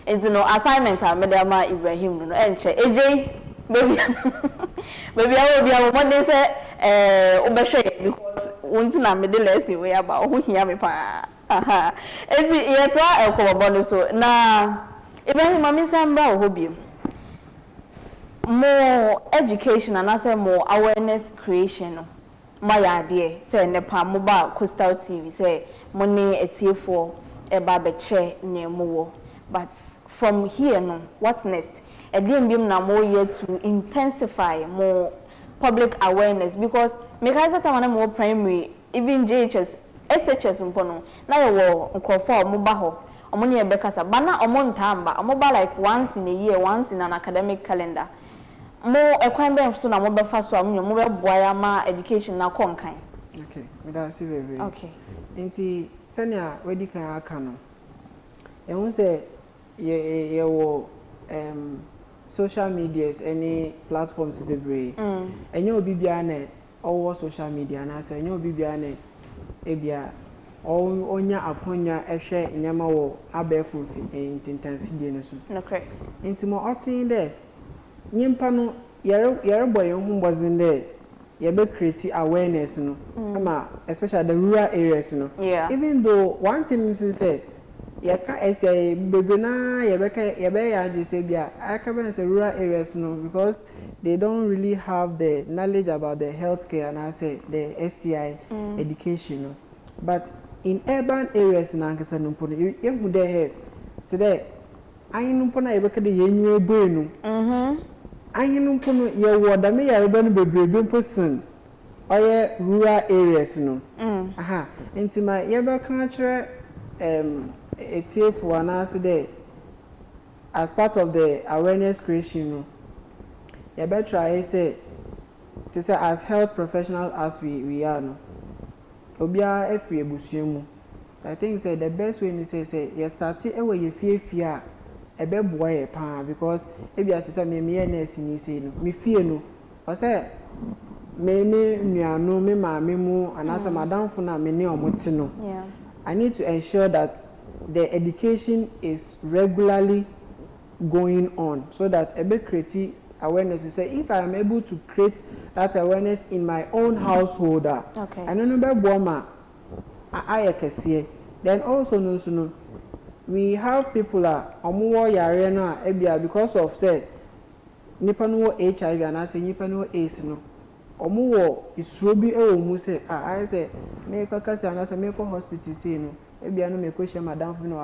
Enti no assignment a me da ma Ibrahim no enche eje baby I will be our mother say obeshe because won't na me the lesson we about who hear me pa aha enti yet wa ekobon so na Ibrahim mami samba hobby more education and also more awareness creation my idea say nepa mobile coastal TV say money etie eba beche ne mo but from here no what's next again bim na more year to intensify more public awareness because make us that more primary even JHS SHS mpono na yo nkofo mo ba ho omoni e bekasa bana omontamba omoba like once in a year once in an academic calendar mo ekwan be so na mo be fa so amnyo mo be boya ma education na konkan. Okay, me da see very. Okay. Nti senia wedi kan aka no e hu se ye wo social medias any platforms bebre enye obi bia na owo social media na se enye obi bia na ebia onya aponya ehwe nyama wo abefu tintan fidie no so. Okay. Nti mo otin de nyimpa no yere boy hu mbozin de ye be create awareness no ama especially the rural areas no. Yeah. Even though one thing is say ye ka say bebe na ye be ya just say bia aka be say rural areas no because they don't really have the knowledge about the healthcare and I say the STI education no. But in urban areas na nkesa no mpo ye hu de here today ayin mpo na ye be ka de yenwe boy no ayin mpo no ye wo da me ya be no bebrebe mpo sin oye rural areas no aha intima ye be kan kire etiefu anase de as part of the awareness creation no ye be try say to say as health professionals as we are no obia efri ebusuemu I think say the best way ni say you start e we ye fie a ebe boa ye pa because ebia say me nurse ni say no me fie no o say me nuano me maame mu anasa madam fo na me ne omote no yeah I need to ensure that the education is regularly going on so that ebe create awareness is say if I am able to create that awareness in my own household okay I don't know boma ayekese then also no we have people omo yare no ebia because of say nipa no HIV and I say nipa no AIDS no omo wo isuro bi e mu say I say me kakase and I say me ko hospital say no ebia no me ko share madam for no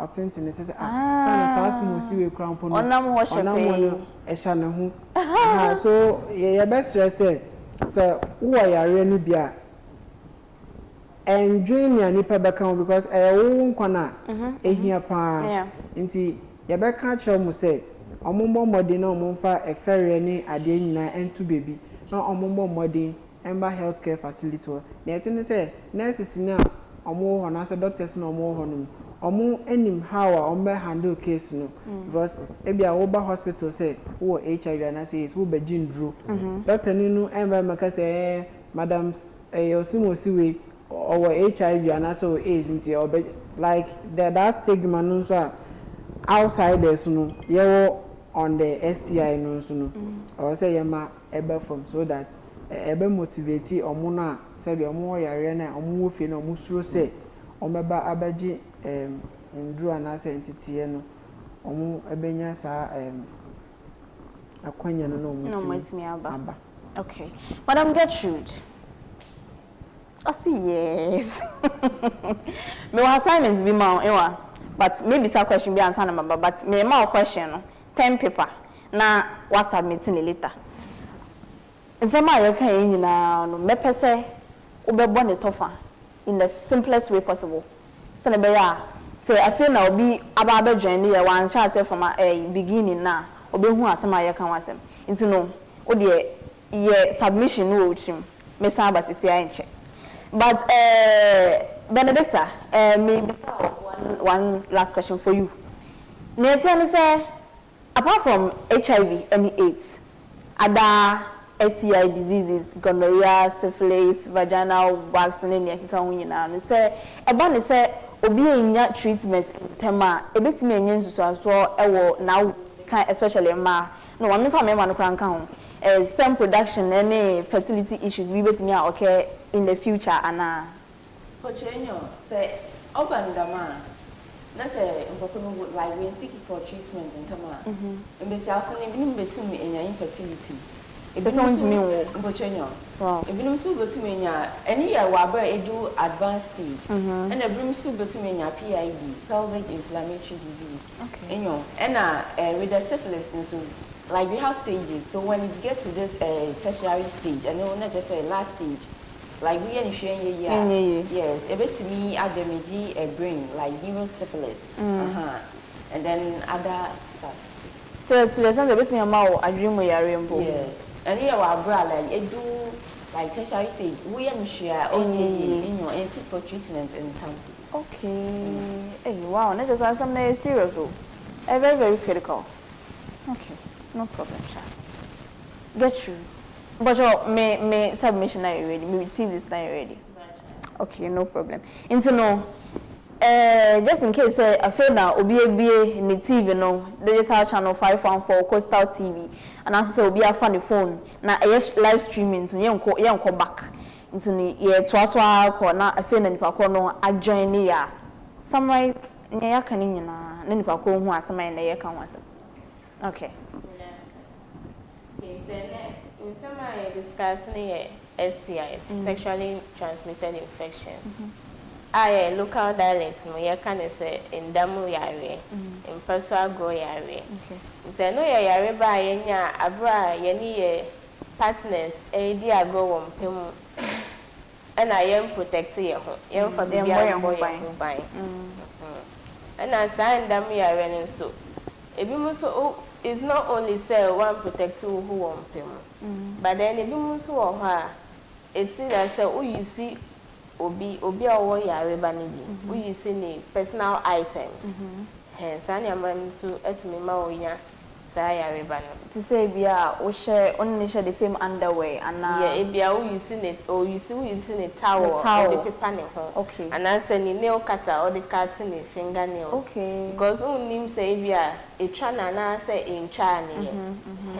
attend ne say sana sa mo si we krampo no onam ho shepe e sha ne ho so ye best stress say wo yare no bia and dream ya nipa beka because wo nkwana ehia pa nti ye beka che mo say omombo modi na omomfa efere ni ade nyina entu baby na omombo modi emba healthcare facility na etini say nurses na omo ho na say doctors na omo ho no omo enim how ombe handle case no because ebia wo ba hospital say wo HIV na say wo be jindru doctor ni no emba maka say madams osimosiwe or HIV and also AIDS into like that stigma no so outsiders no you on the STI no so no or say yema ebe from so that ebe motivate omo na say be omo yare na omo fie na omo suro say omeba abaji ndru ana say entity no omo ebenya sa akwanya no no aba okay Madam Gertrude I see yes. Me wa assignments be ma ewa but maybe some question be answer number but me ma question 10 paper na wa submitting later. Nsema you kan nyina no me pese obebo ne tofa in the simplest way possible. So na be ya say I feel na obi aba join ye wan sha say from beginning na obi hu asema ye kan wasem. Nti no o de ye submission no ochim me san ba sisi anche. But Benedicta, maybe one last question for you. Nathan say, apart from HIV and AIDS, other STI diseases, gonorrhea, syphilis, vaginal vaccine, and you say, about say, obi in treatment in Tema, a bit me so now, especially no one fa me ma no kran kan sperm production any fertility issues we betimi a okay in the future ana Pochenyo say open dama na say mpoko like we seeking for treatment in tama mbesi afuni bi mbetumi enya infertility person want me wo Pochenyo wow ebinum so betumi enya any year wa bra edu advanced stage and ebinum so betumi enya PID pelvic inflammatory disease okay enyo and with the syphilis so like we have stages, so when it gets to this tertiary stage, and not just say last stage, like we are sharing yes, a bit to me at the a brain like neurosyphilis, and then other stuff. So to the sense of me about a dream we are rainbow. Yes, and we are like it do like tertiary stage. We are share only in your NC for treatment in town. Okay. Hey, wow, that just has something serious. Very critical. Okay. No problem, child. Get you. But your may submission are you ready? Me receive this now ready. Okay, no problem. Into no. Just in case I feel now obi in the TV no. They just have channel 514 Coastal TV, and also say obi have the phone. Now live streaming to you come back. Into ni ye twaswa ko na I feel na nipa ko no adjoin ni ya. Summarize nya kan ni na nipa ko hu asema na ye kan wasa. Okay. In some I discussing STIs, sexually transmitted infections. I local dialects no ye can say in damu yare, in personal go yare. Okay. No yare ba yenya abra yeni partners dia go won pemu. And I am protect ye ho. Yem for be a boy buy. And I sign damu yare and so. Ebi so it's not only say one protective who won't pay, but then if you must or her, it's that say, oh, you see, obi or yare banibi, we you see the personal items. Hence, I am so at me, Maoya, say, to say, we share only share the same underwear, and yeah, if you you seen it, or you see, you seen a towel, or the paper, okay, and I send a nail cutter or the cut in the fingernails, okay, because only say, we are a chana, and I say in China,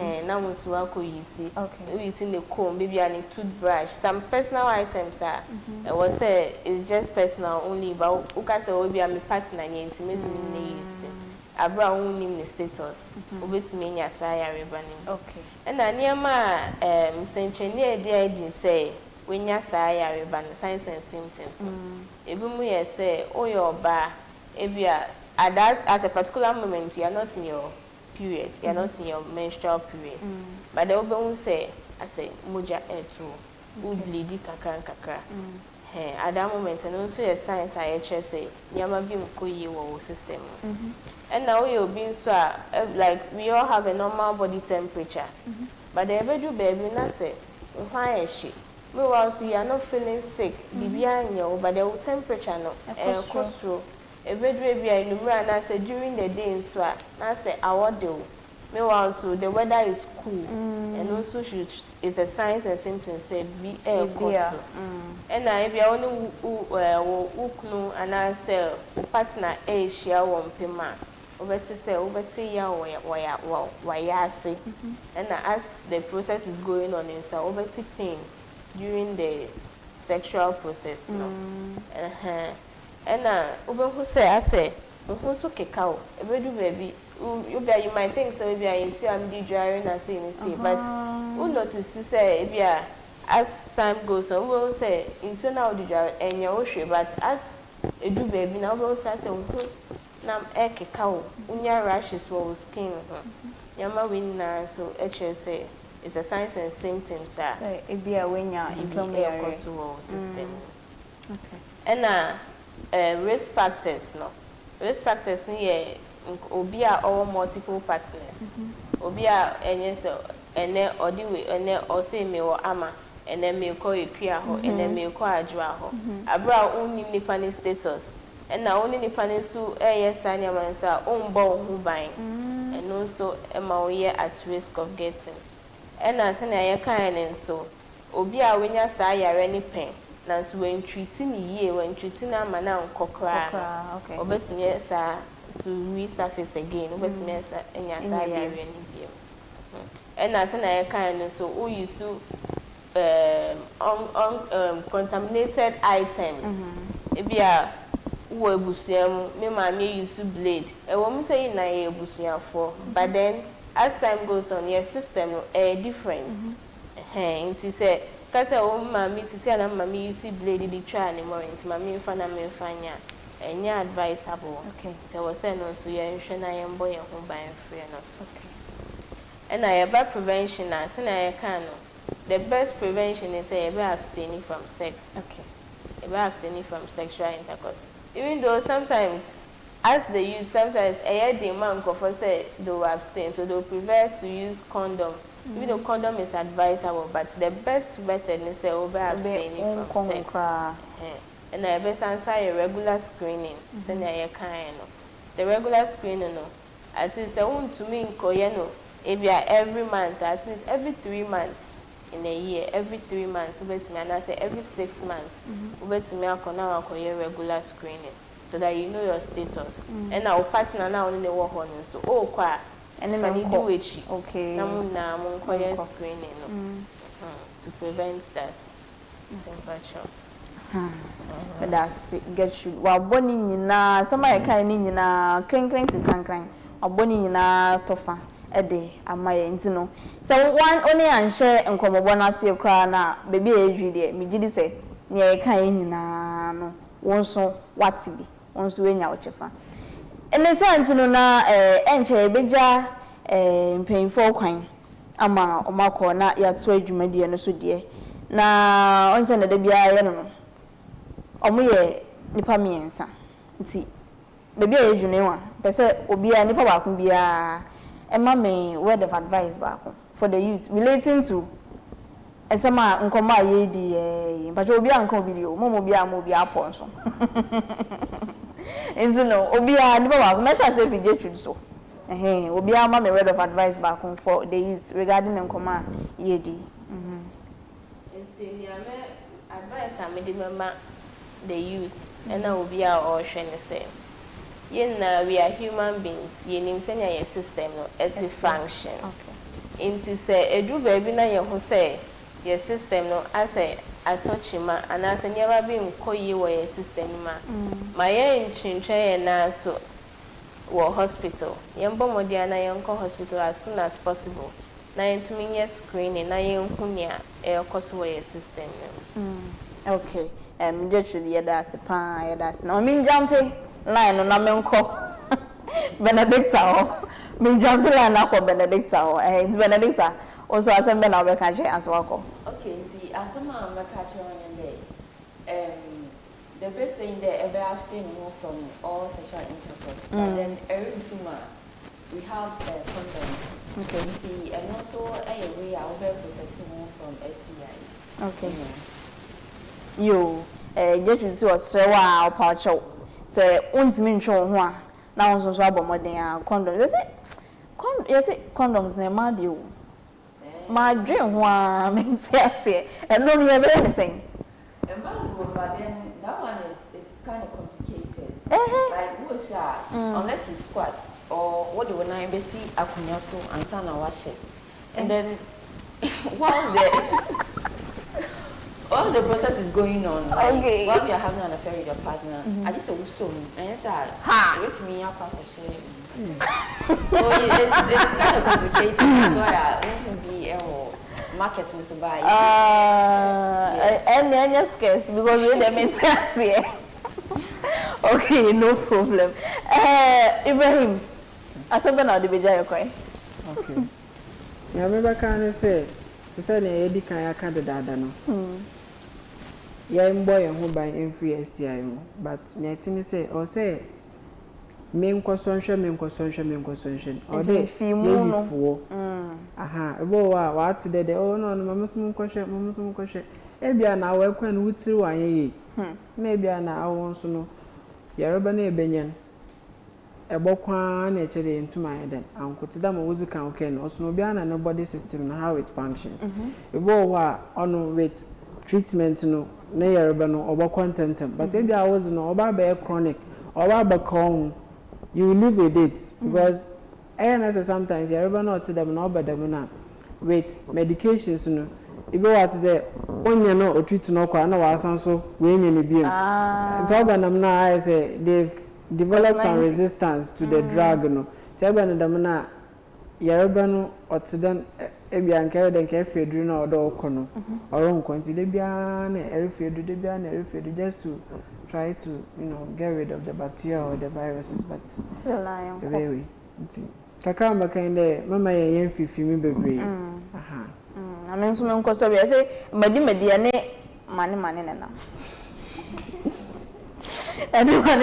and now it's work you see, okay, you see the comb, maybe a toothbrush, some personal items are, I was say, it's just personal only, but Uka say, oh, be a partner, intimate with Abra unim status. Obet me nya saya rebani. Okay. And aniama senchene dey say when nya saya rebani signs and symptoms. Ebimu ye say oh your ba ebia at a particular moment you are not in your period, you are not in your menstrual period. But the obe say I say moja etu u bleedi kakra. At that moment and also a science I say nyama bi mkoyi wo system. And now you'll be so like we all have a normal body temperature. But the bedroom baby na say, why is she? Meanwhile, we are not feeling sick. But the temperature no cross through. A bedroom be in the say during the day in so I say our do. Meanwhile, so the weather is cool, and also is a signs and symptoms say be air cost. And I be only uknu and I say partner a share one pema. Over ya wayase, and as the process is going on in so over pain during the sexual process, no, and over who say I say who so kekao, a baby, you might think so maybe I see I'm drying and saying but who notice say if as time goes on we'll say in so now the and your ocean, but as a do baby now we'll say nam ekekao unya rashes wo skin yama winna so say it's a signs and symptoms say e bia wenya inflammatory system. Okay. And risk factors no risk factors ni obi a or multiple partners obi a enye so ene odiwe ene o say me wo ama ene me ko ekua ho ene me ko adwa ho abra unnim nipa ni status. And now only the panisu yes and yamansa own ball who buying and also at risk of getting. And as an I and so Obia when ya say any pain. Nancy when treating ye when treating a man and cockra okay. Or better yes to resurface again, but yes and yes I And as an kind so who use contaminated items. Maybe a busiam, me mammy use blade. A woman say na a busiam for, but then as time goes on, your system a difference. It is a cause a woman mammy say and mammy use blade the try anymore. It's mammy fan and me fanya. And your advisable. Okay. So was saying also your insurance I am boy and home buying free and also. Okay. And I about prevention as I can. The best prevention is abstaining from sex. Okay. Abstaining from sexual intercourse. Even though sometimes, as they use, sometimes a demand for say they will abstain, so they will prefer to use condom. Even though condom is advisable, but the best method is abstaining from sex. And I best answer a regular screening. It's a regular screening. At least I want to mean every month, at least every 3 months in a year, every 3 months, and I say every 6 months, regular screening so that you know your status. And our partner now in the work on so and then you do it. Okay. Screening to prevent that temperature. But that's it, get you. While bonnie na somebody kind in na crank to crank or bonnie na tofa a day am my intino. So one only and share and come one still cry na baby age there. Me did say near kind na no one so what to be once we out chefa. And the sentino na enche beja painful coin ama omako na yat so adwumadi no so de na on send the bia no. Omuye nipa miensa nti bebi ejune wa pese obi a nipa ba kun bia e ma me word of advice ba for the youth relating to esema nkoma ye di but obi a nko video mo bia pon so nti no obi a nipa ba kun me sha say video truth so obi a ma me word of advice ba for the youth regarding nkoma ye di nti ya me advice am di mama the youth and I will be our ocean the same. We are human beings, you need to your system as a function. Okay. Into say a do baby na you say your system no as a touch him and as a never been call you your system ma. My aim chinche na so war hospital. Yambo modiana yanko hospital as soon as possible. Na into me screening na yen hunya a cost your system. Okay. Just the others, the pan, others. Now, me jumping line on a menko Benedicta. Me jumping line up for Benedicta. It's Benedicta. Also, as a man, I'll catch as well. Okay, see, as a man, I'm catch on day. The best way in there ever abstaining from all sexual intercourse. But then, every consumer, we have condoms. Okay. See, and also a way I will be protecting from STIs. Okay. You get to see what's wow pouch say untimi ntwe ho a na won so abomodin a condoms say condoms na ma de o ma dwen ho a mentiase and no you be anything but then that one is kind of complicated like unless you squat or what do you na be see akunya so ansa na wa she and then all the process is going on. Like, okay. While you are having an affair with your partner, I just say, and it's with me, I'm part of share. So it's kind of complicated. That's why I want to be marketing to buy. And then just guess because we the mentality. Okay, no problem. Ibrahim, I said now the beja okay. Okay. Yeah, remember can I say Edi kan ya the dada no. Yeah, boy who buy in free STI, but Nathan say or say main consumption. Or they feel for aha, what today? Oh no, Mamma question. Ebia na work when we through one maybe an hour once no. Yarabane Benyan. A bokwan naturally into my head and could them was can also no be an body system and how it functions. A boa on with treatment no near no or content, but maybe I was no about chronic or about you live with it because na sometimes everybody not to them no them na with medications no ibe what say onya no o treat no kwa na wa san so we nya ne biem ntobanam na I say they've developed some resistance to the drug no them na Yaraba no otidan ebia nkere den ke fedru na odo kono oron konti de bia na erefedu de bia na erefedu just to try to get rid of the bacteria or the viruses but still lion very kakra makan de mama yen fifi mi bebre amen so men ko so bia say madi ne mane na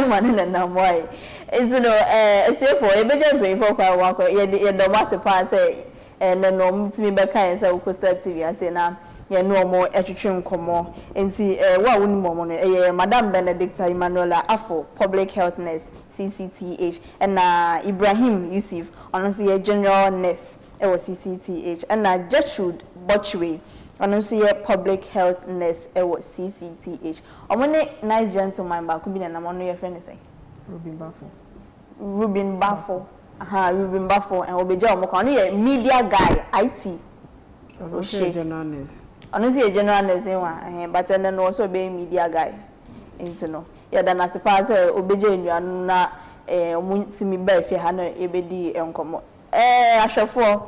mane na why it's it's for e beje pray for kwa wa ko ye do master pass say na no mtimi be kan say ko start tv say na ye no mo etwetwe nkomo enti wa woni mo no madam Benedicta Emmanuela Afo public health nurse CCTH and Ibrahim Yusuf ono say general nurse e was CCTH and Gertrude Botchway ono say public health nurse e was CCTH omone nice gentleman ba ko bi na mo no ye friend say Ruben Bafo Ruben Bafo and obeja omo media guy IT also general nurse honestly a general nurse but then also be media guy into no yeah then as pass obeja enu na simi ba fi ha na ebedi enkomo ahwefo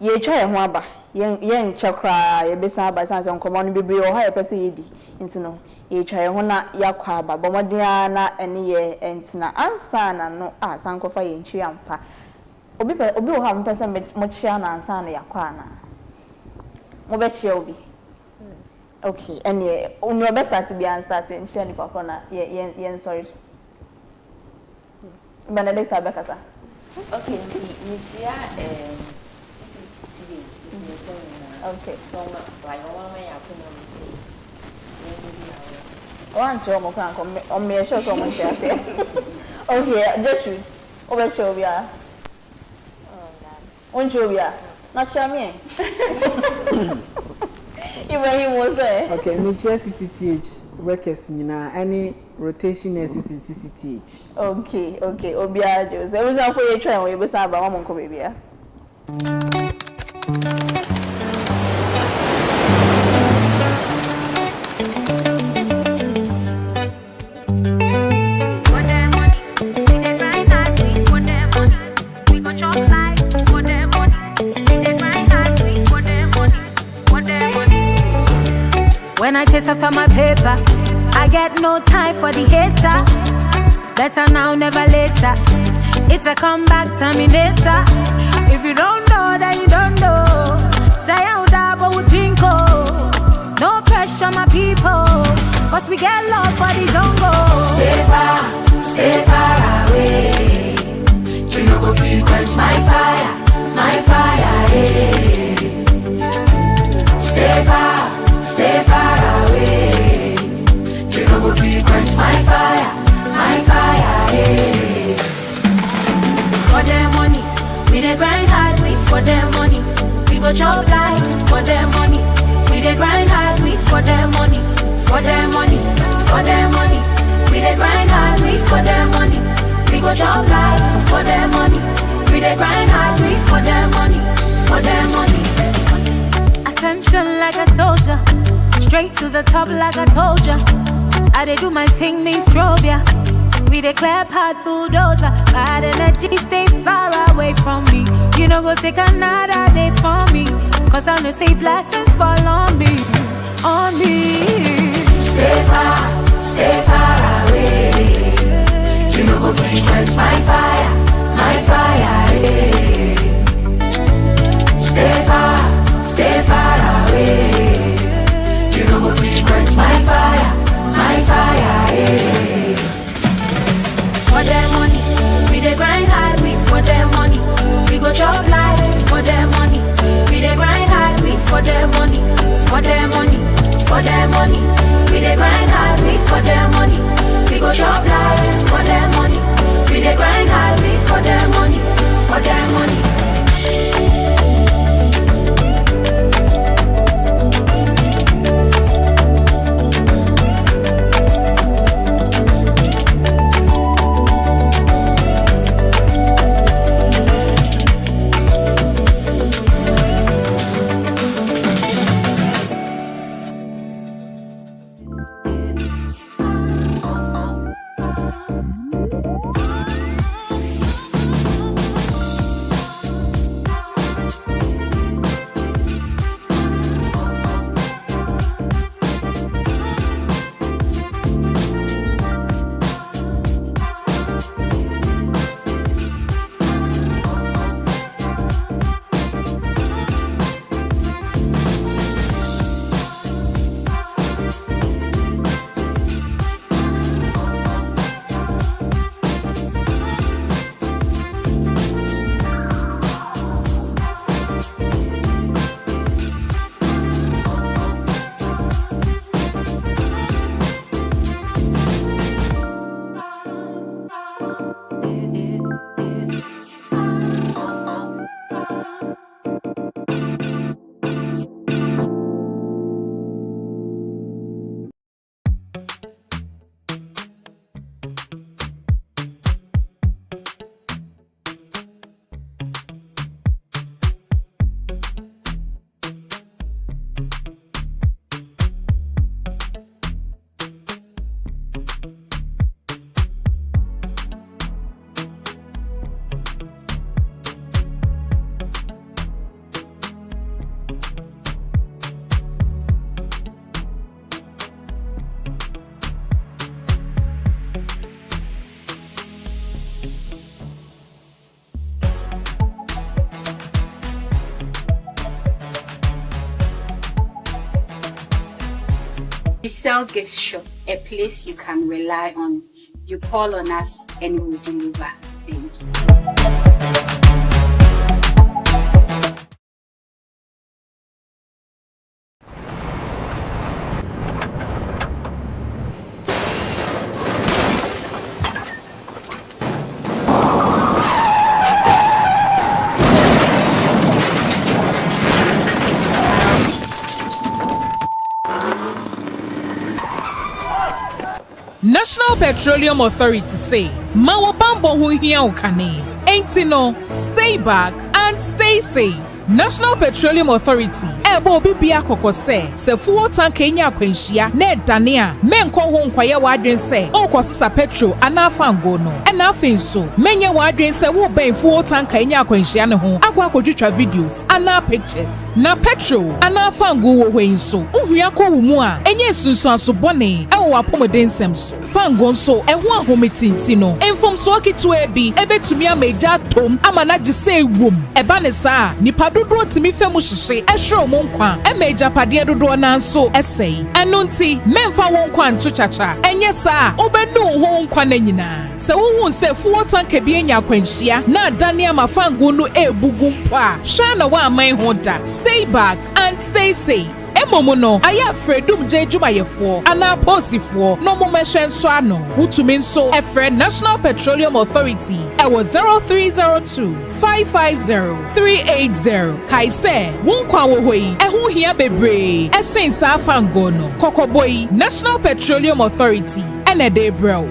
ye twa ye ho aba ye nchekra ye besa aba sanse enkomo no bebre o ha ye pese yedi into no ye twa ye ho na yakwa aba bomodia na ene ye entina ansa na no sankofa ye nchi ampa obi o ha mpese mo chia na ansa na yakwa na mo be chia obi okay ene onyo be start bi an start nchi ni papa na ye sorry Benedicta Bekasa okay ni chia CCTV okay so like one man ya put on one show mo kan ko on me show so mo chia say okay Gertrude o be show bia on show bia na chia me Ibrahim was there okay me chia CCTH workers nyina any rotation nurses in CCTH okay obia jo so we say for you try we be say ba mo nko bebia When I chase after my paper, I get no time for the hater. Better now, never later. It's a comeback terminator. If you don't know, then you don't know. Die out, but we drink. No pressure, my people. Cause we get love for the jungle. Stay far away. You know go feel quench my fire, yeah. Stay far away. You know go feel quench my fire, yeah. For their money, we dey grind hard, we for their money. We go chop life for their money. We dey grind hard, we for their money. For their money, for their money. We dey grind hard, we for their money. We go chop life for their money. We dey grind hard, we for their money. For their money. Attention like a soldier, straight to the top like I told ya. I dey do my thing, me strobe ya. We dey clap hard bulldozer. Bad energy, stay far away from me. You know go take another day from me. Cause I know say black things fall on me. On me. Stay far away. You know go quench my fire, yeah. Stay far away. You know go quench my fire, yeah. For their money, we dey grind hard, we for their money. We go chop life for their money. We dey grind hard, we for their money. For their money, for their money. We dey grind hard, we for their money. We go chop life for their money. We dey grind hard, we for their money. For their money. We sell gift shop, a place you can rely on. You call on us and we'll deliver. Thank you. National Petroleum Authority say, Mawa Bambo hu hia ukane. Ain't no, stay back and stay safe. National Petroleum Authority ebo bibia kokose se fuel tank enya akwanhia na edane a menko ho nkwaye wadwen se okosesa petrol ana fango no na afin so menye wadwen se wo ben fuel tank enya akwanhia ne ho akwa kodwetwa videos ana pictures na petrol ana fango wo hwen so ohua ko wo mu a enye sunsu aso bone ewo wapomoden sem so fango nso eho ahometinti no enfom so kitu ebi ebetumi ameja tom amana gise ewom eba ne saa nipa dodo timi femu hihye ehwe mo nkwa emeja pade dodo na nso esei eno nti memfa won kwa nto chacha enye saa obenu ho nkwa na nyina se wo se fuo tanka bi enya kwanhia na adane amafango no ebugu mpo a hwa na wa aman ho da. Stay back and stay safe. Emomo no aya fredum je jumayefo ana posifo no mo mehwe nso ano wutumi nso efre National Petroleum Authority ewo 0302 550 380 kaise wonkwa wo hoi ehu hia bebre esensa afango no kokoboi National Petroleum Authority ene de bro.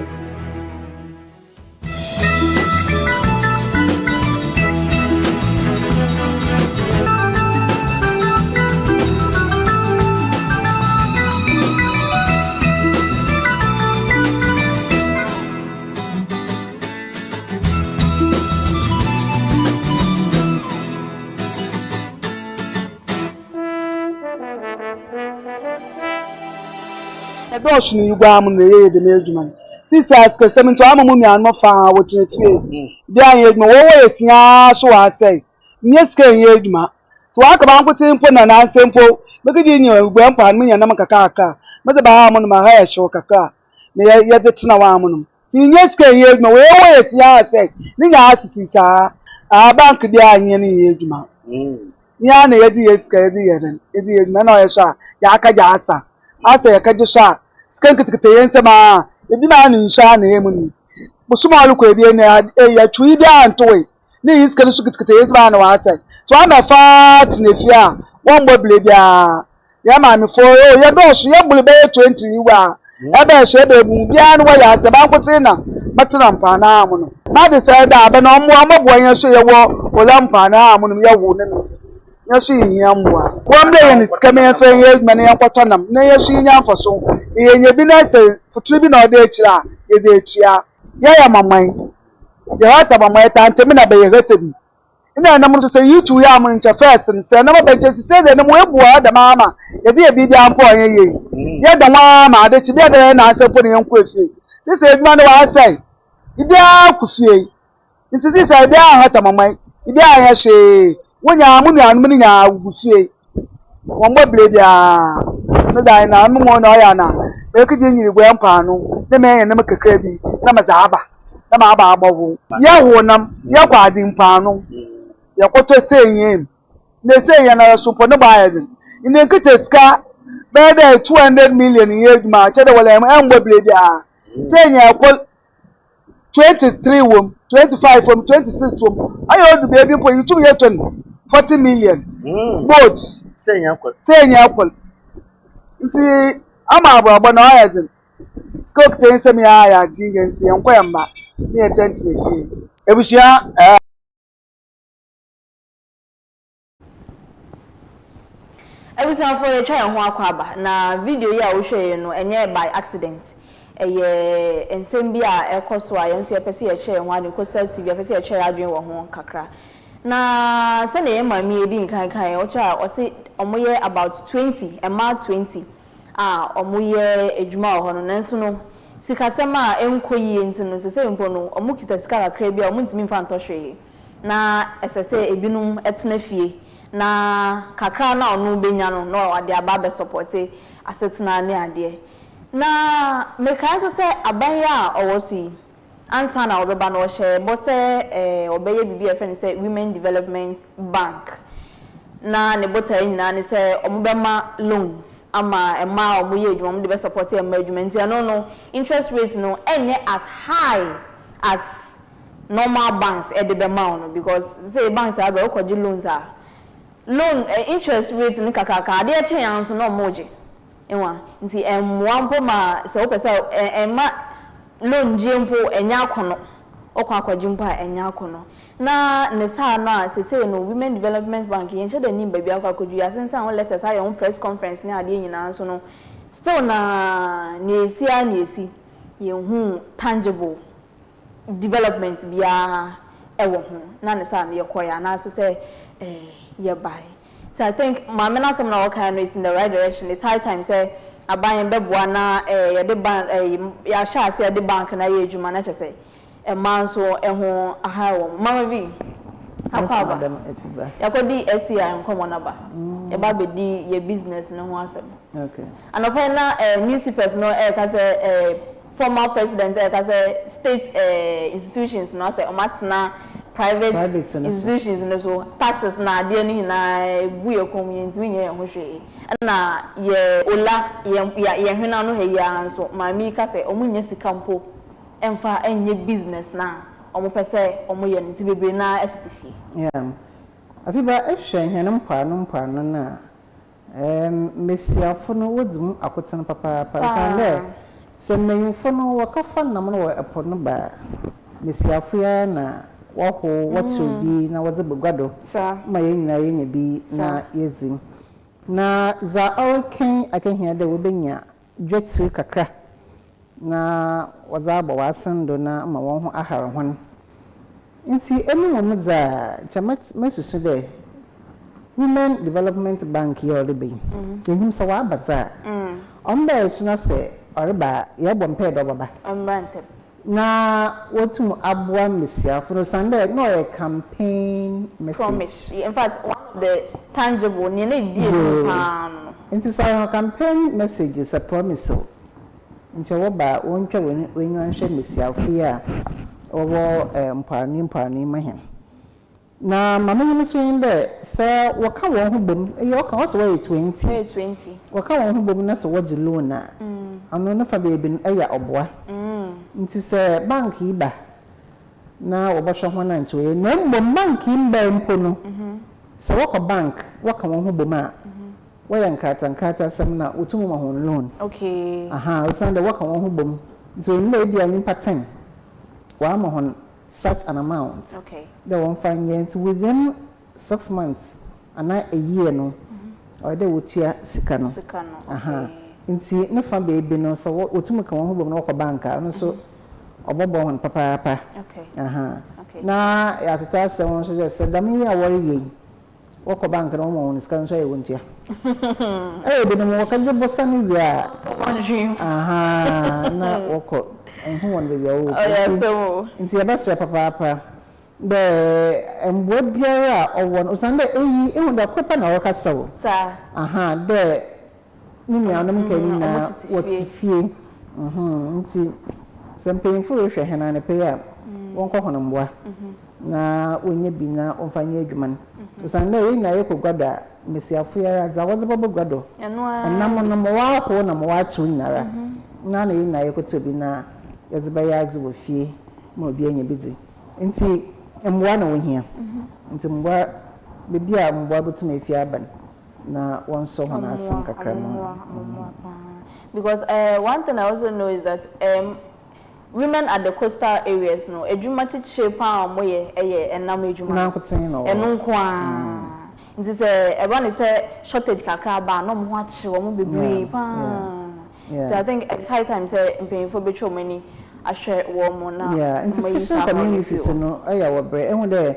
Dosh ni ugam na ye de medjuma sisters ke seminto amamu mi anmo fa wotinefie bia ye eduma wo Essien so wa sei nyeske ye eduma so aka ba nkote mpo na na nsempo megidi nyi ugba mpa me nya na makaka aka me de ba amu ma ha ye sho kaka na ye de tena wa amu ti nyeske ye eduma wo Essien sei ni nya asisi sa a bank bia anye ni ye eduma ya na ye di yeske ye di eduma na ye sha ya aka ja asa ya kaji sha skan kitikite yense ma ebi ma ni sha na emu ni busuma aluko ebi na ya twi bi antowe ni iskan su kitikite yense ma na wa asa so ama fa tinefia won boble bia ya ma mi fo ya dosu ya bule be 20 iwa ebe so ebe bu bia no wa ya asa ba nkote na matena mpa na amu no ma de say da be na omo amabo yen so ye wo olampa na amu no ya wo ne no yashi yamwa wambe yen skame fe ye mane yankwato nam na yashi nyamfo so yenye bi na se futuri bi na ode akira ye de atua ya mamman ye hata mamman tante mi na be ye hata bi ina na mu so yitu ya mu nche first se na ba nche se de na mu ebuwa da mama ye de bi bi ampo ye ye da nwa ma ade chi bi de na ase po ne yanko efie se eduma no wa sai ibi akufie nti se bi hata mamman ibi anya she wonya mu nuanu ni nya gufie won boble bia no dai na mu mo na ya na be kije nyiri gwe mpa no na me yen na makakra bi na mazaba na ma aba agbovu ya wo nam ya kwadi mpa no ya kwoto senyem na senya na supo no ba yazin ine nkete ska be de 200 million ye ma chede wala em boble bia senya kwol 23 wom 25 wom 26 wom ayo du baby po YouTube ye 40 million both senya kwal nti ama ababa na ayazin skok ten se mi aya jinge nti enko yamba ni etenti efi ebushia ebushia for ye try ho akwaba na video ya wo hwe no enye by accident eye ensem bi a ekoso a yenso ye pese ye share ho ade coastal TV ye pese ye share adwen wo ho kakra na se na ye mami edi nkan o cha o se omoye about 20 ema 20 omoye ejuma ho no nanso no sikasema enkoyi enti no se mpo no omukita sika kakra bia omuntimi mfa ntɔhwe na esese ebinum etena fie na kakra na onu benya no no wade aba be support asetena ne ade na meka so say abanya owosu ansa na obeba no hye bo say obeye bibi e friend say Women Development Bank na ne bota nyina ne say omubema loans ama ema omuye adwuma mo de be support ema adwuma nti no interest rates no enye as high as normal banks e de be ma no because say banks are be okoji loans are loan interest rate ni kakaka ade eche yan so no moje enwa nti emwampo ma se o pesa ema loan jempo enya akono okwa akwaji a enya akono na ne sa na se say no Women Development Bank yen she da ni ba bia akwaji asensa on letters ayo press conference ni ade nyina so no still na esi yen hu tangible development bia ewo ho na ne sa na yekoya na so say ye buy. So I think my menasem na kind is in the right direction. It's high time say abayen beboa na ye de bank ya sha say de bank na ye adwuma na che say e man so ho aha wo mama bi akwa ba Afiba yakodi Essien nkomo na ba e ba be di ye business na ho asem okay and upon na newspapers no ka say former president ka say state institutions no say o matena private institutions no so taxes na ade ni na eguye community mi ye ho hwe na ye ola ye hwena no he ya nso mami ka say omunye sika mpo emfa enye business na omo pese omo ye nti bebre na etitifi yeah Afiba ehwe hene mpano na mesiafo no wodzum akoten papa sande se menyufo no wakafa nam no epo no ba mesiafo ya na waho watsobi na wodze begwado ma yenyina yenya bi na yezim na za alken akehia de wobenya dwetiri kakra na waza abo wasando na ma won ho ahara hon nti emu won za chamesusu de Women Development Bank ye ode be yehim sa wa abaza omba esuna se oreba ye bompe do baba amrante na wotum abua mesiafo no sande no a campaign message promise in fact one of the tangible ni na die no nti so campaign message is a promise nti wo ba wontwa wenwan hwe mesiafo ya owo mpani mahem na mama ni so inde se waka won ho bom e waka wo so we 20 waka won ho bom na so wogi loan na ano na fa beebe eya oboa nti se bank iba na obahwe ho na nti we na mbom bank imba mpo no se wako bank waka won ho bom a waya nkrata sam na utumu ma hon loan okay aha usande waka won ho bom nti we na bia nyimpa 10 wa ma hon such an amount okay the one finance within 6 months and a year no or they would cheer sikano aha nti ne fa baby no so otumu ka won ho bom no ko banka no so obobo hon papa okay aha na ya tata se won so just dam ya wori ye woko banka no mo sika so ye wontia be no mo ka je bosa ni wia aha na woko who won baby o so nti ya basra papa the embo biara owon osande eyi da kwepa na woka sawo sa aha de ni nuanom kani na wotifie nti sempeinfo hwe hena ne pe ya wonko honomboa na onye bi na onfanye adwuman osande eyi na yekogwada mesiafo yara za wodze bobogwado enam no mo wa ko na mo wa tu nyara na na eyi na yekotobi na yazeba yazi wo fie mo bi anya bizi nti emwa na wohia nti mwa bibia mwa butu na fie aban na wonso ho na asem kakra no because one thing I also know is that women at the coastal areas no edwuma chiche pa omoye enam edwuma na koten no enunko a nti se eba ne se shortage kakra ba no mo achi wo mo bebre pa so I think it's high time say mpemfo betwe many ahwe wo mo na yeah into fishing communities no aya wo bre ehun de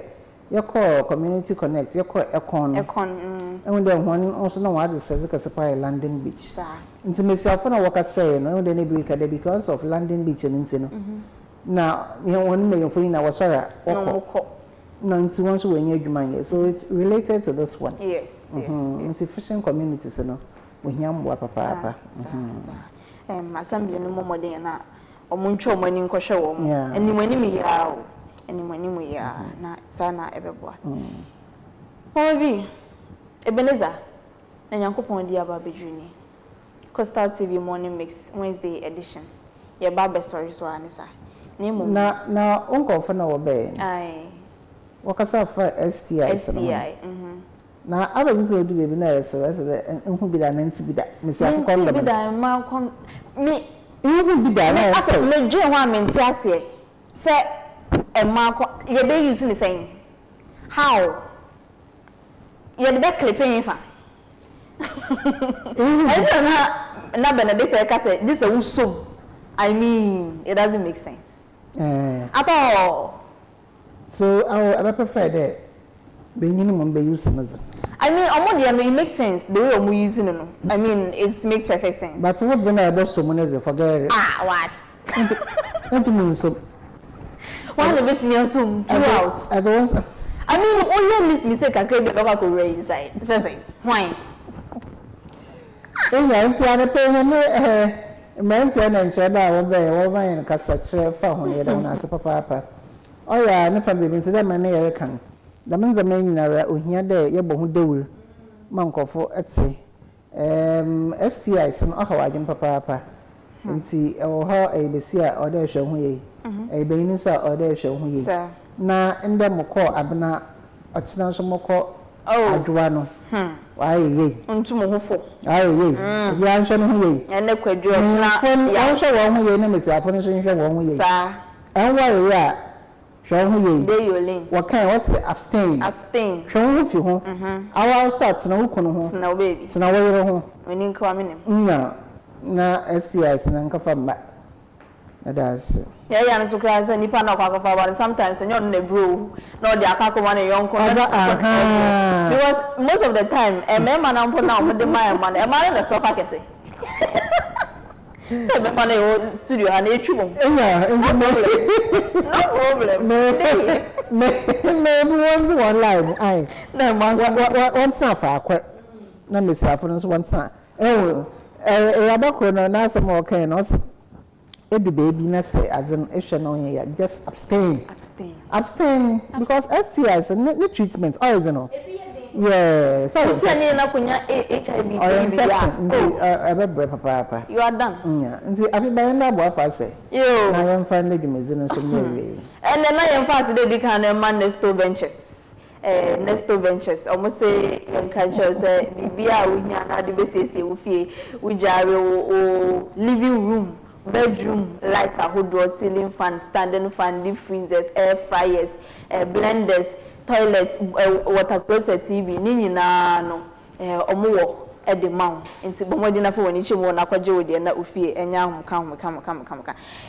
yeko community connect yeko econ ehun de hon also no wa say ka supply landing beach into mesiafo na waka say no ehun de ne bi ka de because of landing beach nti no na ye won me yofo ni na wasora woko no nti won so wenye adwuma ye so it's related to this one yes into fishing communities no ohia mboa papa assembly no momodin na omuntwe omani nkɔhwɛ wo mu animani me ya o animani mu ya na sana ebeboa Obi Ebenezer na Nyankopɔn di aba bedwuni Coastal TV Morning Mix Wednesday edition ye ba story so anisa na unkofo na wo be wakasa fa STI na ababi so do bebi na so nhu bi da na nti bi da mesi akon da bi da ma kon mi nhu bi da na so me dwe ho amenti ase se e ma kon ye be use ni saying how ye be clipping fa na Benedicta ka say this a wusom I mean it doesn't make sense at all. So I prefer that being in be using it. I mean, it makes sense the way I'm using it. I mean, it makes perfect sense. But what's the matter about someone else? Forget it. What? Don't mean so. Why the bit me so throughout? I mean, all your mistake I create the local rain inside. Why? Oh yeah, see, I pay him. Men's and Shaba over and Cassatre for when you don't ask papa. Oh, yeah, no family means that man can. The men's a man who hear there, your bohu do. Monko for Etsy. STI, some Ohawagan papa. And see, or how a Bessia or there show me. A Benusa or there show me. Na, and then Moko Abna, a chance of Moko. Oh, Adwano. Why ye? Unto Mohofo. Aye, ye. You answer me. And the quadro. I shall one way, and Miss Affinishing one way. Sir, and why, yeah. Show me. There you link. What kind of abstain? Abstain. Show if you home. Our shots no con no baby. So now we're home. We didn't come in. No, na STIs and Uncle from back. That's yeah, so class and Nippon about sometimes and you're on the brew, no, the Akako one a young because most of the time, a man I'm put now with the man, a man in the sofa can say. Studio and a true. Yeah, no problem. Maybe one live. I no one sofa quite. Let me say, for one son. Oh, a background now some more can also. Every baby na say as an issue no here just abstain because FCI so no treatment all you know yeah so infection HIV or infection papa you are done yeah nti Afiba na bo afa say yo na yem fa na dwumezi no so mewe and then na yem fa say dey kan man Nesto Ventures almost say encourage say bibia wo nya na de be say wo fie wo jare o living room bedroom lights ahodoɔ ceiling fan standing fan deep freezers air fryers blenders toilets water processor TV ni nyinaa no ɔmo wɔ de ma wo nti bomodi na fa wani chimo na kwagye wo de na ofie enya ahom kan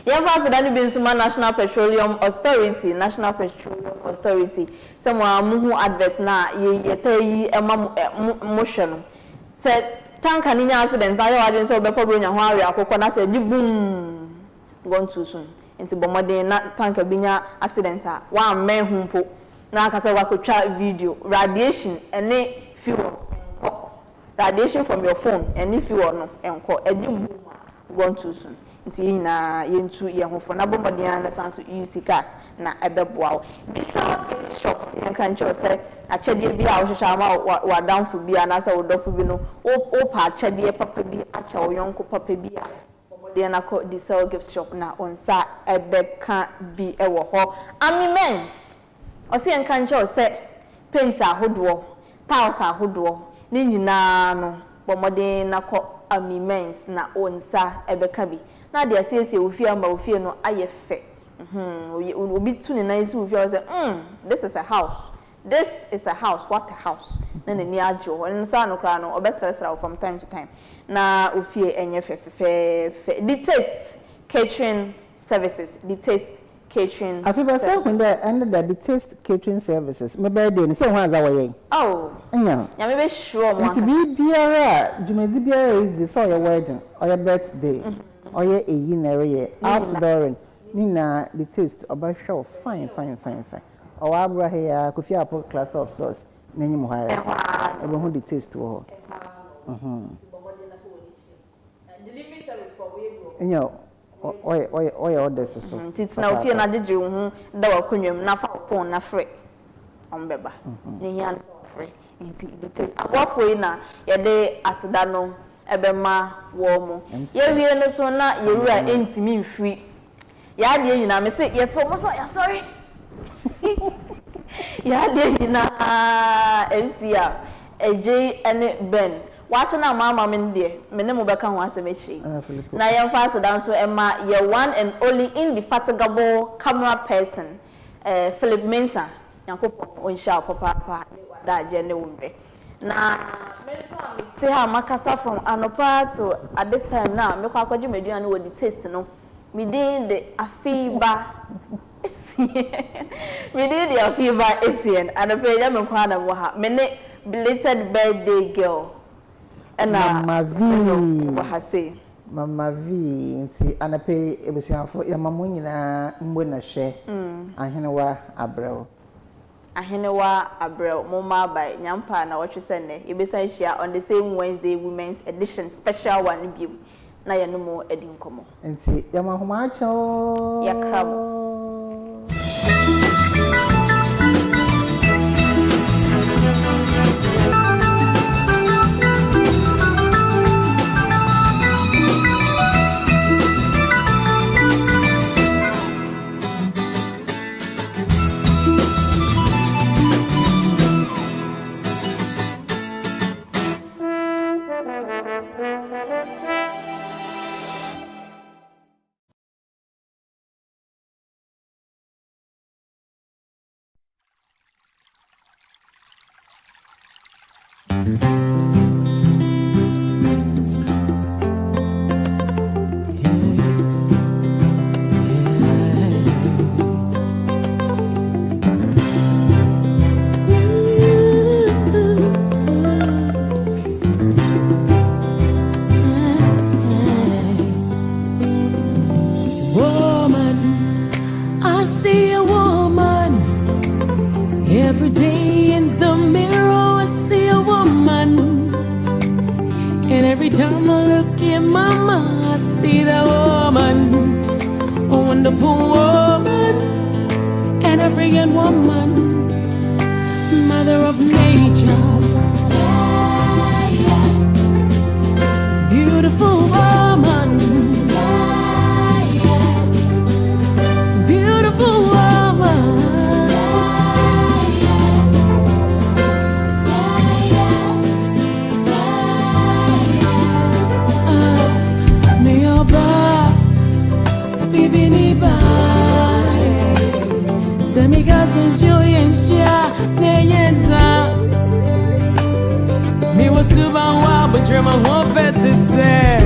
yɛn fa so da no bi nso ma National Petroleum Authority some amuhu advert na yɛta yi ɛma mo hwɛ no sɛ tanka ni nya accident ayo wadin so be fobro nya ho awe akokɔ na say di boom gone too soon nti bomodin na tanka bi nya accident a wa men humpo na aka say wakotwa video radiation ene fuel radiation from your phone ene fuel no enko edi boom gone too soon nti yina yentu ye hofo na bomodin na sanso use gas na ebeboa this shops yan kan cho say achede bi a wo hwehwa wa downfo bi na say wo dofo bi no o pa achede papa bi acha wo yonko papa bi a bomodin na ko the sell gift shop na onsa ebeka bi ewo ho amiments o say yan kan cho say paint ahodo tiles ahodo ni nyina no bomodin na ko amiments na onsa ebeka bi na dia siesie wo fie amba wo fie no aye fe obi tu ne nice wo fie say this is a house what a house na ni agye ho no sa no kra no obesresra from time to time na wo fie enye fe the taste catering services Afiba say when the end the taste catering services me be dey say wan za wo yen nya me be sure mo nti bi biara dwumezi biara is so your wedding or your birthday or your eyinere outdooring nina the taste oba show fine or abra here kofi apple cluster of sauce nanyim hare ebe hu the taste wo enyo oye orders so titina ofie na jeje wo hu da wa konwam na fa pon na frɛ ombeba ne hia frɛ nti the taste abofo yi na ye de aseda no ebema wo mo ye wie no so na ye wura entimi mfiri ya de nyina me se ye so mo so ya sorry ya de nyina MCA AJ ene Ben watching na mama men de me ne mo beka ho asemechi na ye mfa aseda so ema ye one and only indefatigable camera person Philip Mensah yankopon onsha papa da je ne wumbe na me so amete ha makasa from anopa to at this time now me kwa kwaji meduan no the taste no me did the Afiba me did the Afiba Essien anopa ya me kwa na mo ha me ne belated birthday girl Mama V wahase Mama V nti anape ebusiafo ya mamu nyina mbo na hwe ahenewa abrel mama by nyampa na watch sene ebesa hia on the same Wednesday women's edition special one bi na ye no mo edi nkomo nti ya mahoma acho ya krabo Every day in the mirror I see a woman, and every time I look at mama I see that woman, a wonderful woman, an African woman, mother of nature, beautiful woman, beautiful woman. Me was super wild, but you're my one fat to say.